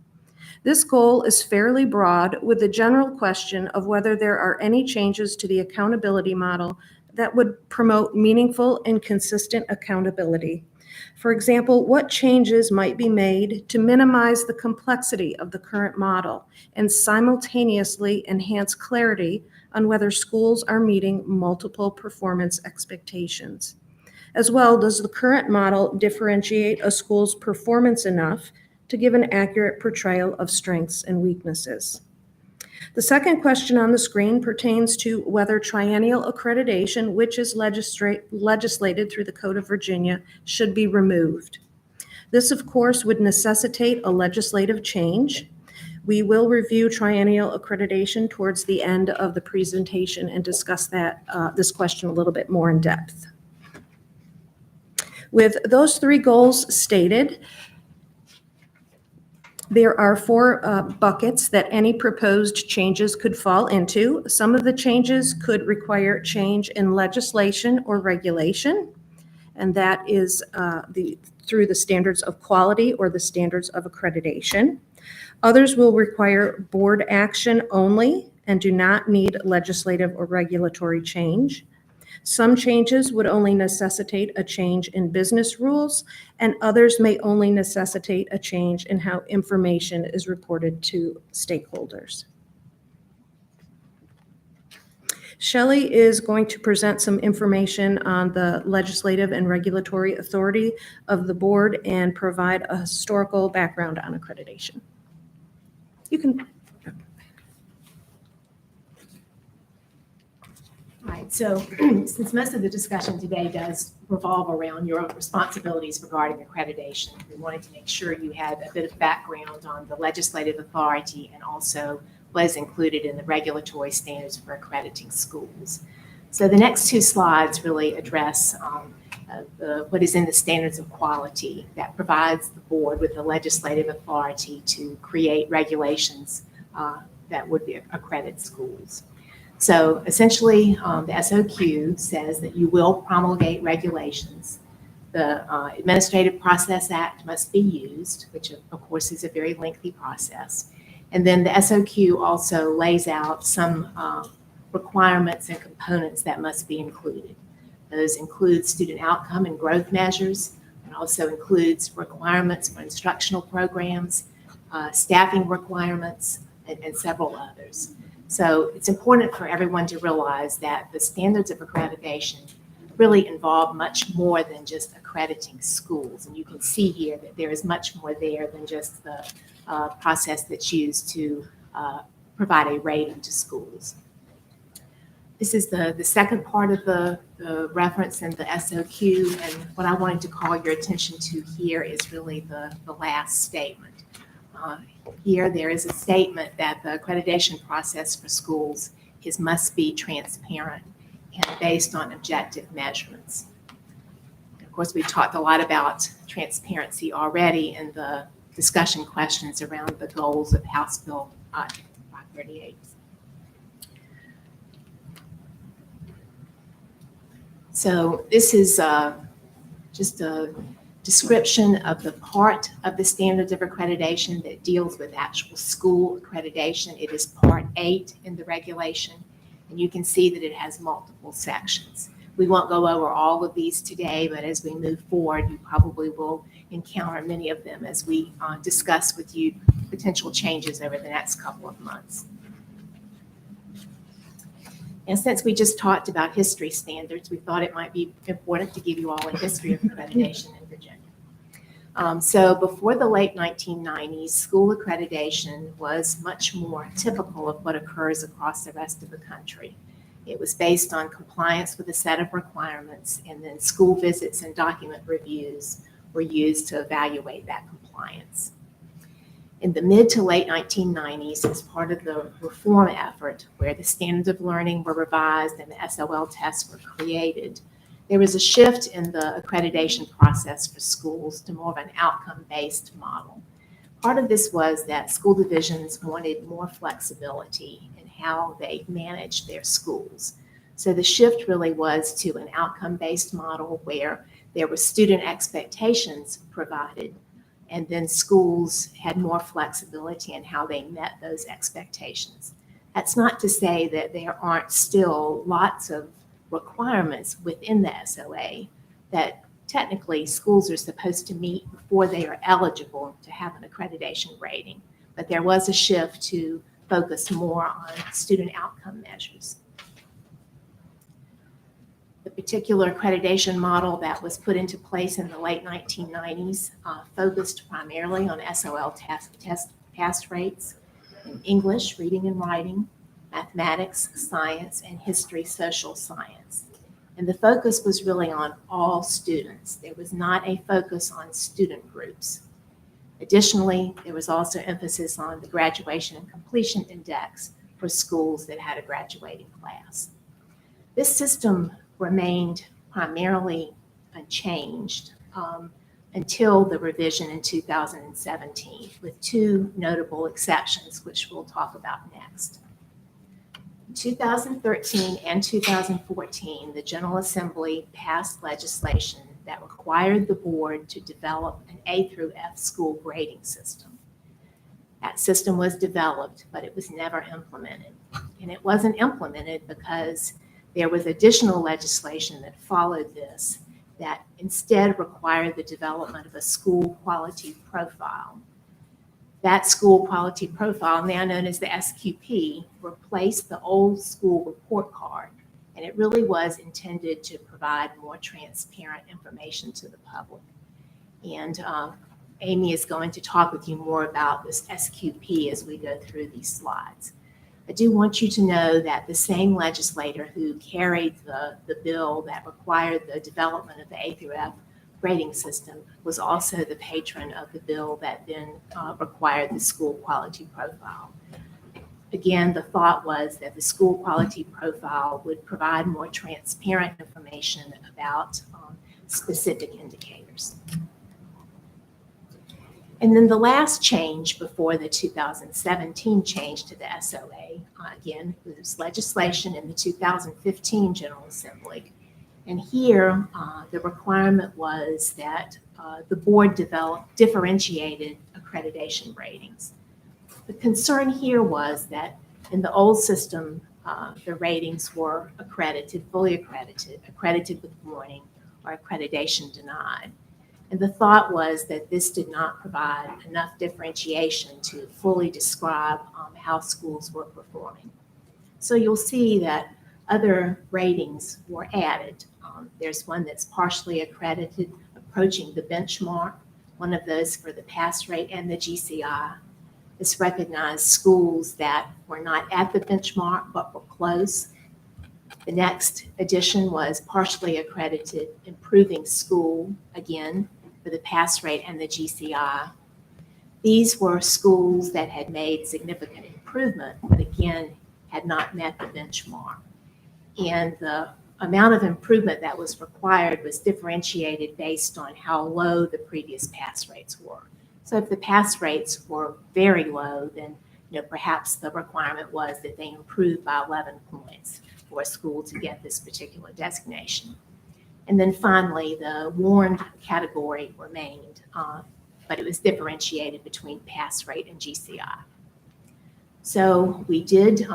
This goal is fairly broad, with the general question of whether there are any changes to the accountability model that would promote meaningful and consistent accountability. For example, what changes might be made to minimize the complexity of the current model and simultaneously enhance clarity on whether schools are meeting multiple performance expectations? As well, does the current model differentiate a school's performance enough to give an accurate portrayal of strengths and weaknesses? The second question on the screen pertains to whether triennial accreditation, which is legislated through the Code of Virginia, should be removed. This, of course, would necessitate a legislative change. We will review triennial accreditation towards the end of the presentation and discuss this question a little bit more in depth. With those 3 goals stated, there are 4 buckets that any proposed changes could fall into. Some of the changes could require change in legislation or regulation, and that is through the standards of quality or the standards of accreditation. Others will require board action only and do not need legislative or regulatory change. Some changes would only necessitate a change in business rules, and others may only necessitate a change in how information is reported to stakeholders. Shelley is going to present some information on the legislative and regulatory authority of the board and provide a historical background on accreditation. You can. Right, so since most of the discussion today does revolve around your own responsibilities regarding accreditation, we wanted to make sure you had a bit of background on the legislative authority and also what is included in the regulatory standards for accrediting schools. So the next 2 slides really address what is in the standards of quality that provides the board with the legislative authority to create regulations that would accredit schools. So essentially, the SOQ says that you will promulgate regulations. The Administrative Process Act must be used, which of course is a very lengthy process. And then the SOQ also lays out some requirements and components that must be included. Those include student outcome and growth measures, and also includes requirements for instructional programs, staffing requirements, and several others. So it's important for everyone to realize that the standards of accreditation really involve much more than just accrediting schools. And you can see here that there is much more there than just the process that's used to provide a rating to schools. This is the second part of the reference in the SOQ, and what I wanted to call your attention to here is really the last statement. Here there is a statement that the accreditation process for schools must be transparent and based on objective measurements. Of course, we've talked a lot about transparency already in the discussion questions around the goals of House Bill 538. So this is just a description of the part of the standards of accreditation that deals with actual school accreditation. It is Part 8 in the regulation, and you can see that it has multiple sections. We won't go over all of these today, but as we move forward, you probably will encounter many of them as we discuss with you potential changes over the next couple of months. And since we just talked about history standards, we thought it might be important to give you all a history of accreditation in Virginia. So before the late 1990s, school accreditation was much more typical of what occurs across the rest of the country. It was based on compliance with a set of requirements, and then school visits and document reviews were used to evaluate that compliance. In the mid to late 1990s, as part of the reform effort, where the standards of learning were revised and the SOL tests were created, there was a shift in the accreditation process for schools to more of an outcome-based model. Part of this was that school divisions wanted more flexibility in how they managed their schools. So the shift really was to an outcome-based model where there were student expectations provided, and then schools had more flexibility in how they met those expectations. That's not to say that there aren't still lots of requirements within the SOA that technically schools are supposed to meet before they are eligible to have an accreditation rating. But there was a shift to focus more on student outcome measures. The particular accreditation model that was put into place in the late 1990s focused primarily on SOL test pass rates in English, reading and writing, mathematics, science, and history, social science. And the focus was really on all students. There was not a focus on student groups. Additionally, there was also emphasis on the graduation and completion index for schools that had a graduating class. This system remained primarily unchanged until the revision in 2017, with two notable exceptions, which we'll talk about next. In 2013 and 2014, the General Assembly passed legislation that required the board to develop an A through F school grading system. That system was developed, but it was never implemented. And it wasn't implemented because there was additional legislation that followed this that instead required the development of a school quality profile. That school quality profile, now known as the SQP, replaced the old school report card, and it really was intended to provide more transparent information to the public. And Amy is going to talk with you more about this SQP as we go through these slides. I do want you to know that the same legislator who carried the bill that required the development of the A through F grading system was also the patron of the bill that then required the school quality profile. Again, the thought was that the school quality profile would provide more transparent information about specific indicators. And then the last change before the 2017 change to the SOA, again, was legislation in the 2015 General Assembly. And here, the requirement was that the board develop differentiated accreditation ratings. The concern here was that in the old system, the ratings were accredited, fully accredited, accredited with warning, or accreditation denied. And the thought was that this did not provide enough differentiation to fully describe how schools were performing. So you'll see that other ratings were added. There's one that's partially accredited, approaching the benchmark, one of those for the pass rate and the GCI. This recognized schools that were not at the benchmark but were close. The next addition was partially accredited, improving school, again, for the pass rate and the GCI. These were schools that had made significant improvement, but again, had not met the benchmark. And the amount of improvement that was required was differentiated based on how low the previous pass rates were. So if the pass rates were very low, then perhaps the requirement was that they improve by 11 points for a school to get this particular designation. And then finally, the warned category remained, but it was differentiated between pass rate and GCI. So we did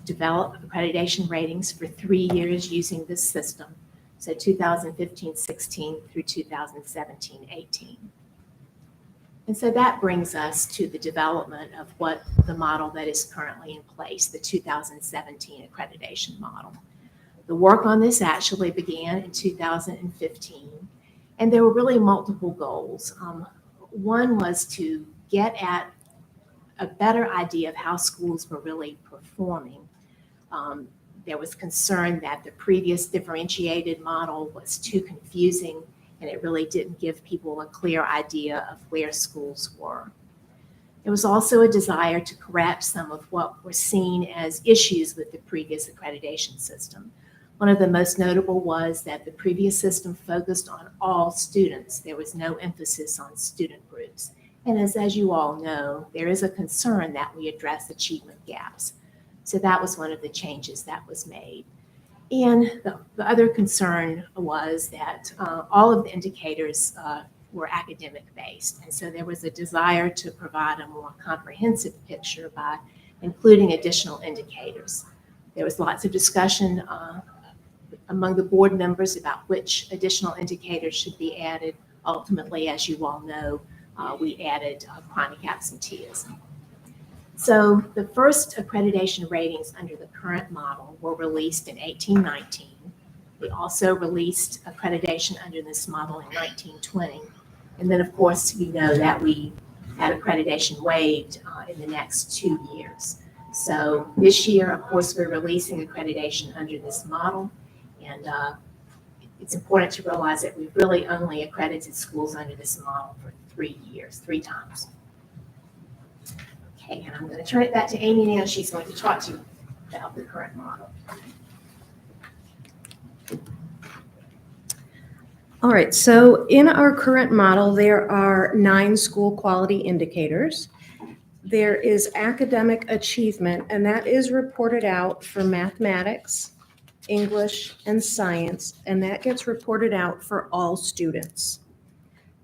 develop accreditation ratings for 3 years using this system, so 2015-16 through 2017-18. And so that brings us to the development of what the model that is currently in place, the 2017 accreditation model. The work on this actually began in 2015, And there were really multiple goals. One was to get at a better idea of how schools were really performing. There was concern that the previous differentiated model was too confusing and it really didn't give people a clear idea of where schools were. There was also a desire to correct some of what were seen as issues with the previous accreditation system. One of the most notable was that the previous system focused on all students. There was no emphasis on student groups. And as you all know, there is a concern that we address achievement gaps. So that was one of the changes that was made. And the other concern was that all of the indicators were academic based. And so there was a desire to provide a more comprehensive picture by including additional indicators. There was lots of discussion among the board members about which additional indicators should be added. Ultimately, as you all know, we added chronic absenteeism. So the first accreditation ratings under the current model were released in 1819. We also released accreditation under this model in 1920. And then, of course, you know that we had accreditation waived in the next 2 years. So this year, of course, we're releasing accreditation under this model. And it's important to realize that we've really only accredited schools under this model for 3 years, 3 times. Okay, and I'm going to turn it back to Amy now. She's going to talk to you about the current model. All right, so in our current model, there are 9 school quality indicators. There is academic achievement, and that is reported out for mathematics, English, and science, and that gets reported out for all students.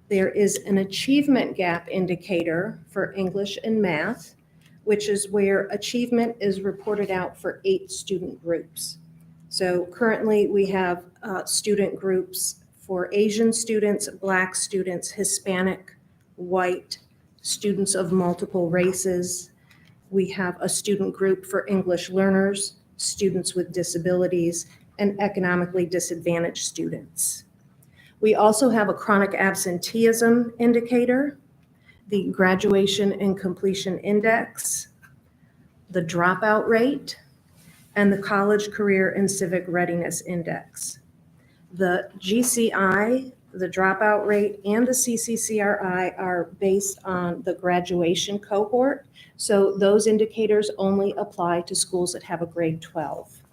There is an achievement gap indicator for English and math, which is where achievement is reported out for 8 student groups. So currently we have student groups for Asian students, Black students, Hispanic, white, students of multiple races. We have a student group for English learners, students with disabilities, and economically disadvantaged students. We also have a chronic absenteeism indicator, the graduation and completion index, the dropout rate, and the college career and civic readiness index. The GCI, the dropout rate, and the CCCRI are based on the graduation cohort, so those indicators only apply to schools that have a grade 12.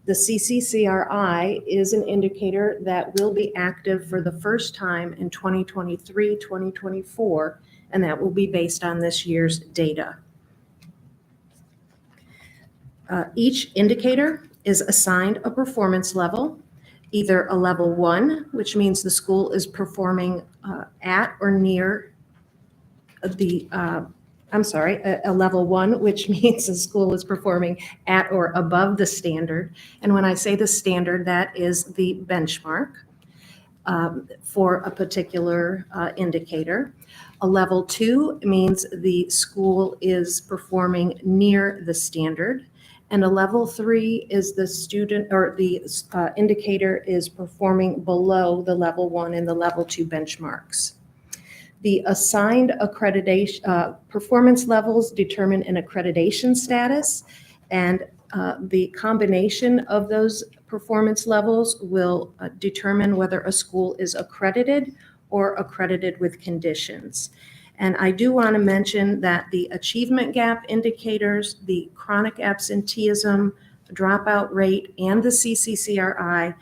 The CCCRI is an indicator that will be active for the first time in 2023, 2024, and that will be based on this year's data. Each indicator is assigned a performance level, either a level 1, which means the school is performing at or near the a level 1, which means the school is performing at or above the standard. And when I say the standard, that is the benchmark for a particular indicator. A level 2 means the school is performing near the standard. And a level 3 is the student or the indicator is performing below the level 1 and the level 2 benchmarks. The assigned accreditation performance levels determine an accreditation status, and the combination of those performance levels will determine whether a school is accredited or accredited with conditions. And I do want to mention that the achievement gap indicators, the chronic absenteeism, dropout rate, and the CCCRI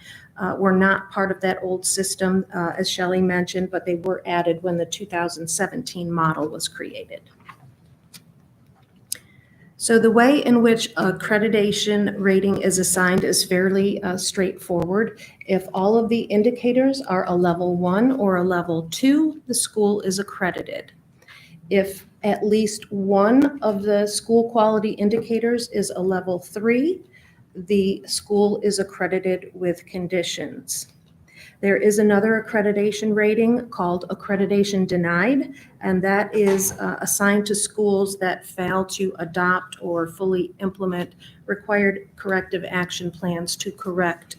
were not part of that old system, as Shelley mentioned, but they were added when the 2017 model was created. So the way in which accreditation rating is assigned is fairly straightforward. If all of the indicators are a level 1 or a level 2, the school is accredited. If at least one of the school quality indicators is a level 3, the school is accredited with conditions. There is another accreditation rating called accreditation denied, and that is assigned to schools that fail to adopt or fully implement required corrective action plans to correct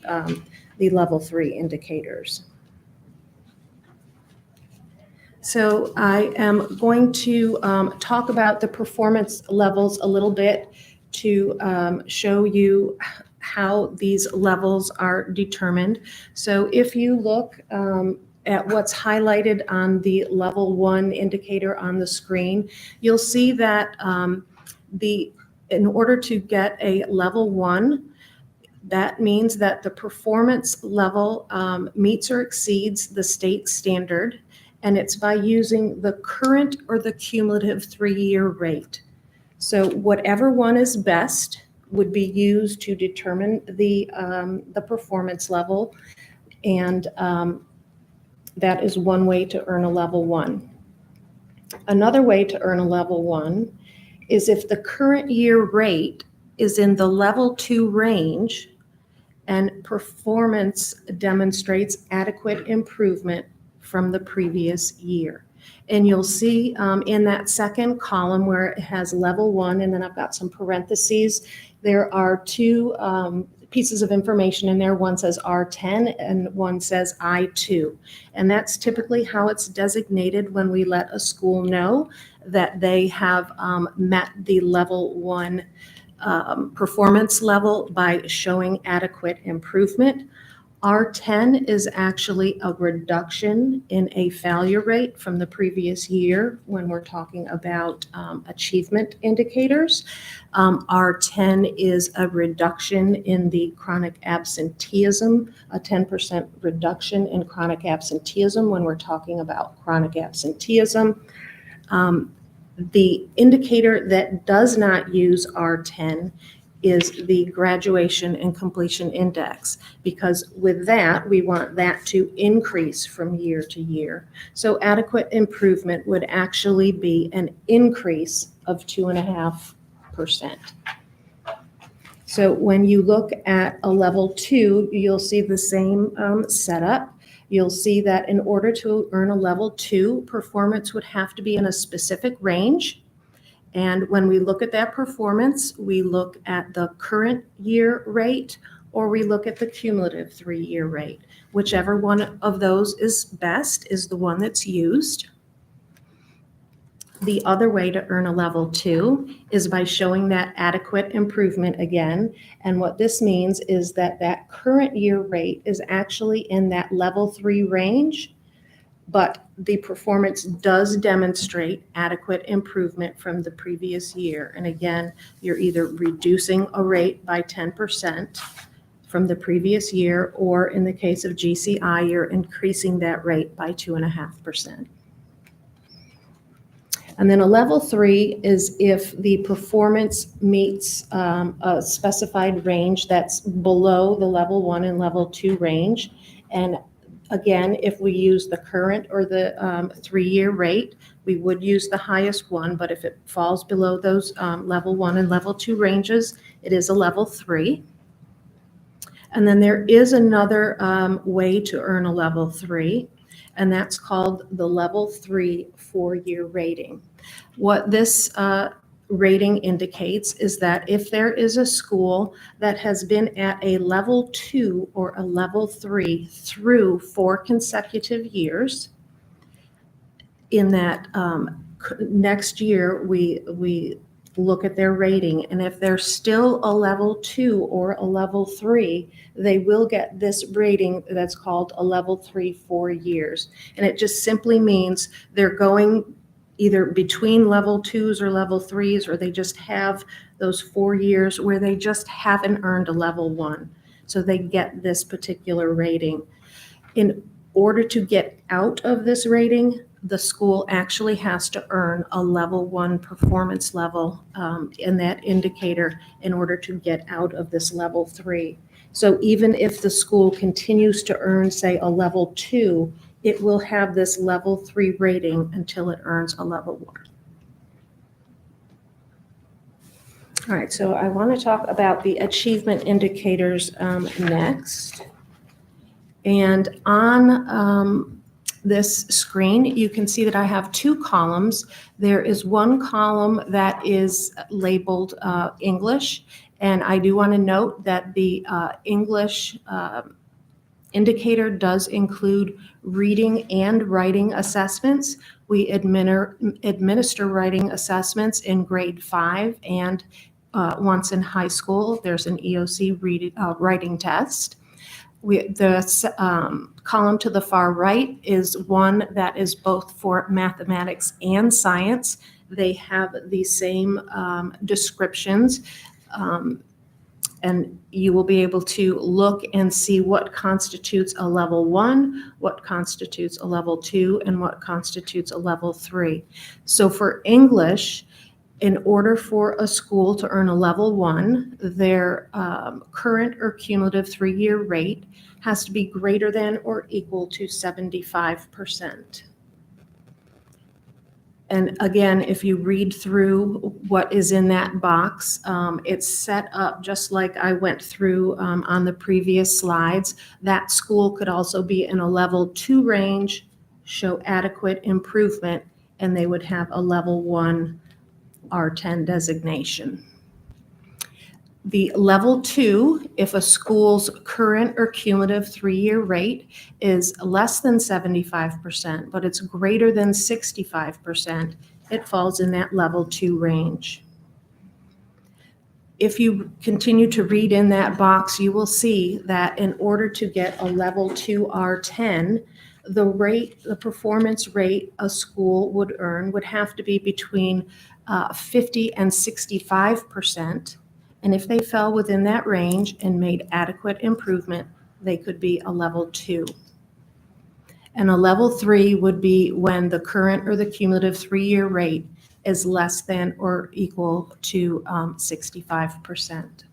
the level 3 indicators. So I am going to talk about the performance levels a little bit to show you how these levels are determined. So if you look at what's highlighted on the level 1 indicator on the screen, you'll see that in order to get a level 1, that means that the performance level meets or exceeds the state standard, and it's by using the current or the cumulative 3-year rate. So whatever one is best would be used to determine the performance level, and that is one way to earn a level 1. Another way to earn a level 1 is if the current year rate is in the level 2 range and performance demonstrates adequate improvement from the previous year. And you'll see in that second column where it has level 1, and then I've got some parentheses, there are 2 pieces of information in there. One says R10 and one says I2. And that's typically how it's designated when we let a school know that they have met the level 1 performance level by showing adequate improvement. R10 is actually a reduction in a failure rate from the previous year when we're talking about achievement indicators. R10 is a reduction in the chronic absenteeism, a 10% reduction in chronic absenteeism when we're talking about chronic absenteeism. The indicator that does not use R10 is the graduation and completion index, because with that, we want that to increase from year to year. So adequate improvement would actually be an increase of 2.5%. So when you look at a level 2, you'll see the same setup. You'll see that in order to earn a level 2, performance would have to be in a specific range. And when we look at that performance, we look at the current year rate, or we look at the cumulative 3-year rate. Whichever one of those is best is the one that's used. The other way to earn a level 2 is by showing that adequate improvement again. And what this means is that that current year rate is actually in that level 3 range, but the performance does demonstrate adequate improvement from the previous year. And again, you're either reducing a rate by 10% from the previous year, or in the case of GCI, you're increasing that rate by 2.5%. And then a level 3 is if the performance meets a specified range that's below the level 1 and level 2 range. And again, if we use the current or the 3-year rate, we would use the highest one, but if it falls below those level 1 and level 2 ranges, it is a level 3. And then there is another way to earn a level 3, and that's called the level 3 4-year rating. What this rating indicates is that if there is a school that has been at a level 2 or a level 3 through 4 consecutive years, in that next year we look at their rating, and if they're still a level 2 or a level 3, they will get this rating that's called a level 3 4 years. And it just simply means they're going either between level 2s or level 3s, or they just have those 4 years where they just haven't earned a level 1. So they get this particular rating. In order to get out of this rating, the school actually has to earn a level 1 performance level in that indicator in order to get out of this level 3. So even if the school continues to earn, say, a level 2, it will have this level 3 rating until it earns a level 1. All right, so I want to talk about the achievement indicators next. And on this screen, you can see that I have 2 columns. There is one column that is labeled English, and I do want to note that the English indicator does include reading and writing assessments. We administer writing assessments in grade 5 and once in high school, there's an EOC writing test. The column to the far right is one that is both for mathematics and science. They have the same descriptions, and you will be able to look and see what constitutes a level 1, what constitutes a level 2, and what constitutes a level 3. So for English, in order for a school to earn a level 1, their current or cumulative 3-year rate has to be greater than or equal to 75%. And again, if you read through what is in that box, it's set up just like I went through on the previous slides. That school could also be in a level 2 range, show adequate improvement, and they would have a level 1 R10 designation. The level 2, if a school's current or cumulative 3-year rate is less than 75%, but it's greater than 65%, it falls in that level 2 range. If you continue to read in that box, you will see that in order to get a level 2 R10, the performance rate a school would earn would have to be between 50 and 65%. And if they fell within that range and made adequate improvement, they could be a level 2. And a level 3 would be when the current or the cumulative 3-year rate is less than or equal to 65%.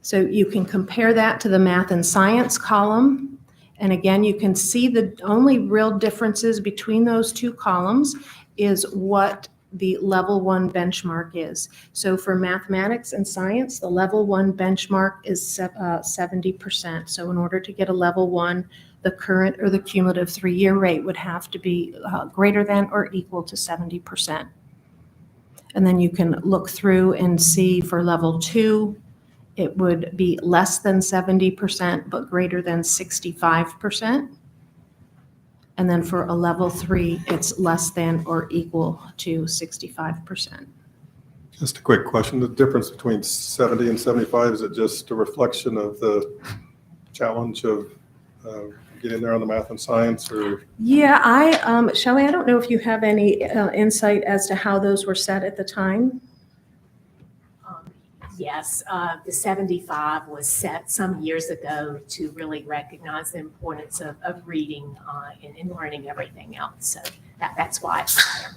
So you can compare that to the math and science column. And again, you can see the only real differences between those two columns is what the level 1 benchmark is. So for mathematics and science, the level 1 benchmark is 70%. So in order to get a level 1, the current or the cumulative 3-year rate would have to be greater than or equal to 70%. And then you can look through and see for level 2, it would be less than 70%, but greater than 65%. And then for a level 3, it's less than or equal to 65%. Just a quick question. The difference between 70 and 75, is it just a reflection of the challenge of getting there on the math and science, or? Yeah, Shelley, I don't know if you have any insight as to how those were set at the time. Yes, the 75 was set some years ago to really recognize the importance of reading and learning everything else. So that's why it's higher.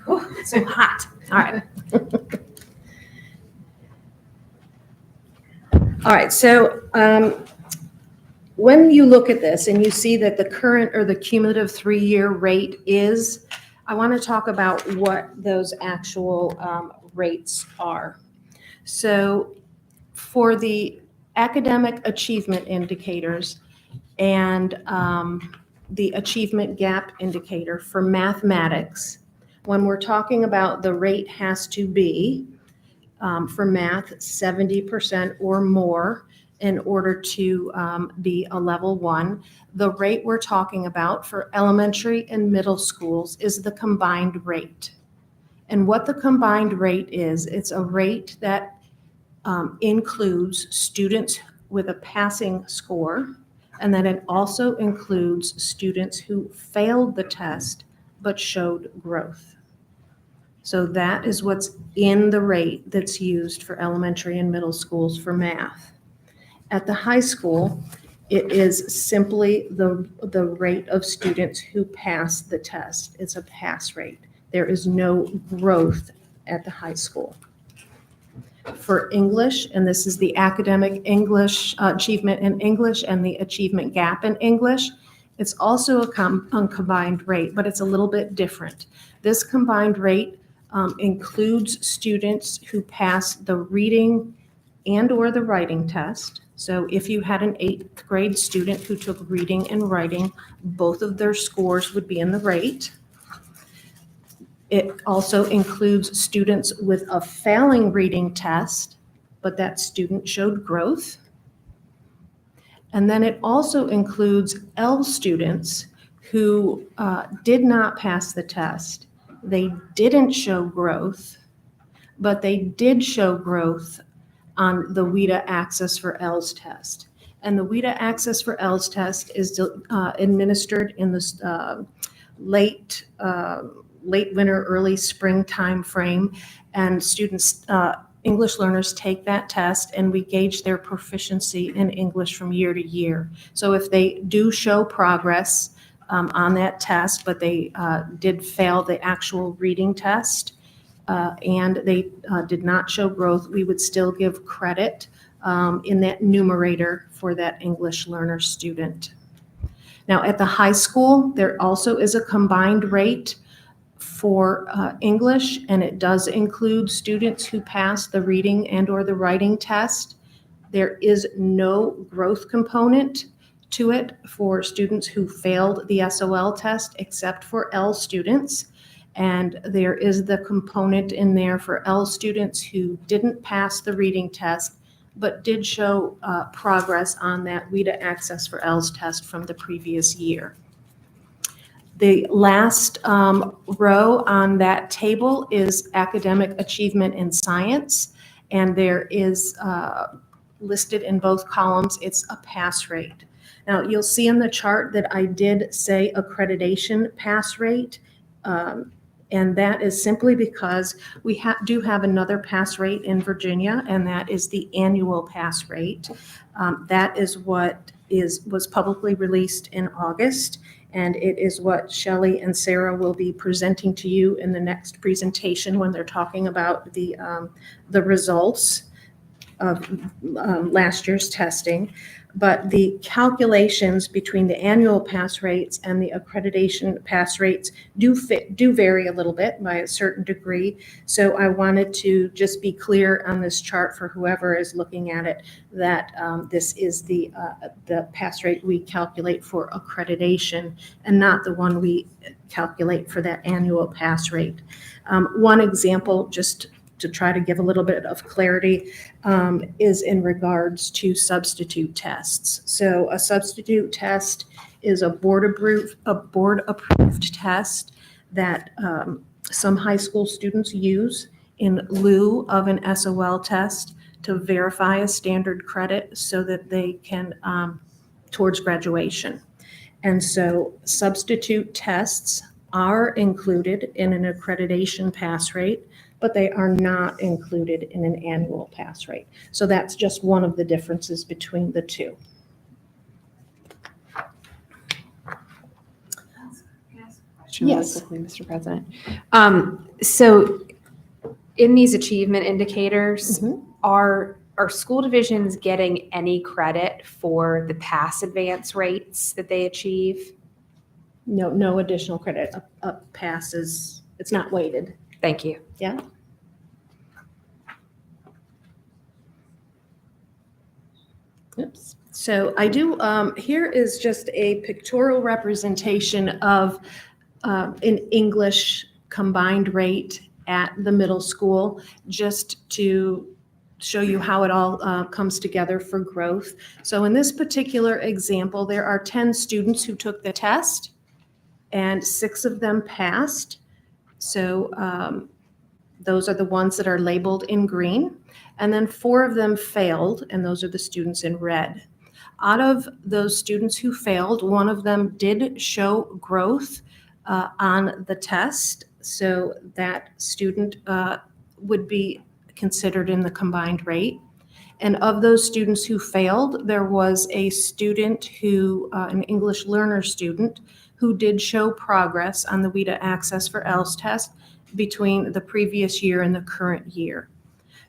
Oh, it's so hot. All right. All right, so when you look at this and you see that the current or the cumulative 3-year rate is, I want to talk about what those actual rates are. So for the academic achievement indicators and the achievement gap indicator for mathematics, when we're talking about the rate has to be for math 70% or more in order to be a level 1. The rate we're talking about for elementary and middle schools is the combined rate. And what the combined rate is, it's a rate that includes students with a passing score, and then it also includes students who failed the test but showed growth. So that is what's in the rate that's used for elementary and middle schools for math. At the high school, it is simply the rate of students who pass the test. It's a pass rate. There is no growth at the high school. For English, and this is the academic English achievement in English and the achievement gap in English, it's also a combined rate, but it's a little bit different. This combined rate includes students who pass the reading and or the writing test. So if you had an 8th grade student who took reading and writing, both of their scores would be in the rate. It also includes students with a failing reading test, but that student showed growth. And then it also includes L students who did not pass the test. They didn't show growth, but they did show growth on the WIDA Access for L's test. And the WIDA Access for L's test is administered in the late winter, early spring time frame. And students, English learners take that test and we gauge their proficiency in English from year to year. So if they do show progress on that test, but they did fail the actual reading test, and they did not show growth, we would still give credit in that numerator for that English learner student. Now, at the high school, there also is a combined rate for English, and it does include students who pass the reading and or the writing test. There is no growth component to it for students who failed the SOL test, except for L students. And there is the component in there for L students who didn't pass the reading test, but did show progress on that WIDA Access for L's test from the previous year. The last row on that table is academic achievement in science, and there is listed in both columns, it's a pass rate. Now, you'll see in the chart that I did say accreditation pass rate. And that is simply because we do have another pass rate in Virginia, and that is the annual pass rate. That is what was publicly released in August, and it is what Shelley and Sarah will be presenting to you in the next presentation when they're talking about the results of last year's testing. But the calculations between the annual pass rates and the accreditation pass rates do vary a little bit by a certain degree. So I wanted to just be clear on this chart for whoever is looking at it that this is the pass rate we calculate for accreditation and not the one we calculate for that annual pass rate. One example, just to try to give a little bit of clarity, is in regards to substitute tests. So a substitute test is a board-approved test that some high school students use in lieu of an SOL test to verify a standard credit so that they can, towards graduation. And so substitute tests are included in an accreditation pass rate, but they are not included in an annual pass rate. So that's just one of the differences between the two. Yes. Really quickly, Mr. President. So in these achievement indicators, are school divisions getting any credit for the pass advance rates that they achieve? No additional credit. A pass it's not weighted. Thank you. Yeah. Oops. So I do, here is just a pictorial representation of an English combined rate at the middle school, just to show you how it all comes together for growth. So in this particular example, there are 10 students who took the test, and 6 of them passed. So those are the ones that are labeled in green. And then 4 of them failed, and those are the students in red. Out of those students who failed, 1 of them did show growth on the test. So that student would be considered in the combined rate. And of those students who failed, there was a student who, an English learner student, who did show progress on the WIDA Access for L's test between the previous year and the current year.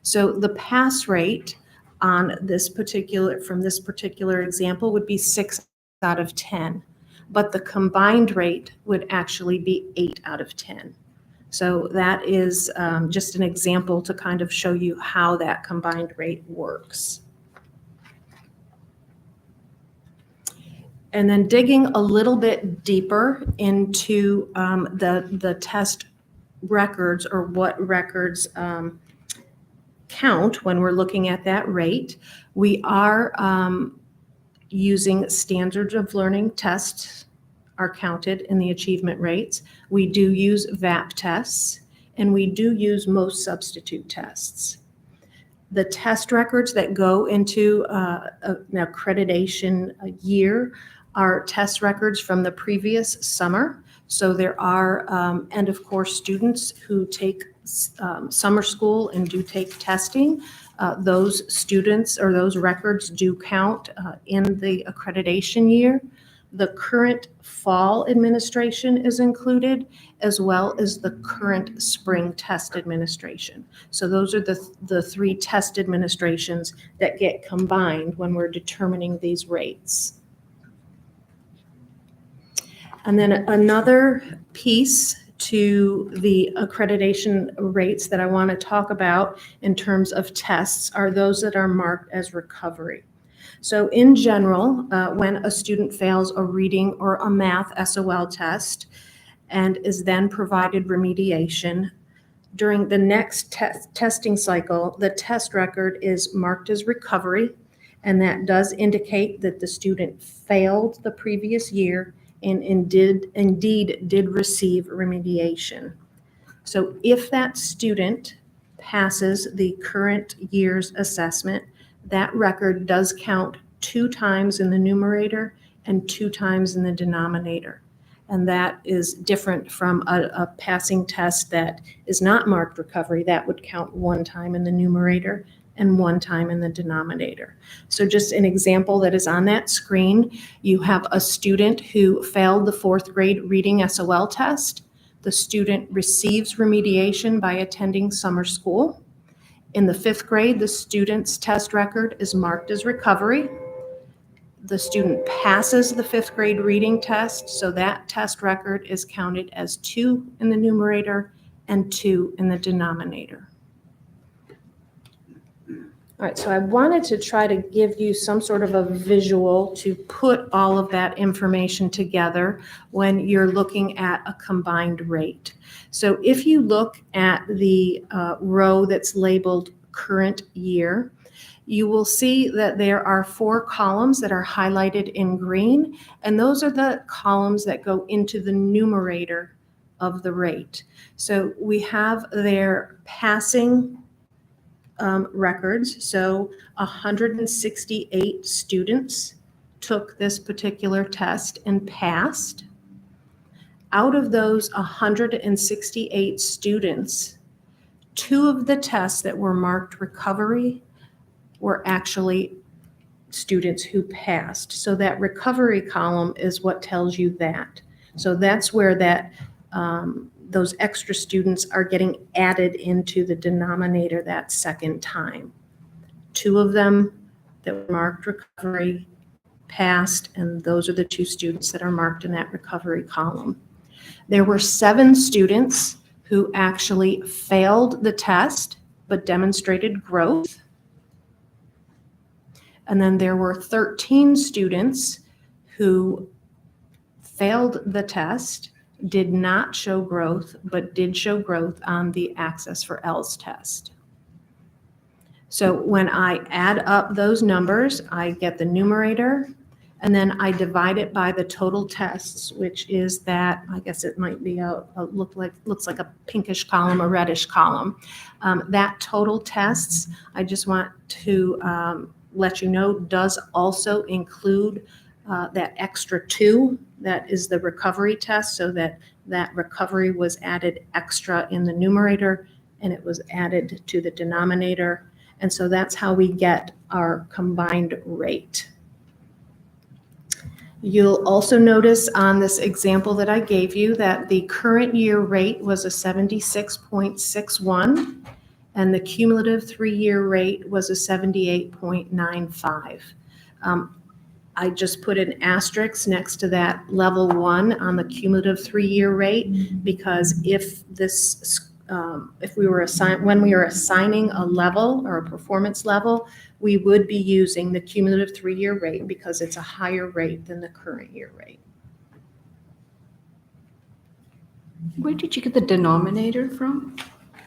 So the pass rate on from this particular example would be 6 out of 10, but the combined rate would actually be 8 out of 10. So that is just an example to kind of show you how that combined rate works. And then digging a little bit deeper into the test records or what records count when we're looking at that rate. We are using standards of learning tests are counted in the achievement rates. We do use VAP tests, and we do use most substitute tests. The test records that go into an accreditation year are test records from the previous summer. So there are end of course students who take summer school and do take testing. Those students or those records do count in the accreditation year. The current fall administration is included, as well as the current spring test administration. So those are the three test administrations that get combined when we're determining these rates. And then another piece to the accreditation rates that I want to talk about in terms of tests are those that are marked as recovery. So in general, when a student fails a reading or a math SOL test and is then provided remediation, during the next testing cycle, the test record is marked as recovery, and that does indicate that the student failed the previous year and indeed did receive remediation. So if that student passes the current year's assessment, that record does count 2 times in the numerator and 2 times in the denominator. And that is different from a passing test that is not marked recovery. That would count 1 time in the numerator and 1 time in the denominator. So just an example that is on that screen, you have a student who failed the 4th grade reading SOL test. The student receives remediation by attending summer school. In the 5th grade, the student's test record is marked as recovery. The student passes the 5th grade reading test, so that test record is counted as 2 in the numerator and 2 in the denominator. All right, so I wanted to try to give you some sort of a visual to put all of that information together when you're looking at a combined rate. So if you look at the row that's labeled current year, you will see that there are 4 columns that are highlighted in green, and those are the columns that go into the numerator of the rate. So we have their passing records. So 168 students took this particular test and passed. Out of those 168 students, 2 of the tests that were marked recovery were actually students who passed. So that recovery column is what tells you that. So that's where that those extra students are getting added into the denominator that second time. 2 of them that were marked recovery passed, and those are the 2 students that are marked in that recovery column. There were 7 students who actually failed the test but demonstrated growth. And then there were 13 students who failed the test, did not show growth, but did show growth on the Access for ELS test. So when I add up those numbers, I get the numerator, and then I divide it by the total tests, which is that, I guess it might be looks like a pinkish column, a reddish column. That total tests, I just want to let you know, does also include that extra 2, that is the recovery test, so that recovery was added extra in the numerator and it was added to the denominator. And so that's how we get our combined rate. You'll also notice on this example that I gave you that the current year rate was a 76.61 and the cumulative 3-year rate was a 78.95. I just put an asterisk next to that level 1 on the cumulative 3-year rate, because if we were when we are assigning a level or a performance level, we would be using the cumulative 3-year rate because it's a higher rate than the current year rate. Where did you get the denominator from?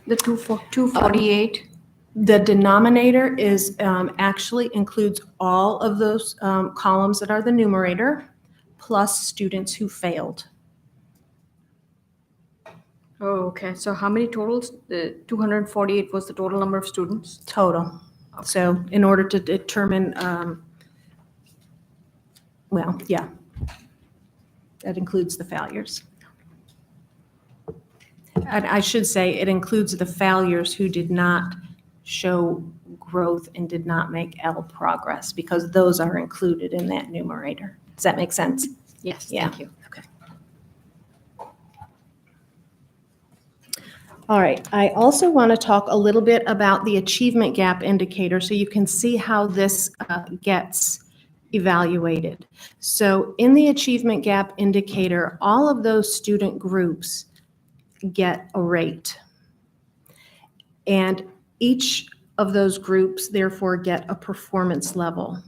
The 248? The denominator is, actually includes all of those columns that are the numerator, plus students who failed. Oh, okay. So how many totals? The 248 was the total number of students? Total. So in order to determine, well, yeah, that includes the failures. And I should say it includes the failures who did not show growth and did not make L progress, because those are included in that numerator. Does that make sense? Yes, Yeah. thank you. Okay. All right, I also want to talk a little bit about the achievement gap indicator so you can see how this gets evaluated. So in the achievement gap indicator, all of those student groups get a rate. And each of those groups therefore get a performance level.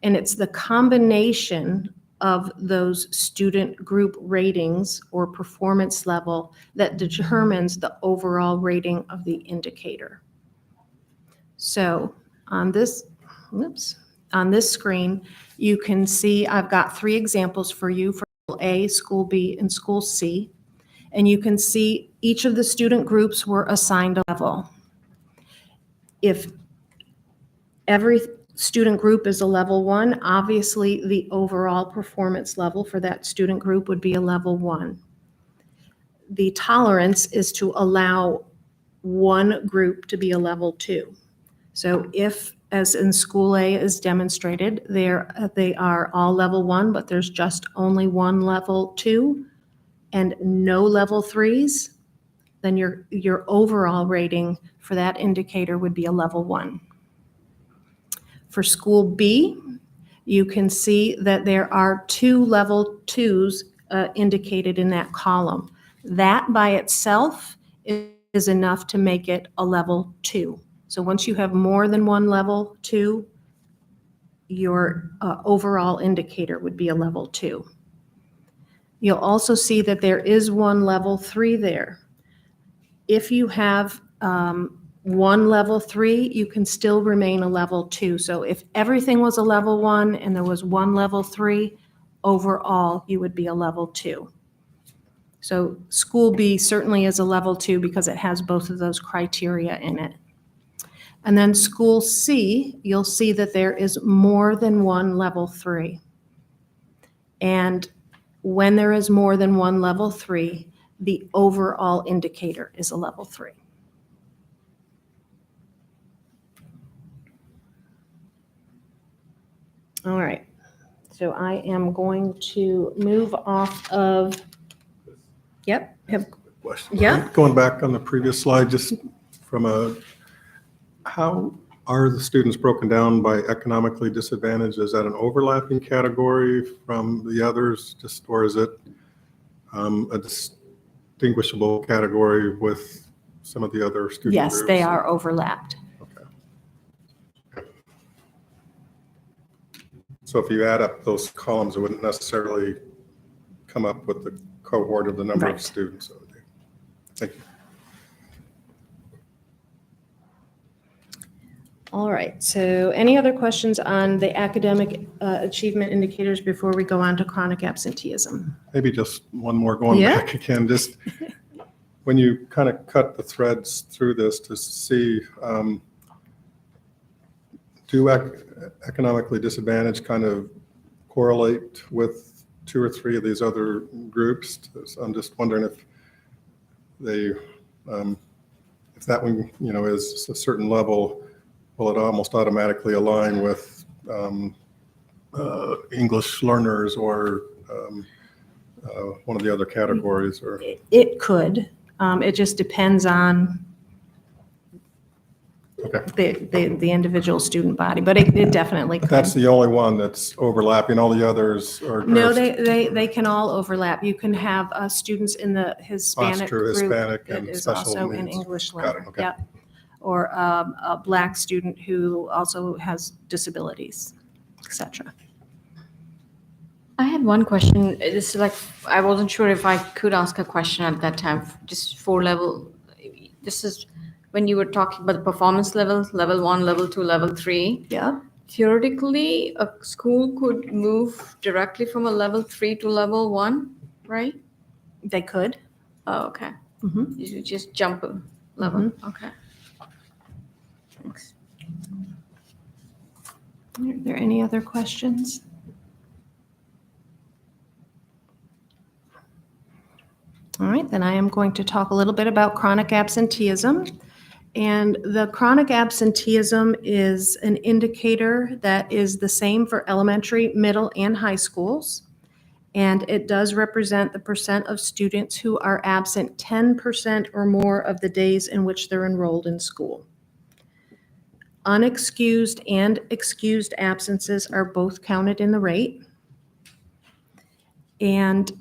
And it's the combination of those student group ratings or performance level that determines the overall rating of the indicator. So on this, on this screen, you can see I've got 3 examples for you for School A, School B, and School C. And you can see each of the student groups were assigned a level. If every student group is a level 1, obviously the overall performance level for that student group would be a level 1. The tolerance is to allow one group to be a level 2. So if, as in School A is demonstrated, they are all level 1, but there's just only one level 2 and no level 3s, then your overall rating for that indicator would be a level 1. For School B, you can see that there are 2 level 2s indicated in that column. That by itself is enough to make it a level 2. So once you have more than one level 2, your overall indicator would be a level 2. You'll also see that there is one level 3 there. If you have one level 3, you can still remain a level 2. So if everything was a level 1 and there was one level 3, overall you would be a level 2. So School B certainly is a level 2 because it has both of those criteria in it. And then School C, you'll see that there is more than one level 3. And when there is more than one level 3, the overall indicator is a level 3. All right, so I am going to move off of, yep, Question. Yeah. Going back on the previous slide, just from how are the students broken down by economically disadvantaged? Is that an overlapping category from the others, or is it a distinguishable category with some of the other student groups? yes, they are overlapped. So if you add up those columns, it wouldn't necessarily come up with the cohort of the number of Right. students. Thank you. All right, so any other questions on the academic achievement indicators before we go on to chronic absenteeism? Maybe just one more going Yeah. back again, just when you kind of cut the threads through this to see, do economically disadvantaged kind of correlate with 2 or 3 of these other groups? So I'm just wondering if they, if that one, is a certain level, will it almost automatically align with English learners or one of the other categories? Or It could. It just depends on the individual student body, but it definitely But could. that's the only one that's overlapping. All the others are. No, they can all overlap. You can have students in the Hispanic true, group Hispanic that and is special also in needs. English Got it, learner. okay. Yep. Or a Black student who also has disabilities, et cetera. I had one question. This is like, I wasn't sure if I could ask a question at that time, just for level. This is when you were talking about the performance levels, level 1, level 2, level 3. Yeah. Theoretically, a school could move directly from a level 3 to level 1, right? They could. Oh, okay. Mhm. You just jump a level. Okay. Thanks. Are there any other questions? All right, then I am going to talk a little bit about chronic absenteeism. And the chronic absenteeism is an indicator that is the same for elementary, middle, and high schools. And it does represent the percent of students who are absent 10% or more of the days in which they're enrolled in school. Unexcused and excused absences are both counted in the rate. And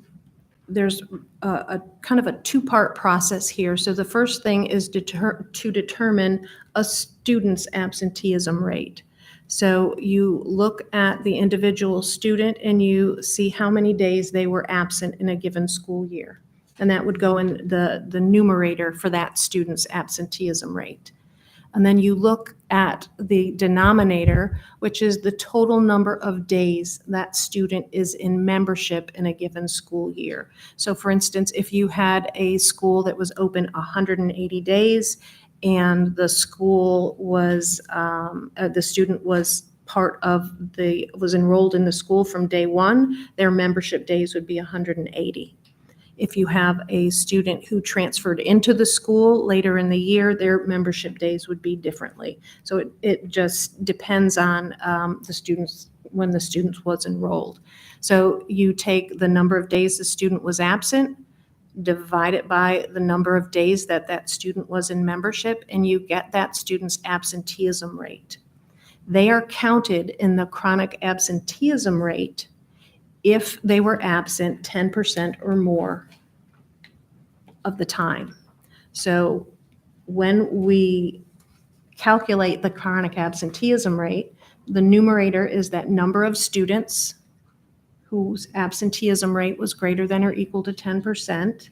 there's a kind of a two-part process here. So the first thing is to determine a student's absenteeism rate. So you look at the individual student and you see how many days they were absent in a given school year. And that would go in the numerator for that student's absenteeism rate. And then you look at the denominator, which is the total number of days that student is in membership in a given school year. So for instance, if you had a school that was open 180 days and the school was, the student was was enrolled in the school from day one, their membership days would be 180. If you have a student who transferred into the school later in the year, their membership days would be differently. So it just depends on the students, when the student was enrolled. So you take the number of days the student was absent, divide it by the number of days that that student was in membership, and you get that student's absenteeism rate. They are counted in the chronic absenteeism rate if they were absent 10% or more of the time. So when we calculate the chronic absenteeism rate, the numerator is that number of students whose absenteeism rate was greater than or equal to 10%.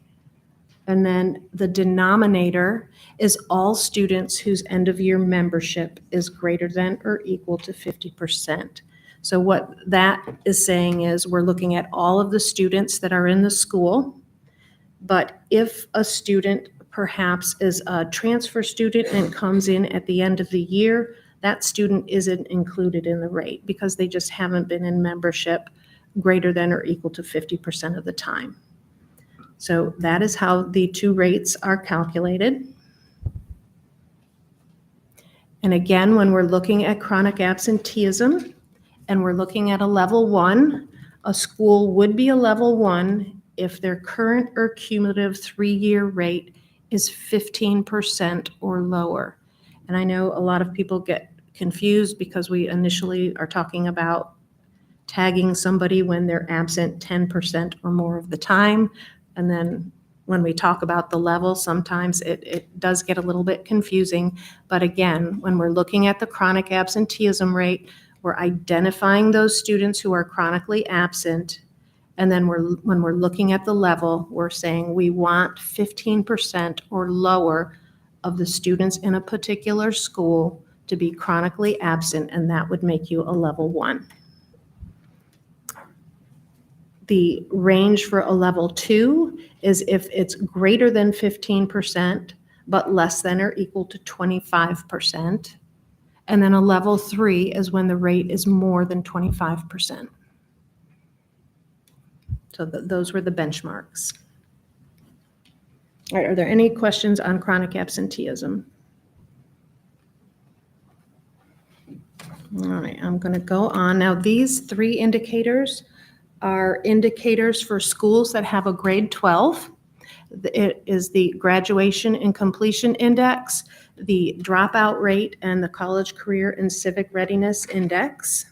And then the denominator is all students whose end of year membership is greater than or equal to 50%. So what that is saying is we're looking at all of the students that are in the school, but if a student perhaps is a transfer student and comes in at the end of the year, that student isn't included in the rate because they just haven't been in membership greater than or equal to 50% of the time. So that is how the two rates are calculated. And again, when we're looking at chronic absenteeism, and we're looking at a level 1, a school would be a level 1 if their current or cumulative 3-year rate is 15% or lower. And I know a lot of people get confused because we initially are talking about tagging somebody when they're absent 10% or more of the time. And then when we talk about the level, sometimes it does get a little bit confusing. But again, when we're looking at the chronic absenteeism rate, we're identifying those students who are chronically absent. And then when we're looking at the level, we're saying we want 15% or lower of the students in a particular school to be chronically absent, and that would make you a level 1. The range for a level 2 is if it's greater than 15%, but less than or equal to 25%. And then a level 3 is when the rate is more than 25%. So those were the benchmarks. All right, are there any questions on chronic absenteeism? All right, I'm going to go on. Now, these 3 indicators are indicators for schools that have a grade 12. It is the graduation and completion index, the dropout rate, and the college career and civic readiness index.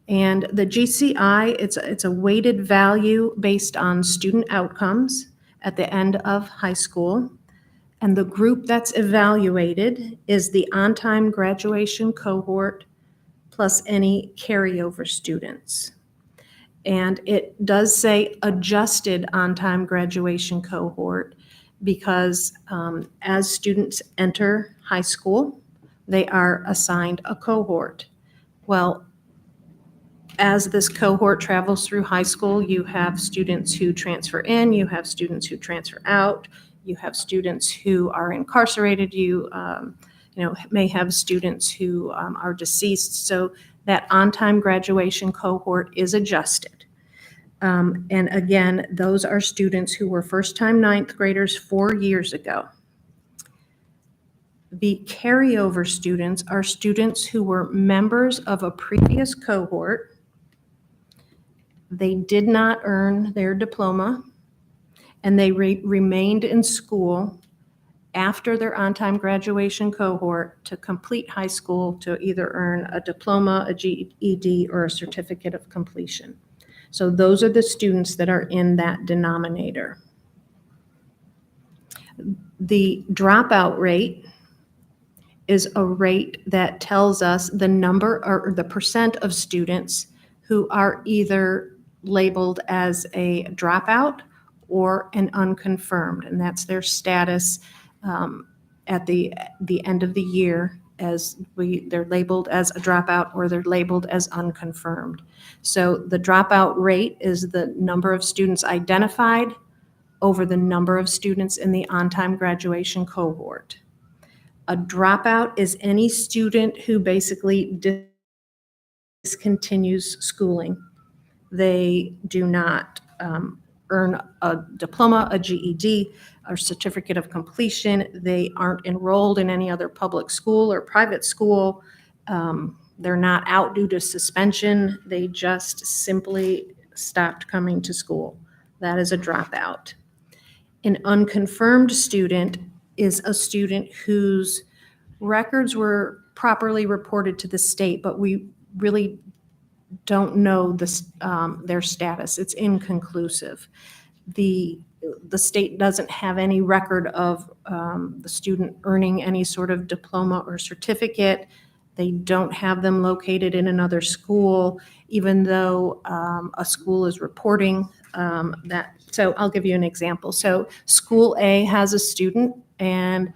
And the GCI, it's a weighted value based on student outcomes at the end of high school. And the group that's evaluated is the on-time graduation cohort plus any carryover students. And it does say adjusted on-time graduation cohort because as students enter high school, they are assigned a cohort. Well, as this cohort travels through high school, you have students who transfer in, you have students who transfer out, you have students who are incarcerated, you may have students who are deceased. So that on-time graduation cohort is adjusted. And again, those are students who were first-time ninth graders 4 years ago. The carryover students are students who were members of a previous cohort. They did not earn their diploma, and they remained in school after their on-time graduation cohort to complete high school to either earn a diploma, a GED, or a certificate of completion. So those are the students that are in that denominator. The dropout rate is a rate that tells us the number or the percent of students who are either labeled as a dropout or an unconfirmed, and that's their status at the end of the year as they're labeled as a dropout or they're labeled as unconfirmed. So the dropout rate is the number of students identified over the number of students in the on-time graduation cohort. A dropout is any student who basically discontinues schooling. They do not earn a diploma, a GED, or certificate of completion. They aren't enrolled in any other public school or private school. They're not out due to suspension. They just simply stopped coming to school. That is a dropout. An unconfirmed student is a student whose records were properly reported to the state, but we really don't know their status. It's inconclusive. The state doesn't have any record of the student earning any sort of diploma or certificate. They don't have them located in another school, even though a school is reporting that. So I'll give you an example. So school A has a student and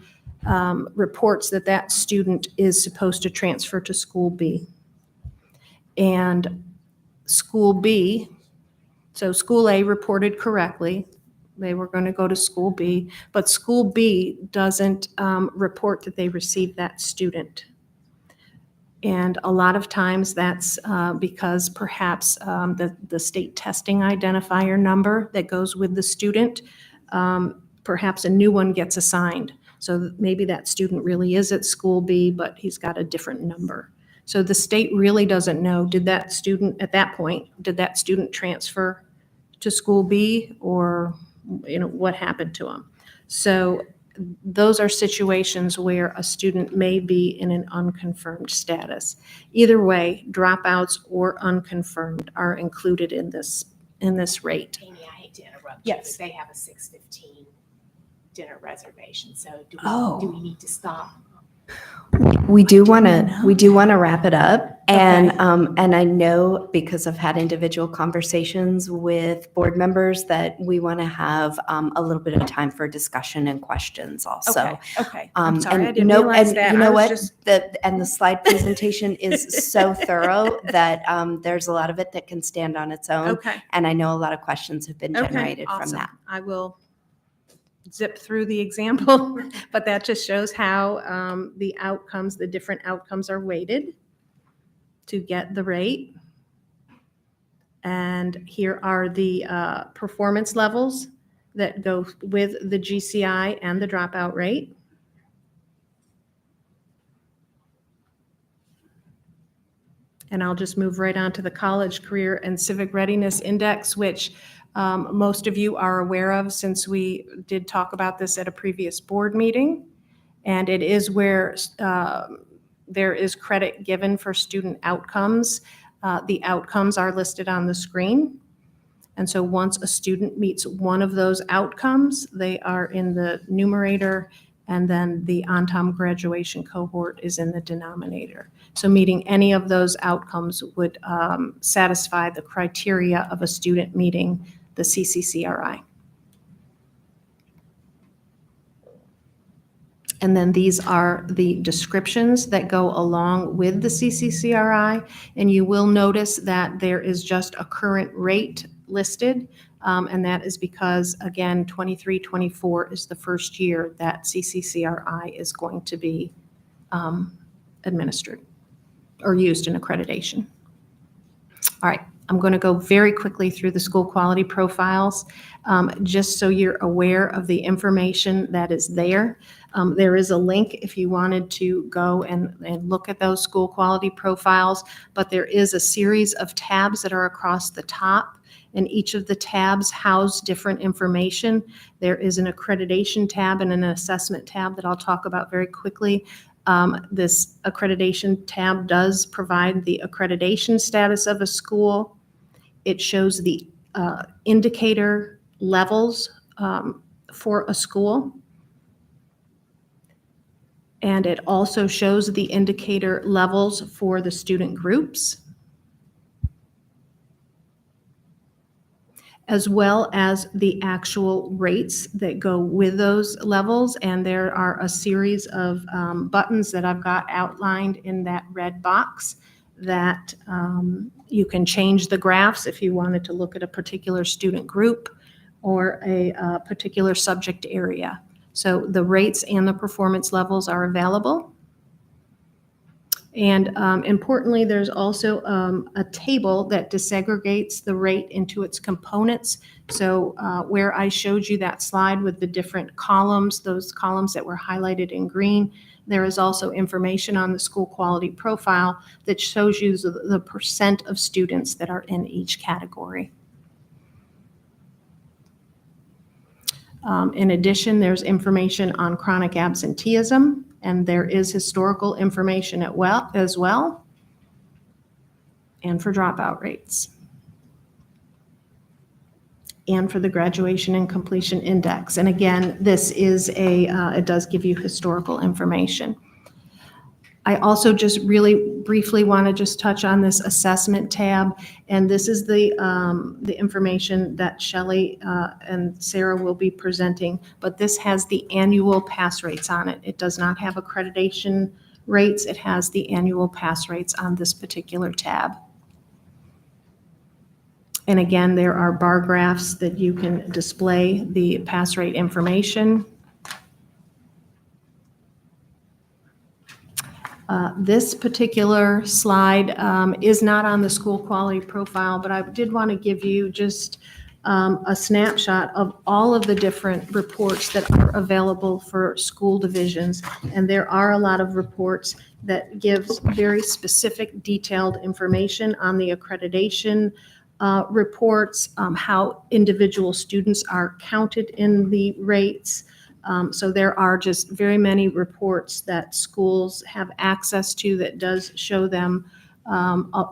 reports that that student is supposed to transfer to school B. And school B, so school A reported correctly, they were going to go to school B, but school B doesn't report that they received that student. And a lot of times that's because perhaps the state testing identifier number that goes with the student, perhaps a new one gets assigned. So maybe that student really is at school B, but he's got a different number. So the state really doesn't know, did that student, at that point, did that student transfer to school B, or what happened to him? So those are situations where a student may be in an unconfirmed status. Either way, dropouts or unconfirmed are included in this rate. Amy, I hate to interrupt you, Yes. but they have a 6:15 dinner reservation, so do Oh. we need to stop? We do want to wrap it up. And I know, because I've had individual conversations with board members, that we want to have a little bit of time for discussion and questions also. Okay. I'm sorry, I And didn't no, realize and that. you I know was what? just- The slide presentation is so thorough that there's a lot of it that can stand on its own. Okay. And I know a lot of questions have been Okay, generated from awesome. that. I will zip through the example, but that just shows how the outcomes, the different outcomes are weighted to get the rate. And here are the performance levels that go with the GCI and the dropout rate. And I'll just move right on to the College Career and Civic Readiness Index, which most of you are aware of since we did talk about this at a previous board meeting. And it is where there is credit given for student outcomes. The outcomes are listed on the screen. And so once a student meets one of those outcomes, they are in the numerator, and then the on-time graduation cohort is in the denominator. So meeting any of those outcomes would satisfy the criteria of a student meeting the CCCRI. And then these are the descriptions that go along with the CCCRI. And you will notice that there is just a current rate listed. And that is because, again, 23-24 is the first year that CCCRI is going to be administered or used in accreditation. All right, I'm going to go very quickly through the school quality profiles, just so you're aware of the information that is there. There is a link if you wanted to go and look at those school quality profiles, but there is a series of tabs that are across the top, and each of the tabs house different information. There is an accreditation tab and an assessment tab that I'll talk about very quickly. This accreditation tab does provide the accreditation status of a school. It shows the indicator levels for a school. And it also shows the indicator levels for the student groups, as well as the actual rates that go with those levels. And there are a series of buttons that I've got outlined in that red box that you can change the graphs if you wanted to look at a particular student group or a particular subject area. So the rates and the performance levels are available. And importantly, there's also a table that disaggregates the rate into its components. So where I showed you that slide with the different columns, those columns that were highlighted in green, there is also information on the school quality profile that shows you the percent of students that are in each category. In addition, there's information on chronic absenteeism, and there is historical information as well, and for dropout rates, and for the graduation and completion index. And again, this is it does give you historical information. I also just really briefly want to just touch on this assessment tab, and this is the information that Shelley and Sarah will be presenting, but this has the annual pass rates on it. It does not have accreditation rates. It has the annual pass rates on this particular tab. And again, there are bar graphs that you can display the pass rate information. This particular slide is not on the school quality profile, but I did want to give you just a snapshot of all of the different reports that are available for school divisions. And there are a lot of reports that gives very specific detailed information on the accreditation reports, how individual students are counted in the rates. So there are just very many reports that schools have access to that does show them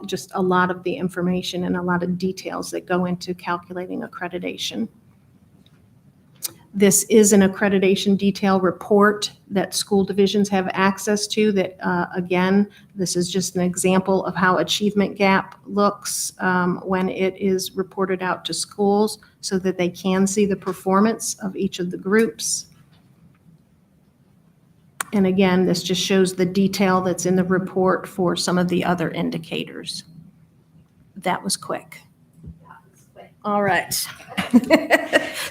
just a lot of the information and a lot of details that go into calculating accreditation. This is an accreditation detail report that school divisions have access to that, again, this is just an example of how achievement gap looks when it is reported out to schools so that they can see the performance of each of the groups. And again, this just shows the detail that's in the report for some of the other indicators. That was quick. All right.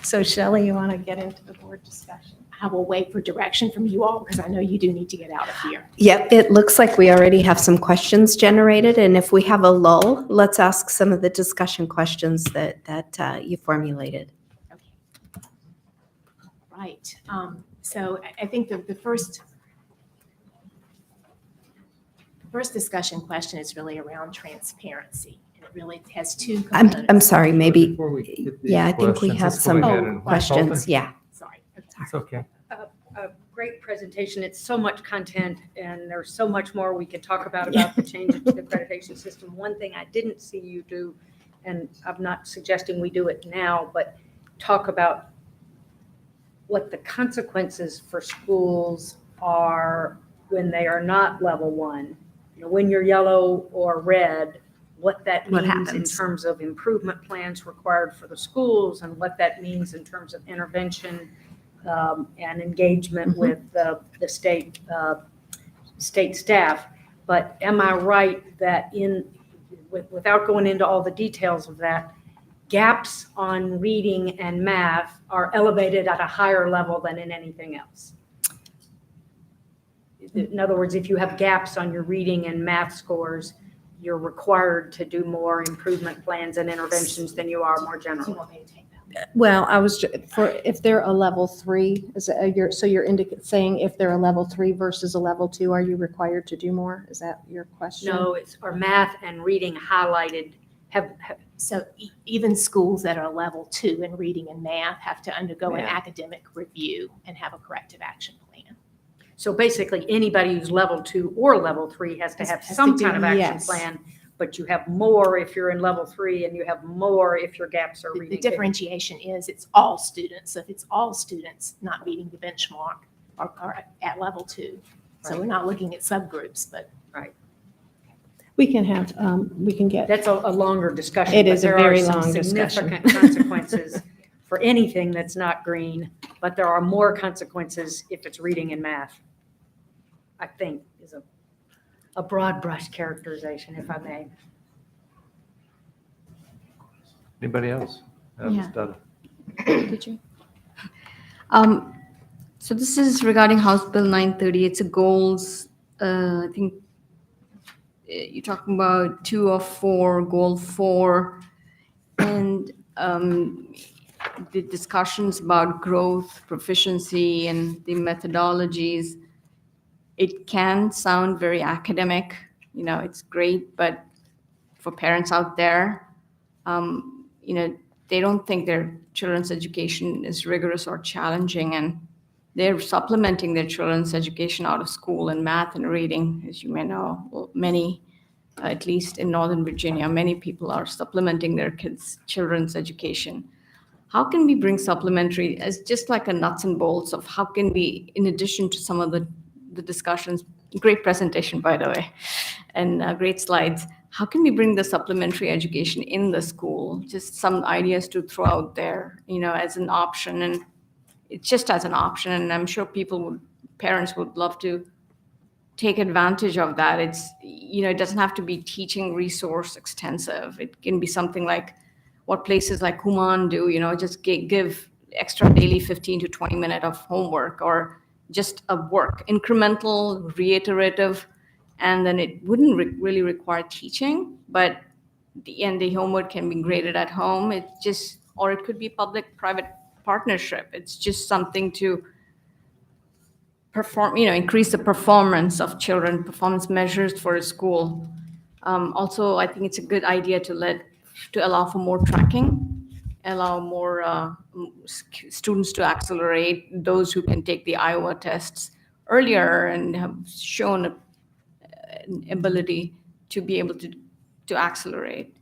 So Shelley, you want to get into the board discussion? I will wait for direction from you all because I know you do need to get out of here. Yep, it looks like we already have some questions generated, and if we have a lull, let's ask some of the discussion questions that you formulated. Okay. Right. So I think the first discussion question is really around transparency. And it really has two components. I'm sorry, maybe, Before we get these yeah, I think we questions, have let's go some ahead and- questions, yeah. Sorry. It's okay. A great presentation. It's so much content, and there's so much more we could talk about the changes to the accreditation system. One thing I didn't see you do, and I'm not suggesting we do it now, but talk about what the consequences for schools are when they are not level one. You know, when you're yellow or red, what that What means in happens? terms of improvement plans required for the schools and what that means in terms of intervention and engagement with the state staff. But am I right that without going into all the details of that, gaps on reading and math are elevated at a higher level than in anything else? In other words, if you have gaps on your reading and math scores, you're required to do more improvement plans and interventions than you are more Do you generally. want me to take that? Well, if they're a level 3, so you're saying if they're a level 3 versus a level 2, are you required to do more? Is that your question? No, are math and reading highlighted, So even schools that are level 2 in reading and math have to undergo an academic review and have a corrective action plan. so basically anybody who's level 2 or level 3 has to have Has to some do- kind of action yes. plan, but you have more if you're in level 3 and you have more if your gaps are The reading. differentiation is it's all students. So if it's all students not meeting the benchmark are at level 2. So we're not looking at subgroups, but We can have, we can get, That's a longer discussion. It but is a there are very some long discussion. Significant consequences for anything that's not green, but there are more consequences if it's reading and math, I think is a broad brush characterization, if I may. Anybody else? Yeah. Done. Did you? So this is regarding House Bill 930. It's a goals, I think you're talking about 2 of 4, goal 4, and the discussions about growth, proficiency, and the methodologies. It can sound very academic, you know, it's great, but for parents out there, you know, they don't think their children's education is rigorous or challenging, and they're supplementing their children's education out of school in math and reading, as you may know. Well, many, at least in Northern Virginia, many people are supplementing their children's education. How can we bring supplementary as just like a nuts and bolts of how can we, in addition to some of the discussions, great presentation, by the way, and great slides, how can we bring the supplementary education in the school? Just some ideas to throw out there, you know, as an option, and it's just as an option, and I'm sure parents would love to take advantage of that. It's, you know, it doesn't have to be teaching resource extensive. It can be something like what places like Human do, you know, just give extra daily 15 to 20 minutes of homework or just a work, incremental, reiterative, and then it wouldn't really require teaching, but the homework can be graded at home. It just, or it could be public-private partnership. It's just something to perform, you know, increase the performance of children, performance measures for a school. Also, I think it's a good idea to allow for more tracking, allow more students to accelerate, those who can take the Iowa tests earlier and have shown an ability to be able to accelerate.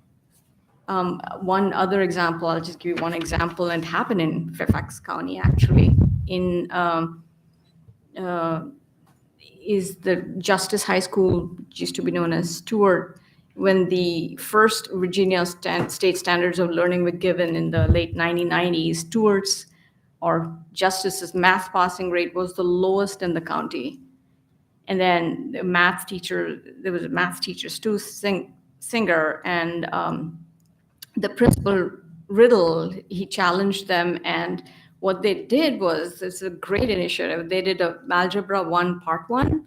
One other example, I'll just give you one example, and it happened in Fairfax County, actually, is the Justice High School, which used to be known as Stewart. When the first Virginia state standards of learning were given in the late 1990s, Stewart's or Justice's math passing rate was the lowest in the county. And then there was a math teacher, Stu Singer, and the principal Riddle, he challenged them, and what they did was, it's a great initiative, they did a Algebra 1 Part 1.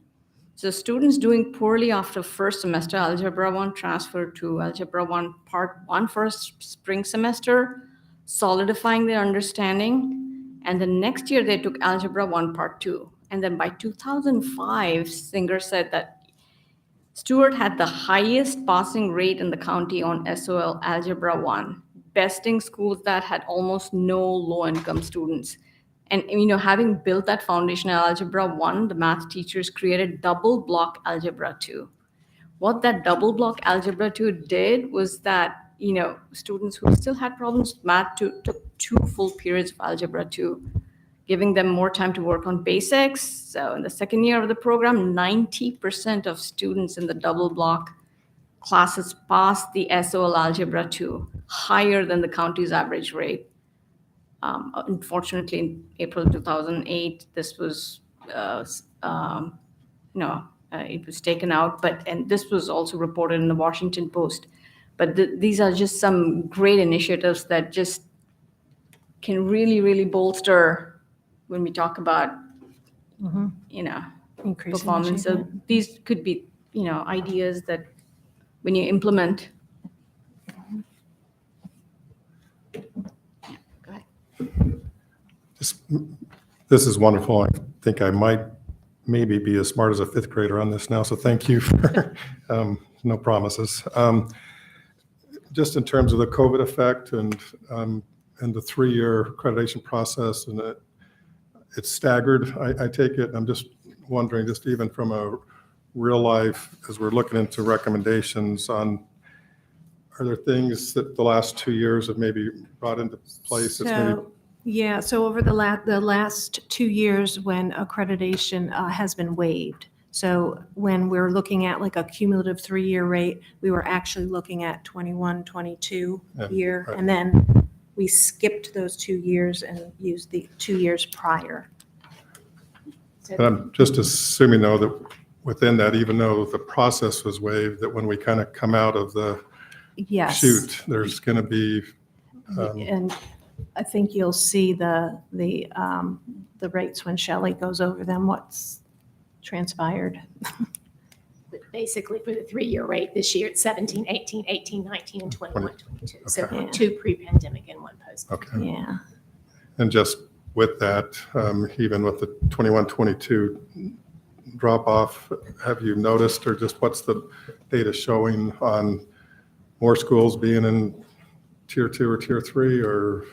So students doing poorly after first semester, Algebra 1 transferred to Algebra 1 Part 1 for a spring semester, solidifying their understanding. And the next year they took Algebra 1 Part 2. And then by 2005, Singer said that Stewart had the highest passing rate in the county on SOL Algebra 1, besting schools that had almost no low-income students. And, you know, having built that foundational Algebra 1, the math teachers created double block Algebra 2. What that double block Algebra 2 did was that, you know, students who still had problems with math took 2 full periods of Algebra 2. giving them more time to work on basics. So in the second year of the program, 90% of students in the double block classes passed the SOL Algebra 2, higher than the county's average rate. Unfortunately, in April 2008, this was, it was taken out, and this was also reported in the Washington Post. But these are just some great initiatives that just can really, really bolster when we talk about, Increasing performance. So achievement. these could be, ideas that when you implement. This is wonderful. I think I might maybe be as smart as a fifth grader on this now, so thank you for no promises. Just in terms of the COVID effect and the 3-year accreditation process, and it's staggered, I take it. I'm just wondering, just even from a real life, as we're looking into recommendations on, are there things that the last 2 years have maybe brought into place that's maybe Yeah, so over the last 2 years when accreditation has been waived. So when we're looking at like a cumulative 3-year rate, we were actually looking at 21, 22 year. right. And then we skipped those 2 years and used the 2 years prior. But I'm just assuming, though, that within that, even though the process was waived, that when we kind of come out of the Yes. chute, there's going to be, And I think you'll see the rates when Shelley goes over them, what's transpired. But basically, for the 3-year rate this year, it's 17, 18, 18, 19, and 21, 22. So Okay. 2 pre-pandemic and 1 post. okay. Yeah. And just with that, even with the 21, 22 drop off, have you noticed, or just what's the data showing on more schools being in tier 2 or tier 3, or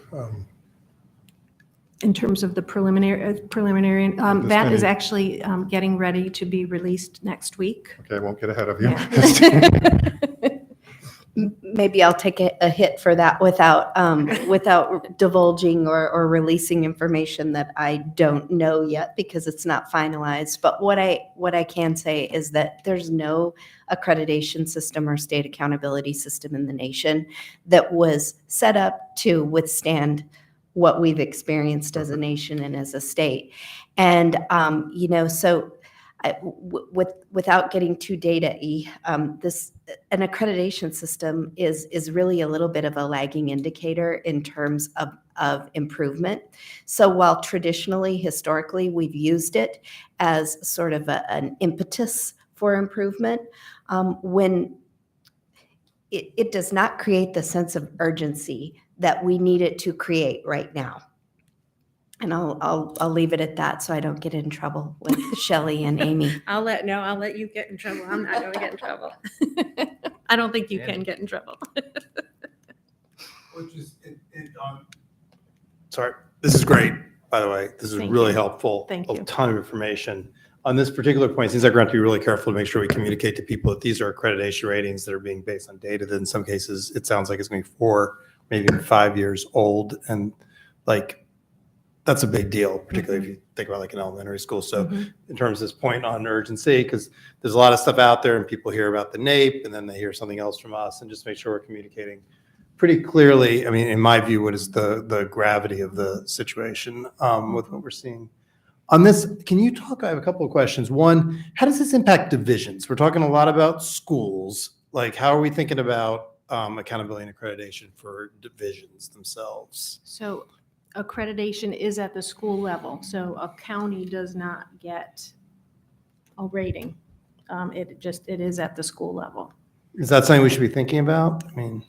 In terms of the preliminary, Just that is any- actually getting ready to be released next week. okay, I won't get ahead of you. Maybe I'll take a hit for that without divulging or releasing information that I don't know yet because it's not finalized. But what I can say is that there's no accreditation system or state accountability system in the nation that was set up to withstand what we've experienced as a nation and as a state. And, so without getting too data-y, an accreditation system is really a little bit of a lagging indicator in terms of improvement. So while traditionally, historically, we've used it as sort of an impetus for improvement, when it does not create the sense of urgency that we need it to create right now. And I'll leave it at that so I don't get in trouble with Shelley and Amy. I'll let you get in trouble. I'm not going to get in trouble. I don't think you can get in trouble. Which is, sorry, this is great, by the way. This is Thank really you. helpful. Thank A you. ton of information. On this particular point, it seems like we're going to be really careful to make sure we communicate to people that these are accreditation ratings that are being based on data that in some cases, it sounds like it's going to be 4, maybe even 5 years old. And like, that's a big deal, particularly if you think about like an elementary school. So in terms of this point on urgency, because there's a lot of stuff out there and people hear about the NAEP and then they hear something else from us, and just make sure we're communicating pretty clearly. I mean, in my view, what is the gravity of the situation with what we're seeing. On this, can you talk, I have a couple of questions. One, how does this impact divisions? We're talking a lot about schools. Like, how are we thinking about accountability and accreditation for divisions themselves? So accreditation is at the school level. So a county does not get a rating. It is at the school level. Is that something we should be thinking about? I mean,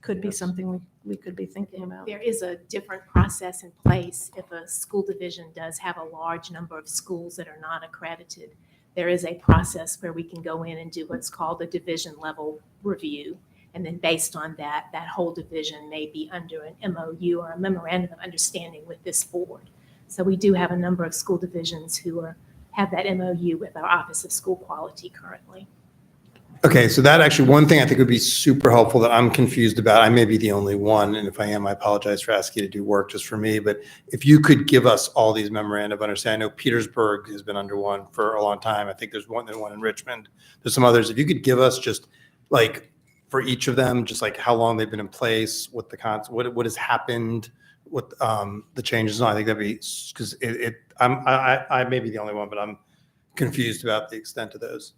Could be something we could be thinking about. There is a different process in place if a school division does have a large number of schools that are not accredited. There is a process where we can go in and do what's called a division level review. And then based on that, that whole division may be under an MOU or a memorandum of understanding with this board. So we do have a number of school divisions who have that MOU with our Office of School Quality currently. Okay, so that actually, one thing I think would be super helpful that I'm confused about, I may be the only one, and if I am, I apologize for asking you to do work just for me, but if you could give us all these memoranda of understanding, I know Petersburg has been under one for a long time. I think there's one in Richmond. There's some others. If you could give us just like, for each of them, just like how long they've been in place, what what has happened, what the changes are, I think that'd be, because I may be the only one, but I'm confused about the extent of those.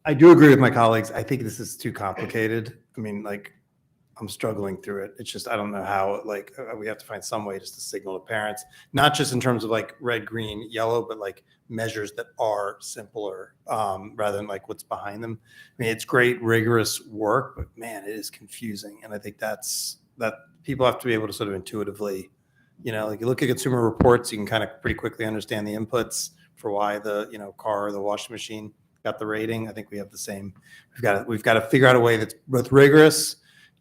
I do agree with my colleagues. I think this is too complicated. I mean, like, I'm struggling through it. It's just, I don't know how, like, we have to find some way just to signal to parents, not just in terms of like red, green, yellow, but like measures that are simpler, rather than like what's behind them. I mean, it's great, rigorous work, but man, it is confusing. And I think that people have to be able to sort of intuitively, like you look at consumer reports, you can kind of pretty quickly understand the inputs for why the, car or the washing machine got the rating. I think we have the same. We've got to figure out a way that's both rigorous,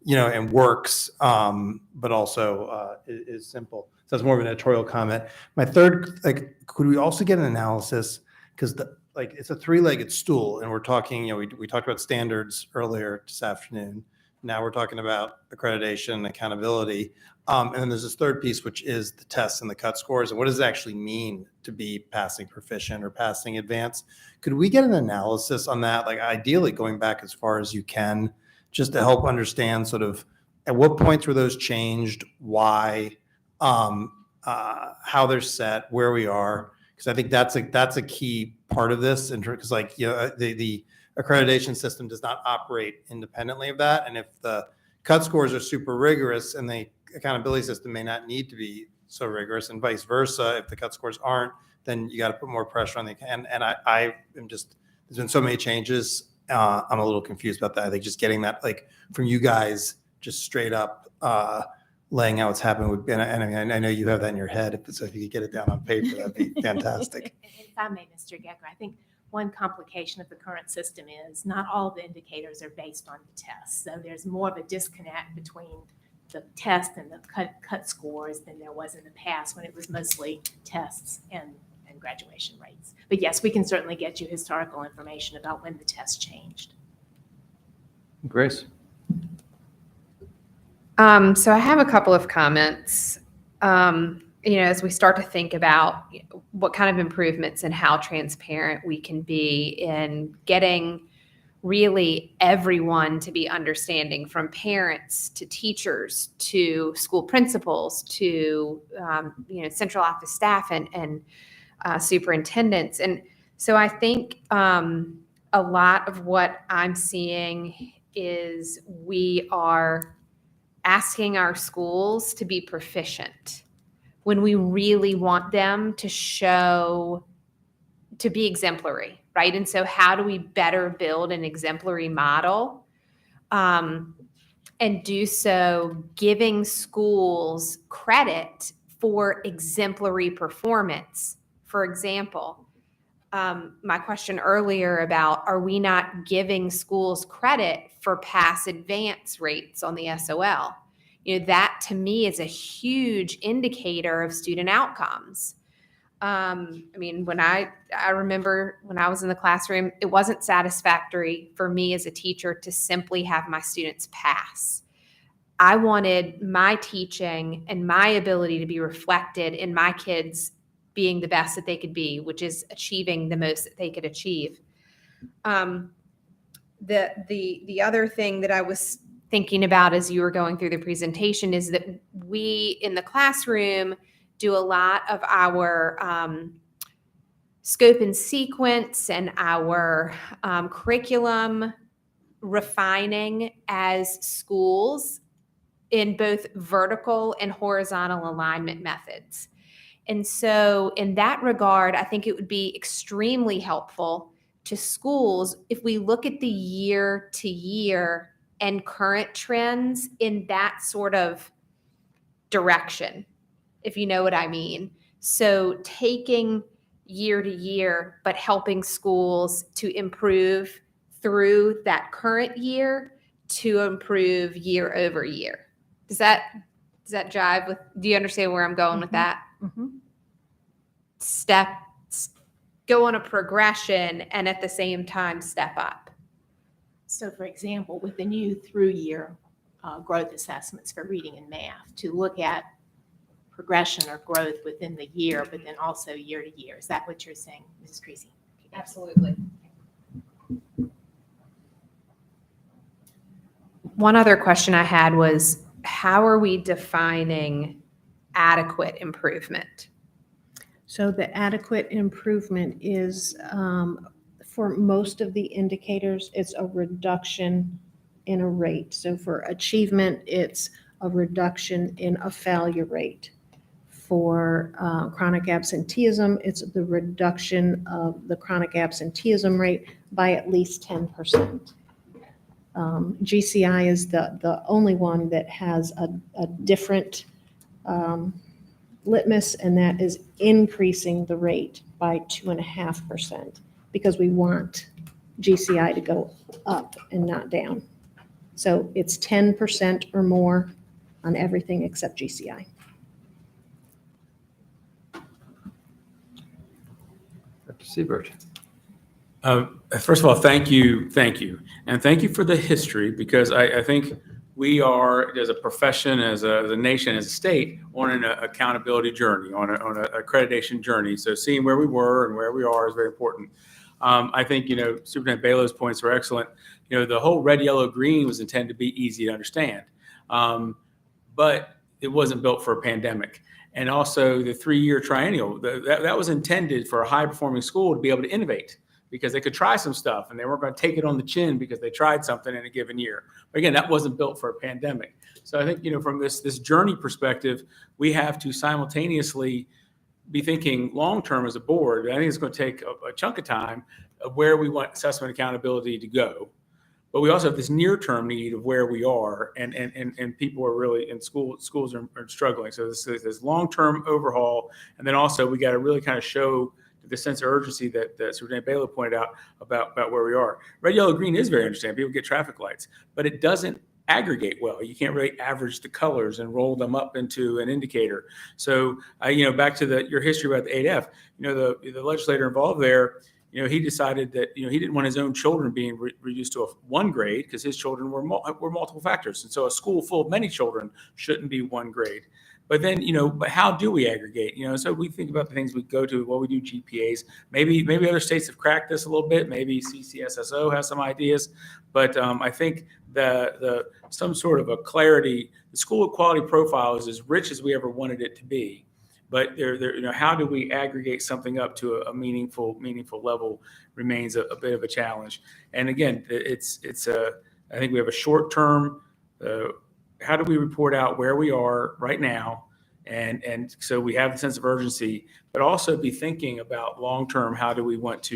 and works, but also is simple. So that's more of an editorial comment. My third, like, could we also get an analysis? Because it's a three-legged stool, and we're talking. We talked about standards earlier this afternoon. Now we're talking about accreditation and accountability. And then there's this third piece, which is the tests and the cut scores. And what does it actually mean to be passing proficient or passing advanced? Could we get an analysis on that? Like, ideally going back as far as you can, just to help understand sort of at what points were those changed, why, how they're set, where we are. Because I think that's a key part of this. Because the accreditation system does not operate independently of that. And if the cut scores are super rigorous and the accountability system may not need to be so rigorous, and vice versa, if the cut scores aren't, then you got to put more pressure on and I am just, there's been so many changes. I'm a little confused about that. I think just getting that, like, from you guys, just straight up laying out what's happening would be, and I know you have that in your head, so if you could get it down on paper, that'd be fantastic. If I may, Mr. Gecker, I think one complication of the current system is not all of the indicators are based on the tests. So there's more of a disconnect between the test and the cut scores than there was in the past when it was mostly tests and graduation rates. But yes, we can certainly get you historical information about when the test changed. Grace? So I have a couple of comments. As we start to think about what kind of improvements and how transparent we can be in getting really everyone to be understanding, from parents to teachers to school principals to central office staff and superintendents. And so I think a lot of what I'm seeing is we are asking our schools to be proficient when we really want them to be exemplary, right? And so how do we better build an exemplary model, and do so giving schools credit for exemplary performance? For example, my question earlier about, are we not giving schools credit for pass advance rates on the SOL? That to me is a huge indicator of student outcomes. When I remember when I was in the classroom, it wasn't satisfactory for me as a teacher to simply have my students pass. I wanted my teaching and my ability to be reflected in my kids being the best that they could be, which is achieving the most that they could achieve. The other thing that I was thinking about as you were going through the presentation is that we in the classroom do a lot of our scope and sequence and our curriculum refining as schools in both vertical and horizontal alignment methods. And so in that regard, I think it would be extremely helpful to schools if we look at the year to year and current trends in that sort of direction, if you know what I mean. So taking year to year, but helping schools to improve through that current year to improve year over year. Does that jive with, do you understand where I'm going with that? Mm-hmm. go on a progression and at the same time step up. So for example, with the new through-year growth assessments for reading and math, to look at progression or growth within the year, but then also year to year. Is that what you're saying, Mrs. Creasy? Absolutely. One other question I had was, how are we defining adequate improvement? So the adequate improvement is, for most of the indicators, it's a reduction in a rate. So for achievement, it's a reduction in a failure rate. For chronic absenteeism, it's the reduction of the chronic absenteeism rate by at least 10%. GCI is the only one that has a different litmus, and that is increasing the rate by 2.5%, because we want GCI to go up and not down. So it's 10% or more on everything except GCI. Dr. Siebert. First of all, thank you. And thank you for the history, because I think we are, as a profession, as a nation, as a state, on an accountability journey, on an accreditation journey. So seeing where we were and where we are is very important. I think, Superintendent Balo's points were excellent. The whole red, yellow, green was intended to be easy to understand. But it wasn't built for a pandemic. And also the 3-year triennial, that was intended for a high-performing school to be able to innovate, because they could try some stuff and they weren't going to take it on the chin because they tried something in a given year. But again, that wasn't built for a pandemic. So I think, from this journey perspective, we have to simultaneously be thinking long-term as a board. I think it's going to take a chunk of time of where we want assessment accountability to go. But we also have this near-term need of where we are, and people are really, and schools are struggling. So this long-term overhaul, and then also we got to really kind of show the sense of urgency that Superintendent Balo pointed out about where we are. Red, yellow, green is very interesting. People get traffic lights, but it doesn't aggregate well. You can't really average the colors and roll them up into an indicator. So, back to your history about the 8F, the legislator involved there, he decided that, he didn't want his own children being reduced to a 1 grade, because his children were multiple factors. And so a school full of many children shouldn't be 1 grade. But then, but how do we aggregate? So we think about the things we go to. Well, we do GPAs. Maybe other states have cracked this a little bit. Maybe CCSSO has some ideas. But I think the some sort of a clarity. The school quality profile is as rich as we ever wanted it to be. But how do we aggregate something up to a meaningful level remains a bit of a challenge. And again, I think we have a short term. How do we report out where we are right now? And so we have a sense of urgency, but also be thinking about long-term, how do we want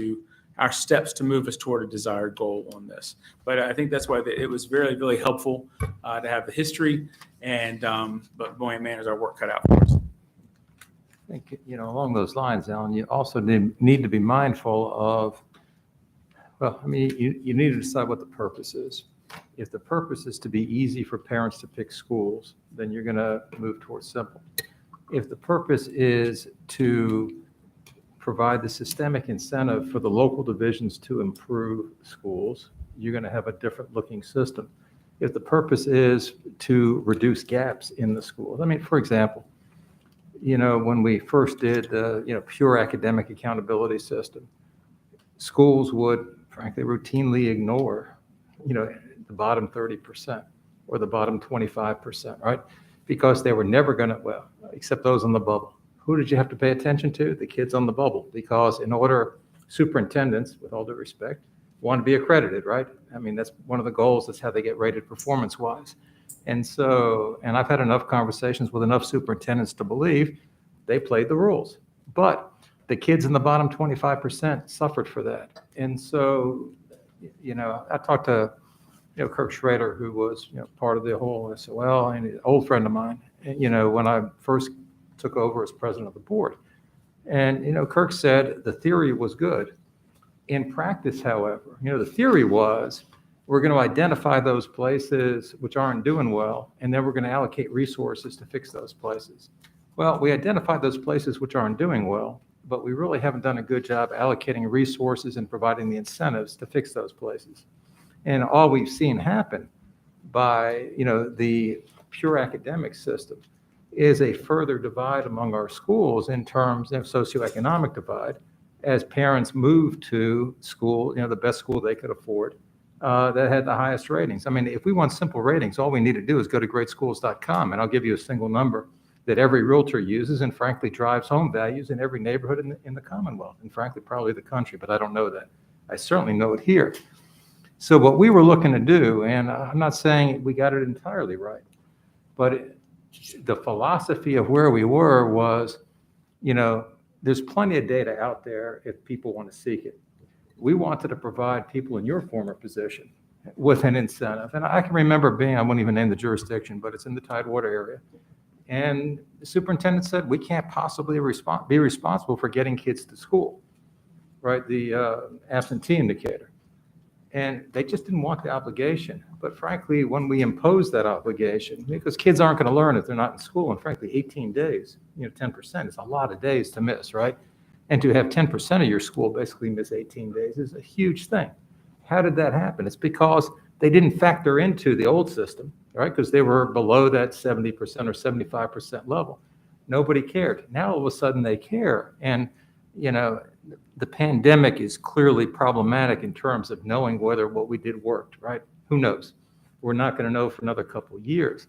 our steps to move us toward a desired goal on this. But I think that's why it was really, really helpful to have the history, but boy, man, is our work cut out for us. I think, along those lines, Alan, you also need to be mindful of, you need to decide what the purpose is. If the purpose is to be easy for parents to pick schools, then you're going to move towards simple. If the purpose is to provide the systemic incentive for the local divisions to improve schools, you're going to have a different looking system. If the purpose is to reduce gaps in the schools, for example, when we first did the pure academic accountability system, schools would frankly routinely ignore the bottom 30% or the bottom 25%, right? Because they were never going to, except those on the bubble. Who did you have to pay attention to? The kids on the bubble, because in order, superintendents, with all due respect, want to be accredited, right? That's one of the goals. That's how they get rated performance-wise. And I've had enough conversations with enough superintendents to believe they played the rules. But the kids in the bottom 25% suffered for that. And so, I talked to Kirk Schrader, who was part of the whole. I said, an old friend of mine, when I first took over as president of the board. And Kirk said the theory was good. In practice, however, the theory was we're going to identify those places which aren't doing well, and then we're going to allocate resources to fix those places. Well, we identified those places which aren't doing well, but we really haven't done a good job allocating resources and providing the incentives to fix those places. And all we've seen happen by, the pure academic system is a further divide among our schools in terms of socioeconomic divide as parents move to school, the best school they could afford, that had the highest ratings. I mean, if we want simple ratings, all we need to do is go to greatschools.com, and I'll give you a single number that every realtor uses and frankly drives home values in every neighborhood in the Commonwealth, and frankly, probably the country, but I don't know that. I certainly know it here. So what we were looking to do, and I'm not saying we got it entirely right, but the philosophy of where we were was, there's plenty of data out there if people want to seek it. We wanted to provide people in your former position with an incentive. And I can remember being, I won't even name the jurisdiction, but it's in the Tidewater area. And the superintendent said, we can't possibly be responsible for getting kids to school, right? The absentee indicator. And they just didn't want the obligation. But frankly, when we imposed that obligation, because kids aren't going to learn if they're not in school, and frankly, 18 days, 10% is a lot of days to miss, right? And to have 10% of your school basically miss 18 days is a huge thing. How did that happen? It's because they didn't factor into the old system, right? Because they were below that 70% or 75% level. Nobody cared. Now all of a sudden they care. And, the pandemic is clearly problematic in terms of knowing whether what we did worked, right? Who knows? We're not going to know for another couple of years.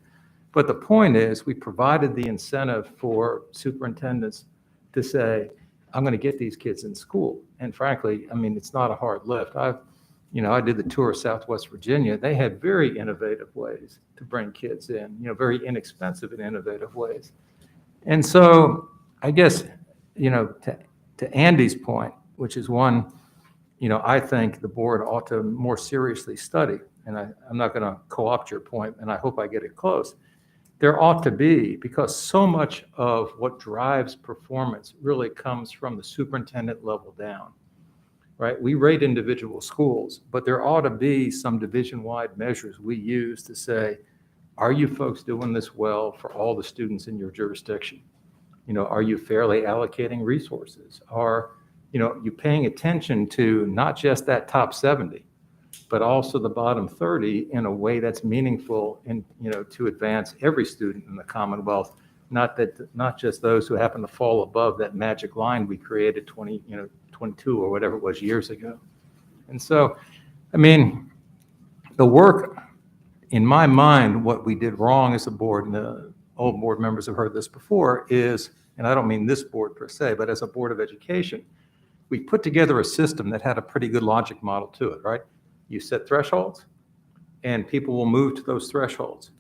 But the point is, we provided the incentive for superintendents to say, I'm going to get these kids in school. And frankly, I mean, it's not a hard lift. I did the tour of Southwest Virginia. They had very innovative ways to bring kids in, very inexpensive and innovative ways. And so I guess, to Andy's point, which is one, I think the board ought to more seriously study, and I'm not going to co-opt your point, and I hope I get it close. There ought to be, because so much of what drives performance really comes from the superintendent level down, right? We rate individual schools, but there ought to be some division-wide measures we use to say, are you folks doing this well for all the students in your jurisdiction? Are you fairly allocating resources? Are, you paying attention to not just that top 70, but also the bottom 30 in a way that's meaningful and, to advance every student in the Commonwealth, not just those who happen to fall above that magic line we created 22 or whatever it was years ago. And so, I mean, the work, in my mind, what we did wrong as a board, and the old board members have heard this before, is, and I don't mean this board per se, but as a board of education, we put together a system that had a pretty good logic model to it, right? You set thresholds, and people will move to those thresholds.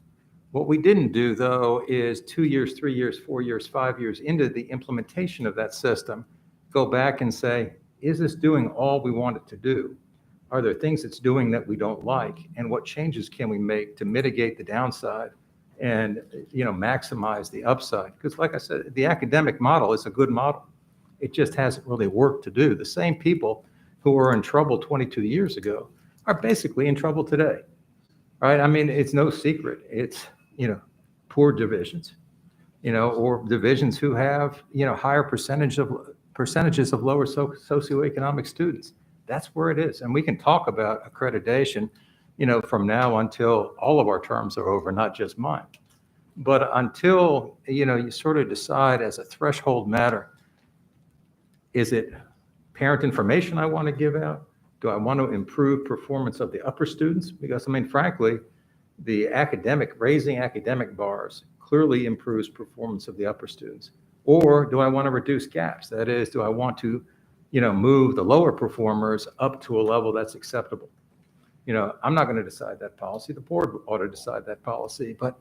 What we didn't do, though, is 2 years, 3 years, 4 years, 5 years into the implementation of that system, go back and say, is this doing all we want it to do? Are there things it's doing that we don't like? And what changes can we make to mitigate the downside and, maximize the upside? Because like I said, the academic model is a good model. It just hasn't really worked to do. The same people who were in trouble 22 years ago are basically in trouble today, right? I mean, it's no secret. It's, poor divisions, or divisions who have, higher percentages of lower socioeconomic students. That's where it is. And we can talk about accreditation, from now until all of our terms are over, not just mine. But until, you sort of decide as a threshold matter, is it parent information I want to give out? Do I want to improve performance of the upper students? Because, I mean, frankly, raising academic bars clearly improves performance of the upper students. Or do I want to reduce gaps? That is, do I want to, move the lower performers up to a level that's acceptable? I'm not going to decide that policy. The board ought to decide that policy. But,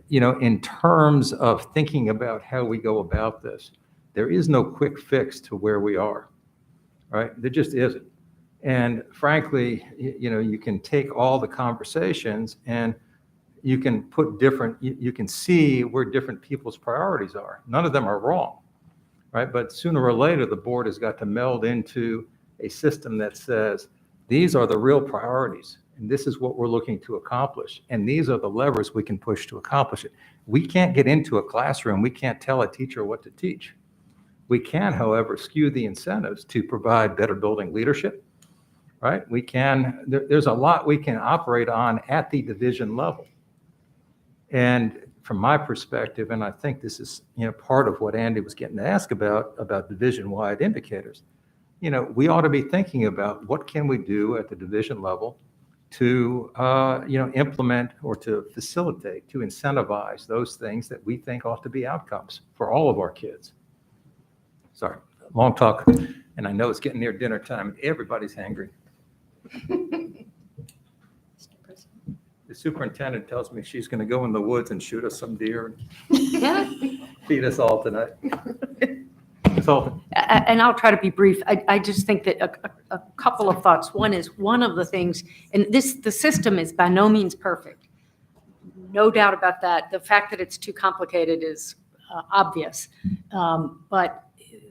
in terms of thinking about how we go about this, there is no quick fix to where we are, right? There just isn't. And frankly, you can take all the conversations and you can put you can see where different people's priorities are. None of them are wrong, right? But sooner or later, the board has got to meld into a system that says, these are the real priorities, and this is what we're looking to accomplish, and these are the levers we can push to accomplish it. We can't get into a classroom. We can't tell a teacher what to teach. We can, however, skew the incentives to provide better building leadership, right? We can, there's a lot we can operate on at the division level. And from my perspective, and I think this is, part of what Andy was getting to ask about division-wide indicators, we ought to be thinking about what can we do at the division level to, implement or to facilitate, to incentivize those things that we think ought to be outcomes for all of our kids. Sorry, long talk, and I know it's getting near dinner time. Everybody's hangry. The superintendent tells me she's going to go in the woods and shoot us some deer and feed us all tonight. And I'll try to be brief. I just think that a couple of thoughts. One is, one of the things, and the system is by no means perfect. No doubt about that. The fact that it's too complicated is obvious. But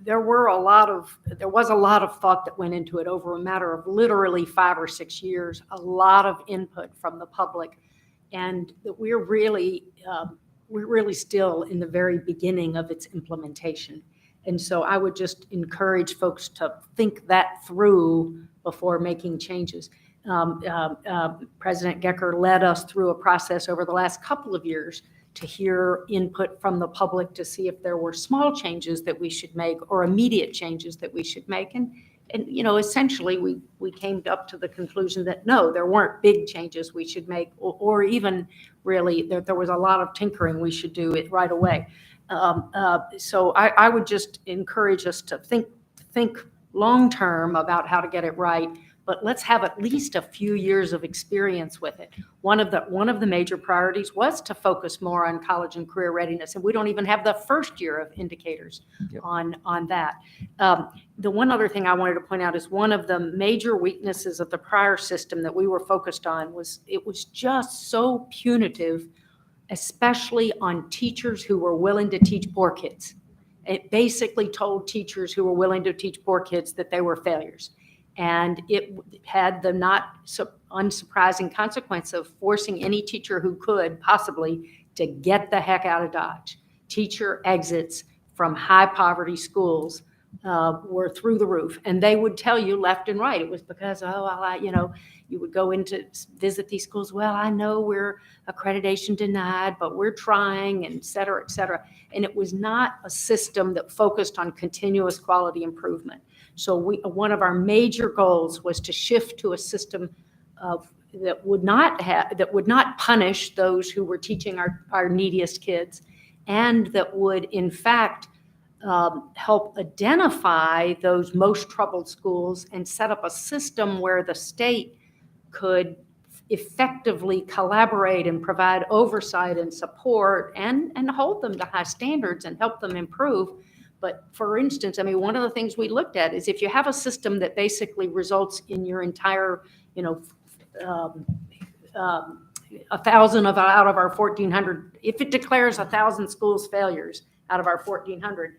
there was a lot of thought that went into it over a matter of literally 5 or 6 years, a lot of input from the public. And that we're really still in the very beginning of its implementation. And so I would just encourage folks to think that through before making changes. President Gecker led us through a process over the last couple of years to hear input from the public to see if there were small changes that we should make or immediate changes that we should make. And essentially we came up to the conclusion that no, there weren't big changes we should make, or even really there was a lot of tinkering we should do it right away. So I would just encourage us to think long-term about how to get it right, but let's have at least a few years of experience with it. One of the major priorities was to focus more on college and career readiness, and we don't even have the first year of indicators on that. The one other thing I wanted to point out is one of the major weaknesses of the prior system that we were focused on was it was just so punitive, especially on teachers who were willing to teach poor kids. It basically told teachers who were willing to teach poor kids that they were failures. And it had the not unsurprising consequence of forcing any teacher who could possibly to get the heck out of Dodge. Teacher exits from high poverty schools were through the roof. And they would tell you left and right, it was because, you would go in to visit these schools. Well, I know we're accreditation denied, but we're trying, and et cetera, et cetera. And it was not a system that focused on continuous quality improvement. So one of our major goals was to shift to a system that would not punish those who were teaching our neediest kids, and that would in fact help identify those most troubled schools and set up a system where the state could effectively collaborate and provide oversight and support and hold them to high standards and help them improve. But for instance, one of the things we looked at is if you have a system that basically results in your entire, 1,000 out of our 1,400, if it declares 1,000 schools failures out of our 1,400,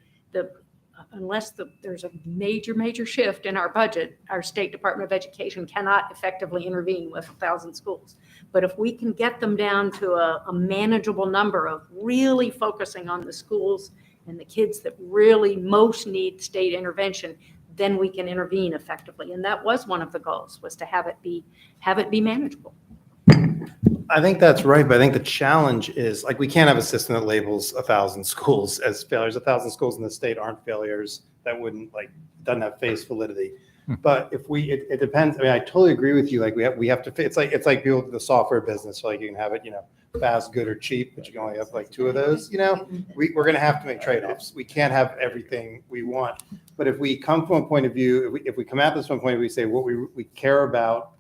unless there's a major shift in our budget, our State Department of Education cannot effectively intervene with 1,000 schools. But if we can get them down to a manageable number of really focusing on the schools and the kids that really most need state intervention, then we can intervene effectively. And that was one of the goals, was to have it be manageable. I think that's right, but I think the challenge is, we can't have a system that labels 1,000 schools as failures. 1,000 schools in the state aren't failures. That wouldn't, doesn't have face validity. But if it depends. I totally agree with you. We have to, it's like people in the software business. So you can have it, fast, good, or cheap, but you can only have 2 of those. We're going to have to make trade-offs. We can't have everything we want. But if we come from a point of view, if we come at this from a point of view, we say what we care about,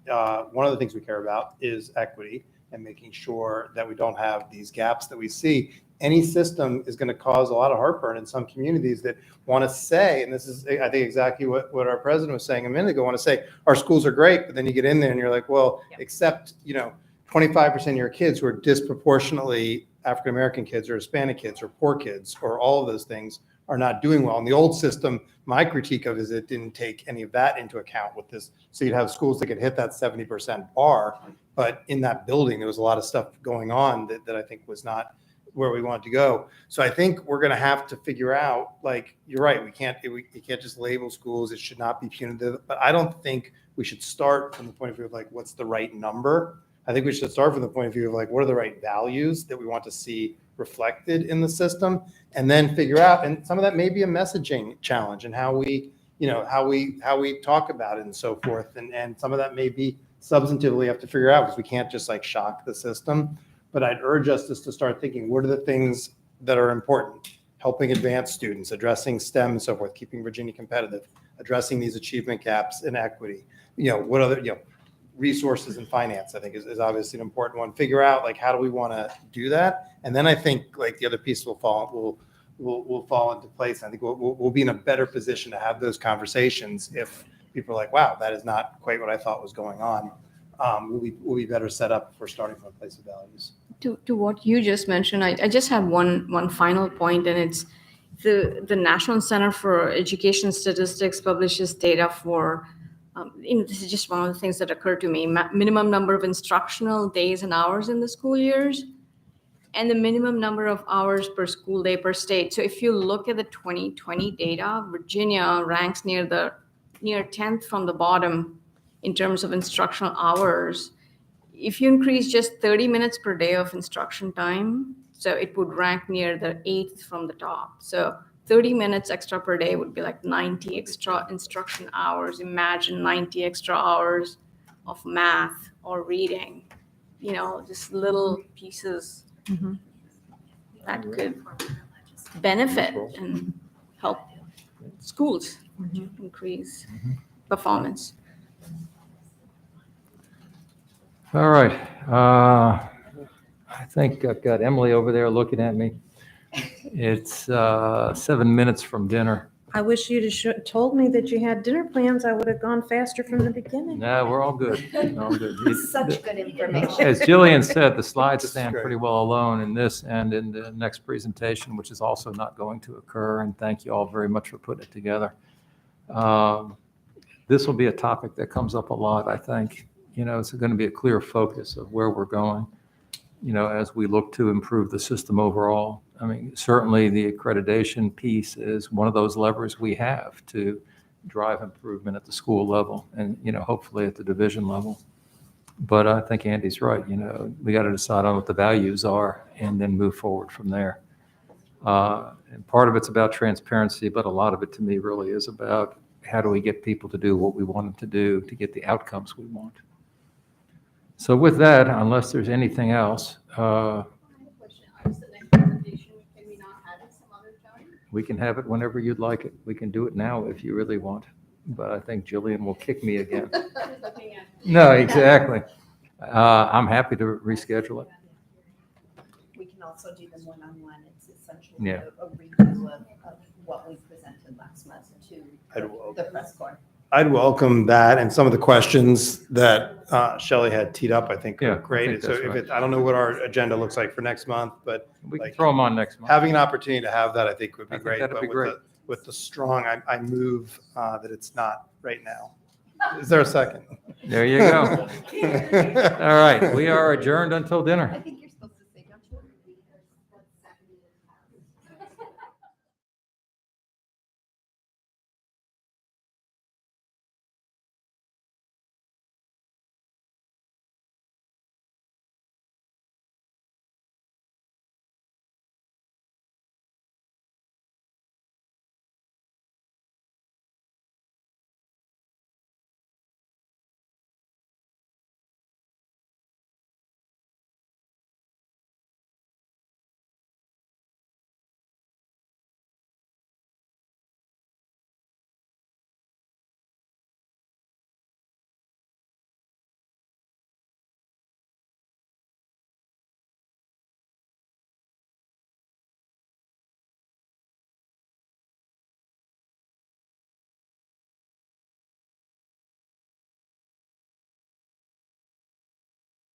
one of the things we care about is equity and making sure that we don't have these gaps that we see. Any system is going to cause a lot of heartburn in some communities that want to say, and this is, I think, exactly what our president was saying a minute ago, want to say, our schools are great, but then you get in there and you're like, well, except, 25% of your kids who are disproportionately African-American kids or Hispanic kids or poor kids or all of those things are not doing well. In the old system, my critique of it is it didn't take any of that into account with this. So you'd have schools that could hit that 70% bar, but in that building, there was a lot of stuff going on that I think was not where we want to go. So I think we're going to have to figure out, like, you're right, you can't just label schools. It should not be punitive, but I don't think we should start from the point of view of like, what's the right number? I think we should start from the point of view of like, what are the right values that we want to see reflected in the system, and then figure out, and some of that may be a messaging challenge and how we talk about it and so forth. And some of that may be substantively have to figure out, because we can't just like shock the system. But I'd urge us just to start thinking, what are the things that are important? Helping advance students, addressing STEM and so forth, keeping Virginia competitive, addressing these achievement gaps in equity. What other, resources and finance, I think is obviously an important one. Figure out like, how do we want to do that? And then I think like the other piece will fall into place. I think we'll be in a better position to have those conversations if people are like, wow, that is not quite what I thought was going on. We'll be better set up for starting from a place of values. To what you just mentioned, I just have one final point, and it's the National Center for Education Statistics publishes data for, this is just one of the things that occurred to me, minimum number of instructional days and hours in the school years, and the minimum number of hours per school day per state. So if you look at the 2020 data, Virginia ranks near 10th from the bottom in terms of instructional hours. If you increase just 30 minutes per day of instruction time, so it would rank near the 8th from the top. So 30 minutes extra per day would be like 90 extra instruction hours. Imagine 90 extra hours of math or reading, just little pieces that could benefit and help schools increase performance. All right. I think I've got Emily over there looking at me. It's 7 minutes from dinner. I wish you'd have told me that you had dinner plans. I would have gone faster from the beginning. No, we're all good. All good. Such good information. As Jillian said, the slides This is stand great. pretty well alone in this and in the next presentation, which is also not going to occur. And thank you all very much for putting it together. This will be a topic that comes up a lot, I think. It's going to be a clear focus of where we're going, as we look to improve the system overall. I mean, certainly the accreditation piece is one of those levers we have to drive improvement at the school level and, hopefully at the division level. But I think Andy's right. We got to decide on what the values are and then move forward from there. And part of it's about transparency, but a lot of it to me really is about how do we get people to do what we want them to do to get the outcomes we want. So with that, unless there's anything else, we can have it whenever you'd like it. We can do it now if you really want, but I think Jillian will kick me again. No, exactly. I'm happy to reschedule it. We can also do them one-on-one. It's essentially Yeah. a review of what we presented last month to the press corps. I'd welcome that, and some of the questions that Shelley had teed up, I think Yeah, are I great. think So that's if right. I don't know what our agenda looks like for next month, but We can like, throw them on next month. having an opportunity to have that, I think would be I think great. that'd But be great. with the strong, I move that it's not right now. Is there a second? There you go. All right, we are adjourned until dinner. I think you're